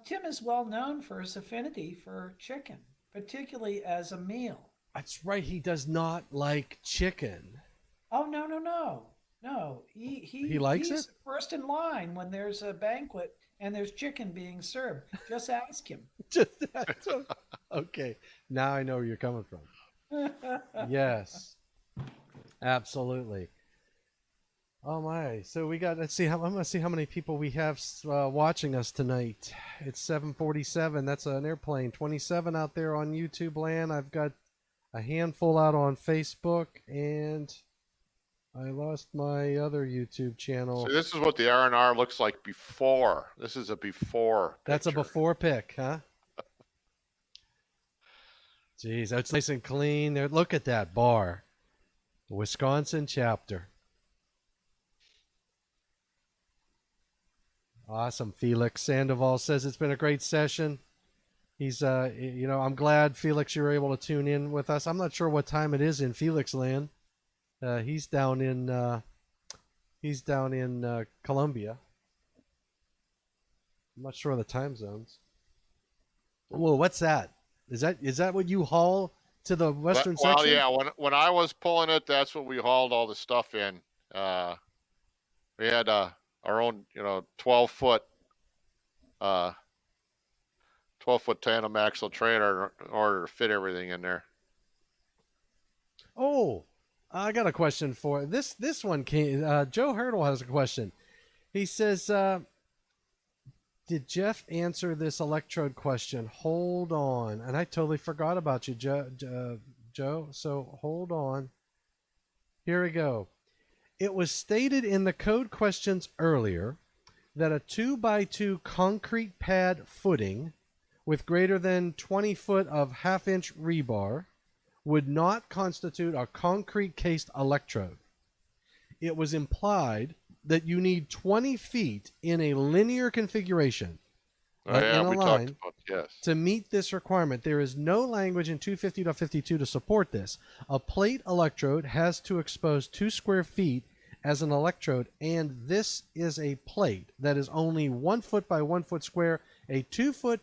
Tim is well known for his affinity for chicken, particularly as a meal. That's right. He does not like chicken. Oh, no. He likes he's it? first in line when there's a banquet and there's chicken being served. Just ask him. Just that. Okay. Now I know where you're coming from. Yes. Absolutely. Oh my! So we got. Let's see. I'm gonna see how many people we have watching us tonight. It's 7:47. That's an airplane. 27 out there on YouTube land. I've got a handful out on Facebook, and I lost my other YouTube channel. So this is what the R&R looks like before. This is a before. That's a picture. before pic, huh? Jeez, that's nice and clean. There. Look at that bar. Wisconsin chapter. Awesome. Felix Sandoval says it's been a great session. He's, I'm glad, Felix, you were able to tune in with us. I'm not sure what time it is in Felix land. He's down in Columbia. I'm not sure of the time zones. Whoa, what's that? Is that what you haul to the western Well, section? yeah. When I was pulling it, that's what we hauled all the stuff in. We had our own, 12-foot tandem axle trailer in order to fit everything in there. Oh, I got a question for this one. Came. Joe Hurdle has a question. He says, Did Jeff answer this electrode question? Hold on. And I totally forgot about you, Joe. So hold on. Here we go. It was stated in the code questions earlier that a 2x2 concrete pad footing with greater than 20 foot of half-inch rebar would not constitute a concrete cased electrode. It was implied that you need 20 feet in a linear configuration, like in a we line, talked about, yes. to meet this requirement. There is no language in 250.52 to support this. A plate electrode has to expose 2 square feet as an electrode, and this is a plate that is only 1 foot by 1 foot square. A 2 foot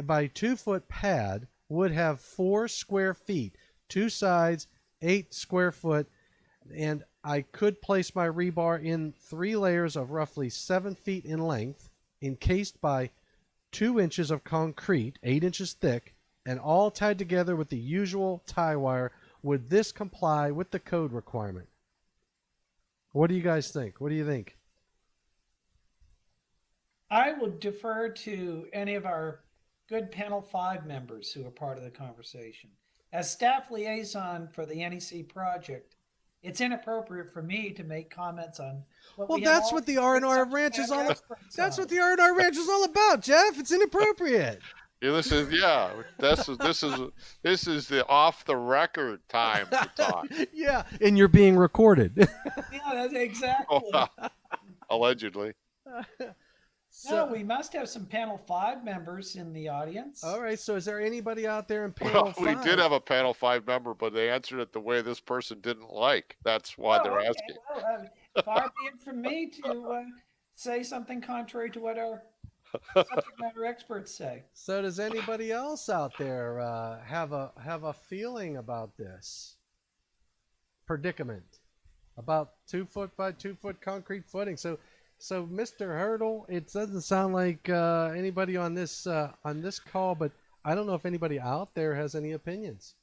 by 2 foot pad would have 4 square feet, 2 sides, 8 square foot, and I could place my rebar in 3 layers of roughly 7 feet in length, encased by 2 inches of concrete, 8 inches thick, and all tied together with the usual tie wire. Would this comply with the code requirement? What do you guys think? What do you think? I would defer to any of our good Panel 5 members who are part of the conversation. As staff liaison for the NEC project, it's inappropriate for me to make comments on what Well, we have that's all what the these R&R subject Ranch is matter all. experts That's on. what the R&R Ranch is all about, Jeff. It's inappropriate. Yeah, this is the off the record time to talk. Yeah, and you're being recorded. Yeah, that's exactly. Allegedly. No, we must have some Panel 5 members in the audience. All right. So, is there anybody out there in panel Well, 5? we did have a panel 5 member, but they answered it the way this person didn't like. That's why Oh, they're okay. asking. Well, far be it from me to say something contrary to what our subject matter experts say. So, does anybody else out there have a feeling about this predicament about 2 foot by 2 foot concrete footing? So, Mr. Hurdle, it doesn't sound like anybody on this call, but I don't know if anybody out there has any opinions.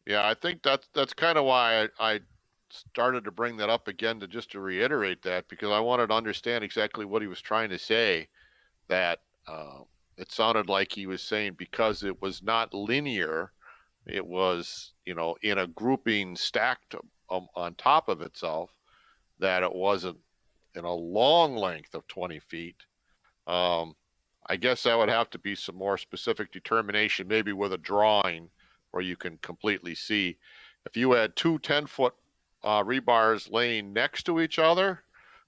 Yeah, I think that's kind of why I started to bring that up again to reiterate that, because I wanted to understand exactly what he was trying to say. That it sounded like he was saying because it was not linear, it was, in a grouping stacked on top of itself, that it wasn't in a long length of 20 feet. I guess that would have to be some more specific determination, maybe with a drawing where you can completely see. If you had 2 10-foot rebars laying next to each other,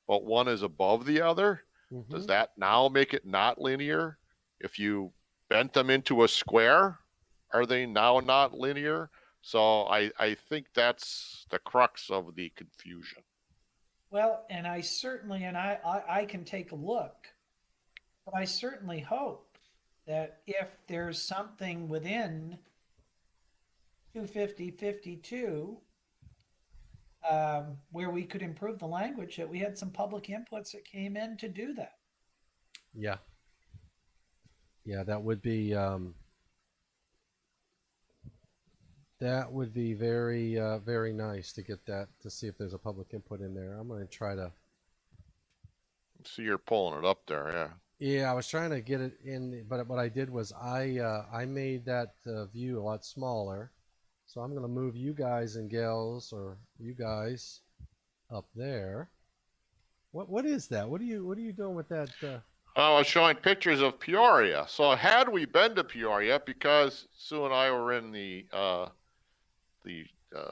but one is above the other, does that now make it not linear? If you bent them into a square, are they now not linear? So I think that's the crux of the confusion. Well, and I certainly, and I can take a look, but I certainly hope that if there's something within 250.52 where we could improve the language, that we had some public inputs that came in to do that. Yeah. Yeah, that would be very very nice to get that, to see if there's a public input in there. I'm going to try to See, you're pulling it up there, yeah. Yeah, I was trying to get it in, but what I did was I made that view a lot smaller. So I'm going to move you guys and gals, or you guys, up there. What is that? What are you doing with that? I was showing pictures of Peoria. So had we been to Peoria, because Sue and I were in the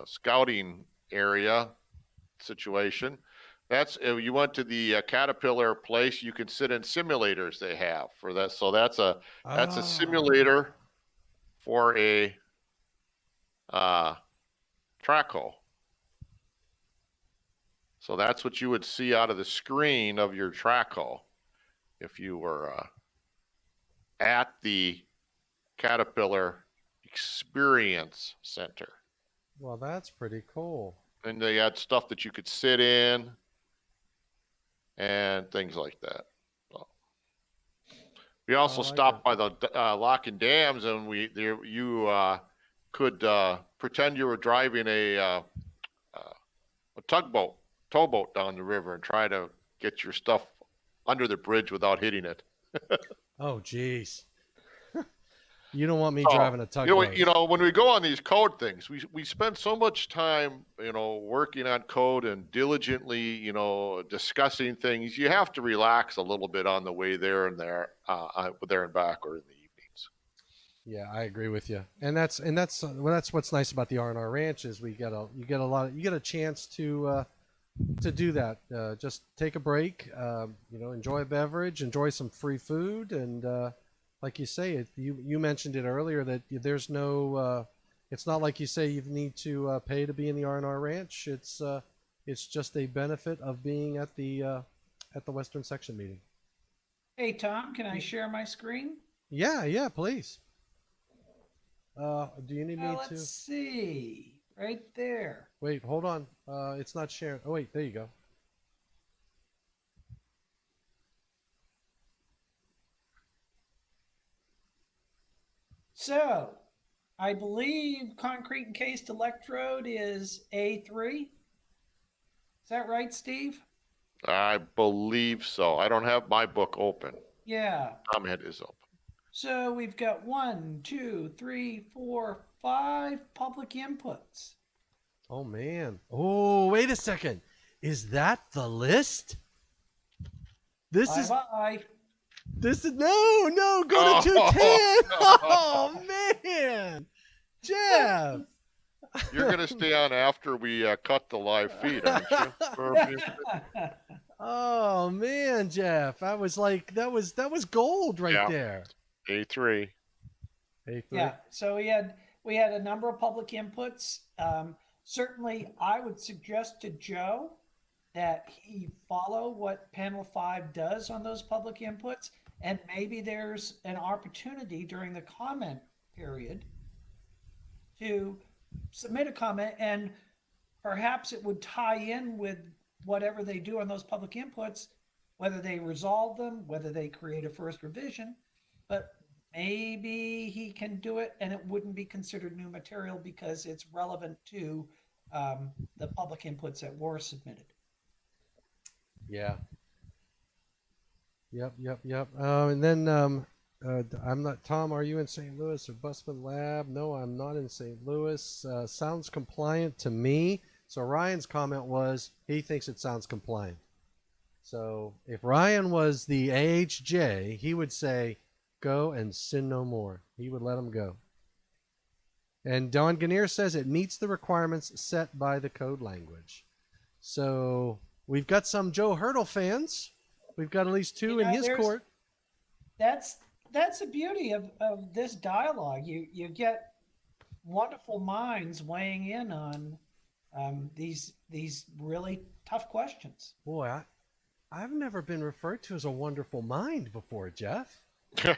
scouting area situation. That's you went to the Caterpillar place. You can sit in simulators they have for that. So that's a simulator for a track hole. So that's what you would see out of the screen of your track hole if you were at the Caterpillar Experience Center. Well, that's pretty cool. And they had stuff that you could sit in and things like that. So. We also stopped by the lock and dams, and you could pretend you were driving a towboat down the river and try to get your stuff under the bridge without hitting it. Oh, jeez. You don't want me Oh, driving a tugboat. when we go on these code things, we spend so much time, working on code and diligently, discussing things. You have to relax a little bit on the way there and there and back, or in the evenings. Yeah, I agree with you, and that's what's nice about the R&R Ranch is you get a chance to do that. Just take a break, enjoy a beverage, enjoy some free food, and like you say, you mentioned it earlier that there's no. It's not like you say you need to pay to be in the R&R Ranch. It's just a benefit of being at the Western Section meeting. Hey, Tom, can I share my screen? Yeah, please. Do you need me to? Let's see. Right there. Wait, hold on. It's not sharing. Oh, wait, there you go. So, I believe concrete encased electrode is A3. Is that right, Steve? I believe so. I don't have my book open. Yeah. Comment is open. So we've got 1, 2, 3, 4, 5 public inputs. Oh, man. Oh, wait a second. Is that the list? This is no, go to 210. Oh, man. Jeff. You're going to stay on after we cut the live feed, aren't you? Oh, man, Jeff. I was like, that was gold right there. A3. A3. Yeah. So we had a number of public inputs. Certainly, I would suggest to Joe that he follow what Panel 5 does on those public inputs, and maybe there's an opportunity during the comment period to submit a comment, and perhaps it would tie in with whatever they do on those public inputs, whether they resolve them, whether they create a first revision, but maybe he can do it and it wouldn't be considered new material because it's relevant to the public inputs that were submitted. Yeah. Yep. And then I'm not. Tom, are you in St. Louis or Busman Lab? No, I'm not in St. Louis. Sounds compliant to me. So Ryan's comment was he thinks it sounds compliant. So if Ryan was the AHJ, he would say, "Go and sin no more." He would let him go. And Don Gannier says it meets the requirements set by the code language. So we've got some Joe Hurdle fans. We've got at least two in his court. That's the beauty of this dialogue. You get wonderful minds weighing in on these really tough questions. Boy, I've never been referred to as a wonderful mind before, Jeff. Did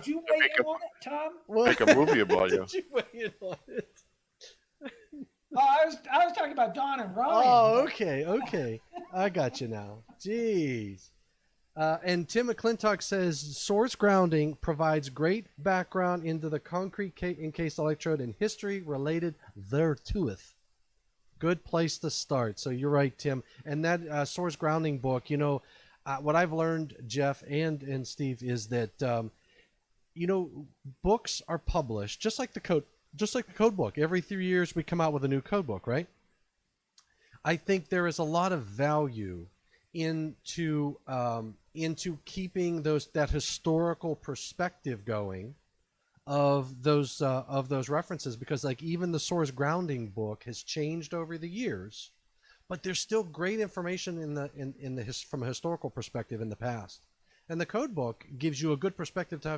you weigh in on it, Tom? Make a movie about you. Did you weigh in on it? Oh, I was talking about Don and Ryan. Oh, okay. I got you now. Jeez. And Tim McClintock says source grounding provides great background into the concrete encased electrode and history related thereto. Good place to start. So you're right, Tim. And that source grounding book, what I've learned, Jeff and Steve, is that books are published just like the code book. Every 3 years we come out with a new code book, right? I think there is a lot of value into keeping that historical perspective going of those references, because like even the source grounding book has changed over the years, but there's still great information from a historical perspective in the past. And the code book gives you a good perspective to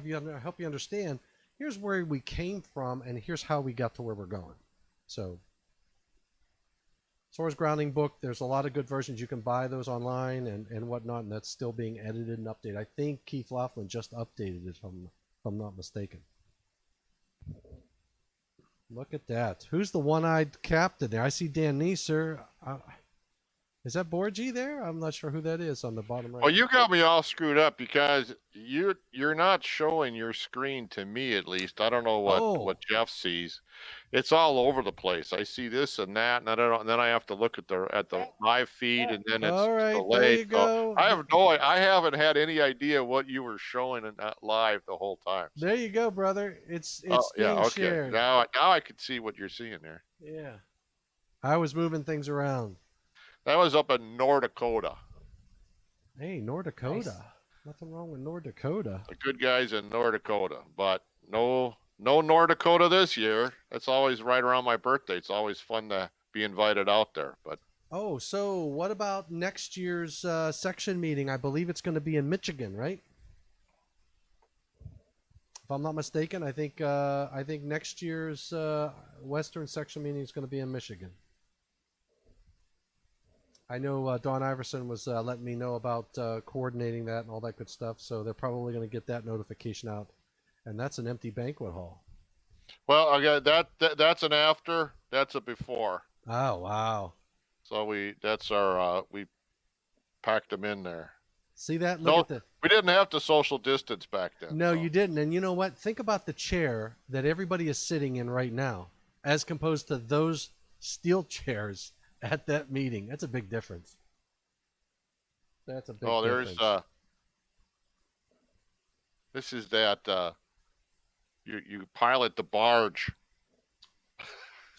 help you understand, here's where we came from and here's how we got to where we're going. So source grounding book, there's a lot of good versions. You can buy those online and whatnot, and that's still being edited and updated. I think Keith Laughlin just updated it, if I'm not mistaken. Look at that. Who's the one-eyed captain there? I see Dan Neeser. Is that Borgie there? I'm not sure who that is on the bottom right. Well, you got me all screwed up because you're not showing your screen to me, at least. I don't know what Jeff sees. It's all over the place. I see this and that, and I don't. And then I have to look at the live feed, and then it's All right, there delayed. you go. I haven't had any idea what you were showing in that live the whole time. There you go, brother. It's yeah, being okay. shared. Now I can see what you're seeing there. Yeah. I was moving things around. That was up in North Dakota. Hey, North Dakota. Nice. Nothing wrong with North Dakota. The good guys in North Dakota, but no North Dakota this year. It's always right around my birthday. It's always fun to be invited out there. But Oh, so what about next year's section meeting? I believe it's going to be in Michigan, right? If I'm not mistaken, I think next year's Western section meeting is going to be in Michigan. I know Dawn Iverson was letting me know about coordinating that and all that good stuff, so they're probably going to get that notification out. And that's an empty banquet hall. well, okay, that's an after. That's a before. Oh, wow. So we packed them in there. See that? No, Look at we didn't have to social distance back then. No, so. you didn't. And you know what? Think about the chair that everybody is sitting in right now as composed to those steel chairs at that meeting. That's a big difference. That's a big difference. This is that you pilot the barge.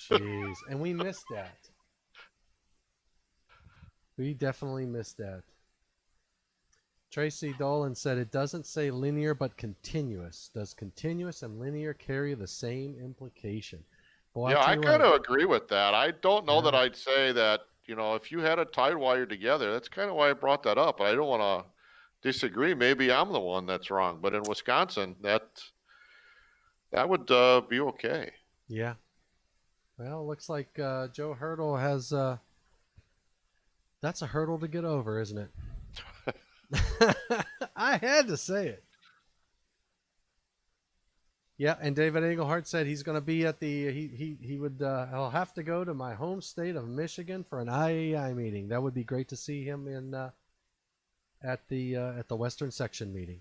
Jeez. And we missed that. We definitely missed that. Tracy Dolan said it doesn't say linear but continuous. Does continuous and linear carry the same implication? Boy, Yeah, I tell you kind what, of agree with that. I don't know that Yeah. I'd say that, if you had a tide wire together, that's kind of why I brought that up. I don't want to disagree. Maybe I'm the one that's wrong, but in Wisconsin, that would be okay. Yeah. Well, looks like Joe Hurdle has. That's a hurdle to get over, isn't it? I had to say it. Yeah, and David Engelhart said he's going to be at the. He'll have to go to my home state of Michigan for an IAI meeting. That would be great to see him in at the Western Section meeting.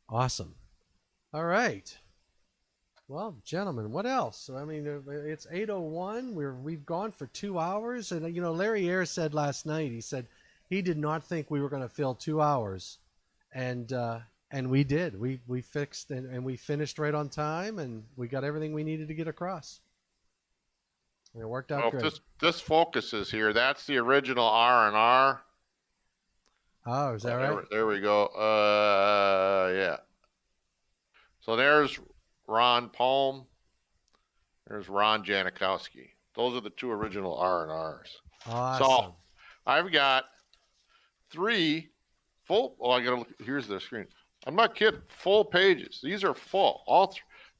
Awesome. All right. Well, gentlemen, what else? I mean, it's 8:01. We've gone for 2 hours, and Larry Ayres said last night. He said he did not think we were going to fill 2 hours, and we did. We fixed and we finished right on time, and we got everything we needed to get across. And it worked out Well, great. this focuses here. That's the original R&R. Oh, is that right? There we go. Yeah. So there's Ron Palm. There's Ron Janikowski. Those are the two original R&Rs. Awesome. So I've got 3 full. Oh, I gotta look. Here's the screen. I'm not kidding. Full pages. These are full.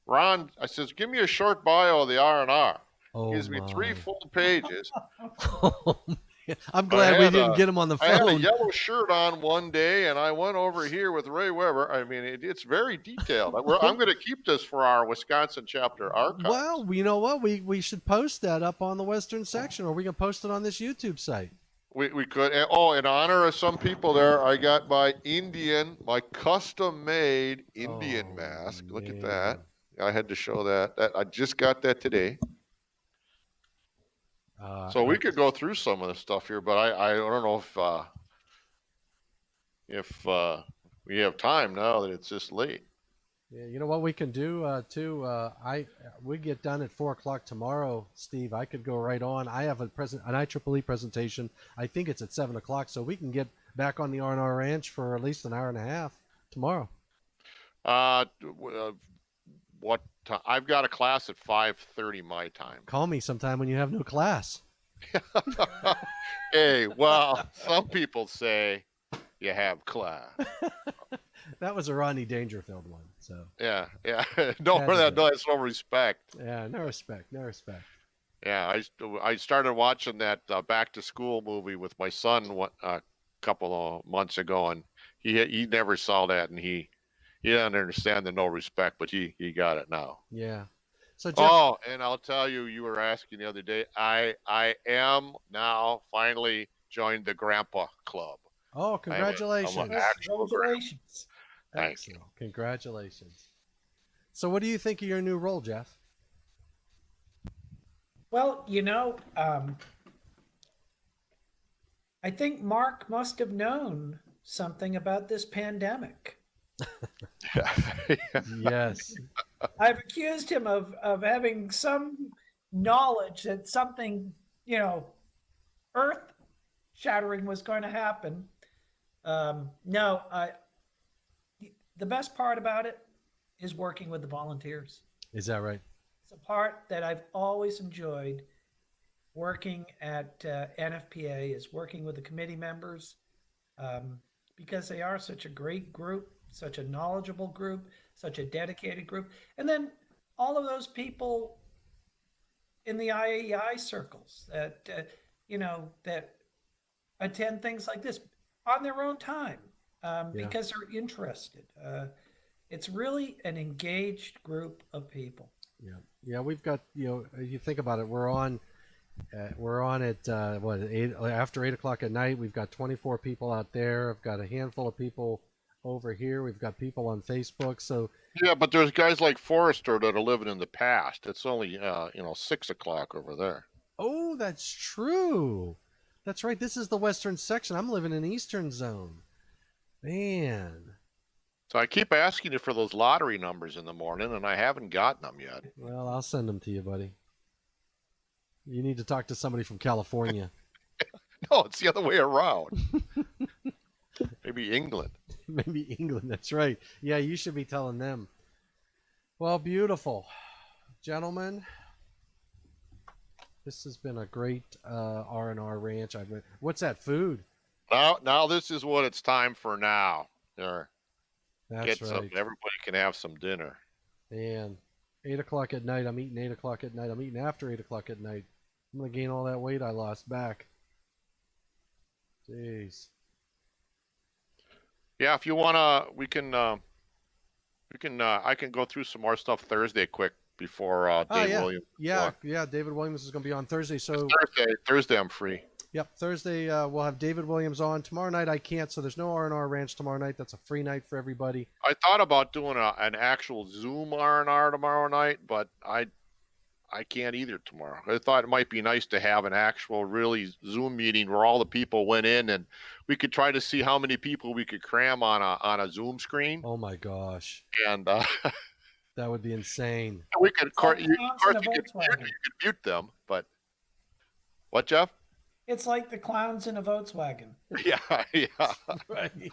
Ron, I says, give me a short bio of the R&R. Oh, Gives me 3 my. full pages. I'm glad we had didn't get him on the I had a phone. yellow shirt on one day, and I went over here with Ray Weber. I mean, it's very detailed. I'm going to keep this for our Wisconsin chapter archives. Well, you know what? We should post that up on the Western Section, or we can post it on this YouTube site. We could. Oh, in honor of some people there, I got my custom-made Indian mask. Look at that. I had to show that. I just got that today. So we could go through some of the stuff here, but I don't know if we have time now that it's this late. Yeah, you know what we can do too. We get done at 4:00 tomorrow, Steve. I could go right on. I have an IEEE presentation. I think it's at 7:00, so we can get back on the R&R Ranch for at least an hour and a half tomorrow. What time? I've got a class at 5:30 my time. Call me sometime when you have no class. Hey, well, some people say you have class. That was a Rodney Dangerfield one. So Yeah. Had No, to be. that's no respect. yeah, no respect. Yeah, I started watching that back to school movie with my son a couple of months ago, and he never saw that, and he doesn't understand the no respect, but he got it now. Yeah. So Jeff, Oh, and I'll tell you, you were asking the other day. I am now finally joined the Grandpa Club. I'm an congratulations. actual grandpa. Congratulations. Thank you. Excellent. Congratulations. So what do you think of your new role, Jeff? Well, I think Mark must have known something about this pandemic. Yes. I've accused him of having some knowledge that something, earth shattering was going to happen. No, the best part about it is working with the volunteers. Is that right? It's a part that I've always enjoyed working at NFPA, is working with the committee members, because they are such a great group, such a knowledgeable group, such a dedicated group. And then all of those people in the IAEI circles that, that attend things like this on their own time, because they're interested. It's really an engaged group of people. Yeah. Yeah. We've got, you think about it, we're on at after 8 o'clock at night. We've got 24 people out there. I've got a handful of people over here. We've got people on Facebook. So Yeah, but there's guys like Forrester that are living in the past. It's only 6 o'clock over there. oh, that's true. That's right. This is the western section. I'm living in Eastern Zone. Man. So I keep asking you for those lottery numbers in the morning, and I haven't gotten them yet. Well, I'll send them to you, buddy. You need to talk to somebody from California. No, it's the other way around. Maybe England. Maybe England. That's right. Yeah, you should be telling them. Well, beautiful. Gentlemen, this has been a great R&R Ranch. What's that food? Now this is what it's time for now. There. That's right. Everybody can have some dinner. And 8 o'clock at night, I'm eating 8 o'clock at night. I'm eating after 8 o'clock at night. I'm going to gain all that weight I lost back. Jeez. Yeah, if you wanna, we can. I can go through some more stuff Thursday quick before Dave Williams. Yeah, David Williams is going to be on Thursday. So Thursday I'm free. Yep, Thursday we'll have David Williams on. Tomorrow night I can't, so there's no R&R Ranch tomorrow night. That's a free night for everybody. I thought about doing an actual Zoom R&R tomorrow night, but I can't either tomorrow. I thought it might be nice to have an actual really Zoom meeting where all the people went in and we could try to see how many people we could cram on a Zoom screen. Oh my gosh. And that would be insane. We could, of course, you could mute them, but what, Jeff? It's like the clowns in a Volkswagen. Yeah. Right.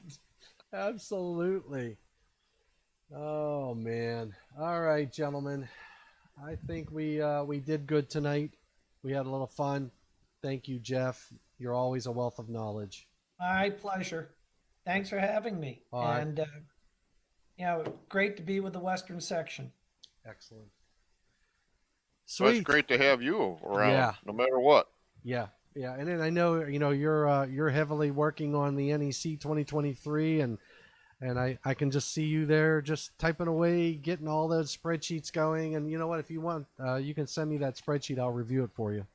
Absolutely. Oh man. All right, gentlemen. I think we did good tonight. We had a little fun. Thank you, Jeff. You're always a wealth of knowledge. My pleasure. Thanks for having me. All right. And great to be with the Western section. Excellent. So Sweet. it's great to have you around, no matter what. Yeah. And then I know you're heavily working on the NEC 2023, and I can just see you there just typing away, getting all those spreadsheets going. And you know what? If you want, you can send me that spreadsheet. I'll review it for you.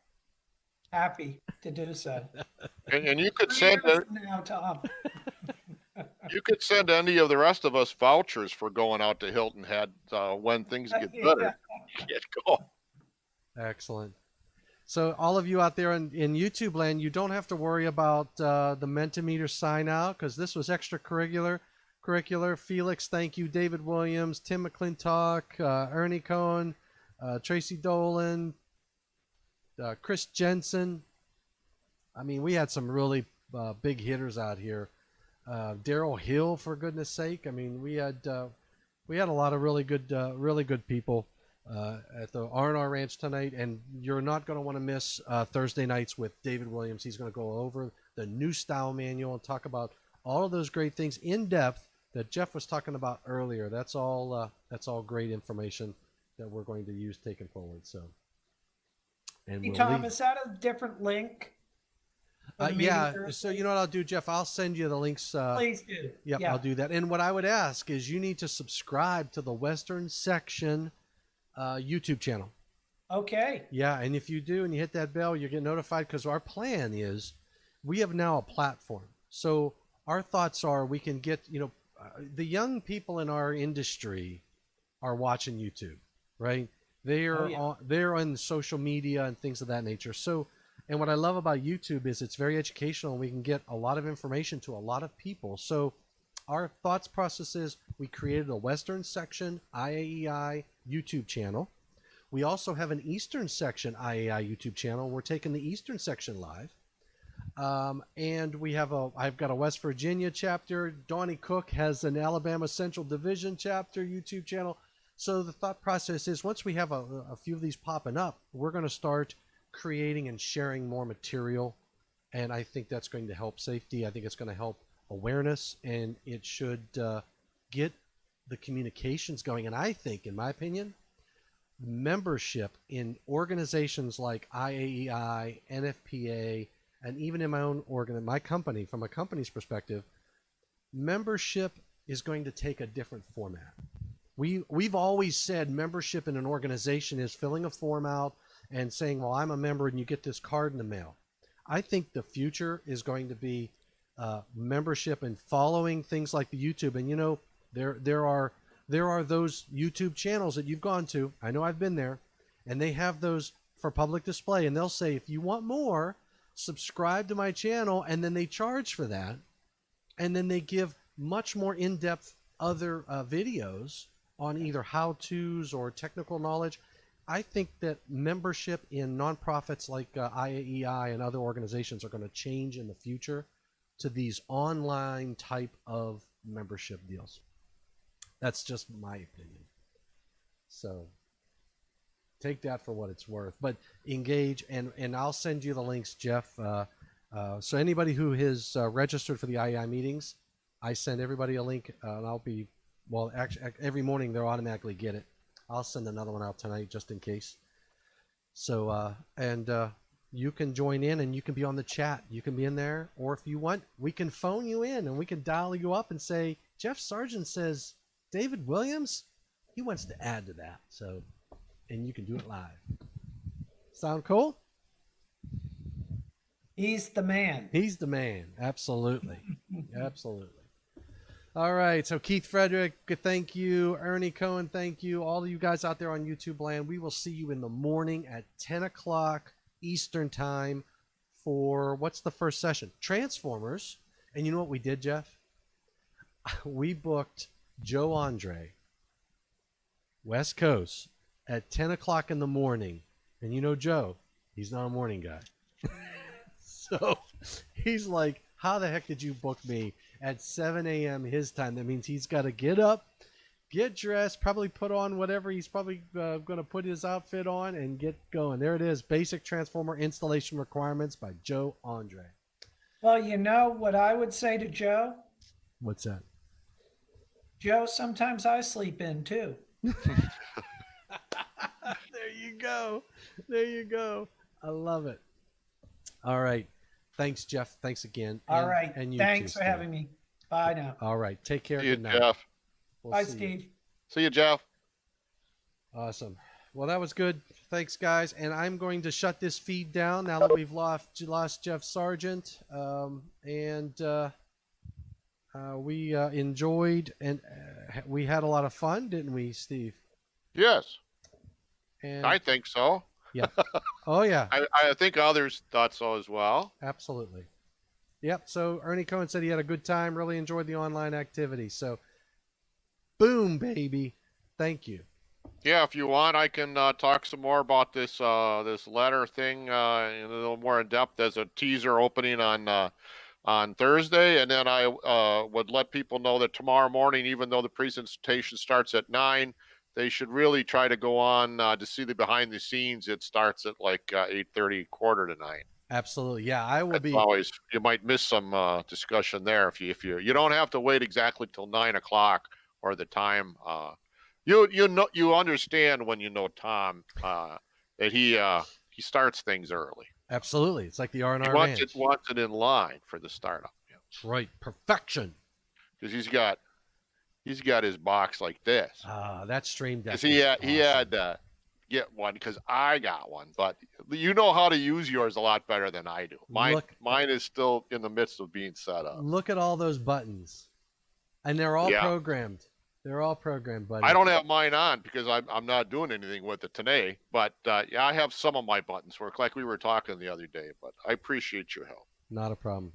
Happy to do so. And you could send now, Tom. You could send any of the rest of us vouchers for going out to Hilton Head when things get better. Get going. Excellent. So all of you out there in YouTube land, you don't have to worry about the Mentimeter sign out, because this was extracurricular. Felix, thank you. David Williams, Tim McClintock, Ernie Cohen, Tracy Dolan, Chris Jensen. I mean, we had some really big hitters out here. Daryl Hill, for goodness sake. I mean, we had a lot of really good people at the R&R Ranch tonight, and you're not going to want to miss Thursday nights with David Williams. He's going to go over the new style manual and talk about all of those great things in depth that Jeff was talking about earlier. That's all great information that we're going to use taking forward. So, and hey, Tom, is that a different link? Yeah. So you know what I'll do, Jeff? I'll send you the links. Please do. Yep, yeah. I'll do that. And what I would ask is you need to subscribe to the Western section YouTube channel. Okay. Yeah, and if you do and you hit that bell, you get notified because our plan is we have now a platform. So our thoughts are we can get, the young people in our industry are watching YouTube, right? They're on social media and things of that nature. So, and what I love about YouTube is it's very educational and we can get a lot of information to a lot of people. So our thoughts process is we created a Western section IAEI YouTube channel. We also have an Eastern section IAI YouTube channel. We're taking the Eastern section live. And I've got a West Virginia chapter. Donnie Cook has an Alabama Central Division chapter YouTube channel. So the thought process is once we have a few of these popping up, we're going to start creating and sharing more material. And I think that's going to help safety. I think it's going to help awareness, and it should get the communications going. And I think, in my opinion, membership in organizations like IAEI, NFPA, and even in my own my company, from a company's perspective, membership is going to take a different format. We've always said membership in an organization is filling a form out and saying, well, I'm a member and you get this card in the mail. I think the future is going to be membership and following things like the YouTube. And there are those YouTube channels that you've gone to. I know I've been there, and they have those for public display, and they'll say, if you want more, subscribe to my channel, and then they charge for that, and then they give much more in-depth other videos on either how-tos or technical knowledge. I think that membership in nonprofits like IAEI and other organizations are going to change in the future to these online type of membership deals. That's just my opinion. So take that for what it's worth, but engage, and I'll send you the links, Jeff. So anybody who has registered for the IAI meetings, I send everybody a link, and actually every morning they'll automatically get it. I'll send another one out tonight just in case. So, you can join in and you can be on the chat. You can be in there, or if you want, we can phone you in and we can dial you up and say, Jeff Sargent says David Williams, he wants to add to that. So, and you can do it live. Sound cool? He's the man. He's the man. Absolutely. Absolutely. All right. So Keith Frederick, thank you. Ernie Cohen, thank you. All of you guys out there on YouTube land, we will see you in the morning at 10 o'clock Eastern time for what's the first session? Transformers. And you know what we did, Jeff? We booked Joe Andre, West Coast, at 10 o'clock in the morning. And you know Joe, he's not a morning guy. So he's like, how the heck did you book me at 7 a.m. his time? That means he's got to get up, get dressed, probably put on whatever he's probably going to put his outfit on and get going. There it is. Basic Transformer Installation Requirements by Joe Andre. Well, you know what I would say to Joe? What's that? Joe, sometimes I sleep in too. There you go. There you go. I love it. All right. Thanks, Jeff. Thanks again. All right. And you Thanks too, for having me. Bye now. All right. Take care. See you, Good night. Jeff. We'll Bye, see you. Steve. See you, Jeff. Awesome. Well, that was good. Thanks, guys. And I'm going to shut this feed down now that we've lost Jeff Sargent. We enjoyed and we had a lot of fun, didn't we, Steve? Yes, And I think so. yeah. Oh, yeah. I think others thought so as well. Absolutely. Yep. So Ernie Cohen said he had a good time, really enjoyed the online activity. So, boom, baby. Thank you. Yeah, if you want, I can talk some more about this this letter thing in a little more in depth as a teaser opening on Thursday, and then I would let people know that tomorrow morning, even though the presentation starts at 9, they should really try to go on to see the behind the scenes. It starts at like 8:30, quarter to 9. Absolutely. Yeah, I will That's be. always, you might miss some discussion there if you don't have to wait exactly till 9 o'clock or the time. You understand when you know Tom that he starts things early. Absolutely. It's like the R&R He Ranch. wants it in line for the startup. Yeah. That's right. Perfection. Because he's got his box like this. That stream deck. Because he had get one because I got one, but you know how to use yours a lot better than I do. Mine is still in the midst of being set up. Look at all those buttons, and they're all Yeah. programmed. They're all programmed, buddy. I don't have mine on because I'm not doing anything with it today. But yeah, I have some of my buttons work, like we were talking the other day. But I appreciate your help. Not a problem.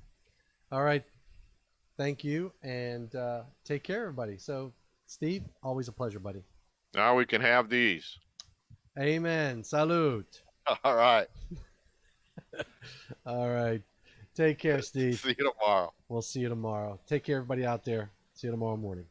All right. Thank you, and take care, everybody. So, Steve, always a pleasure, buddy. Now we can have these. Amen. Salute. All right. All right. Take care, Steve. See you tomorrow. We'll see you tomorrow. Take care, everybody out there. See you tomorrow morning.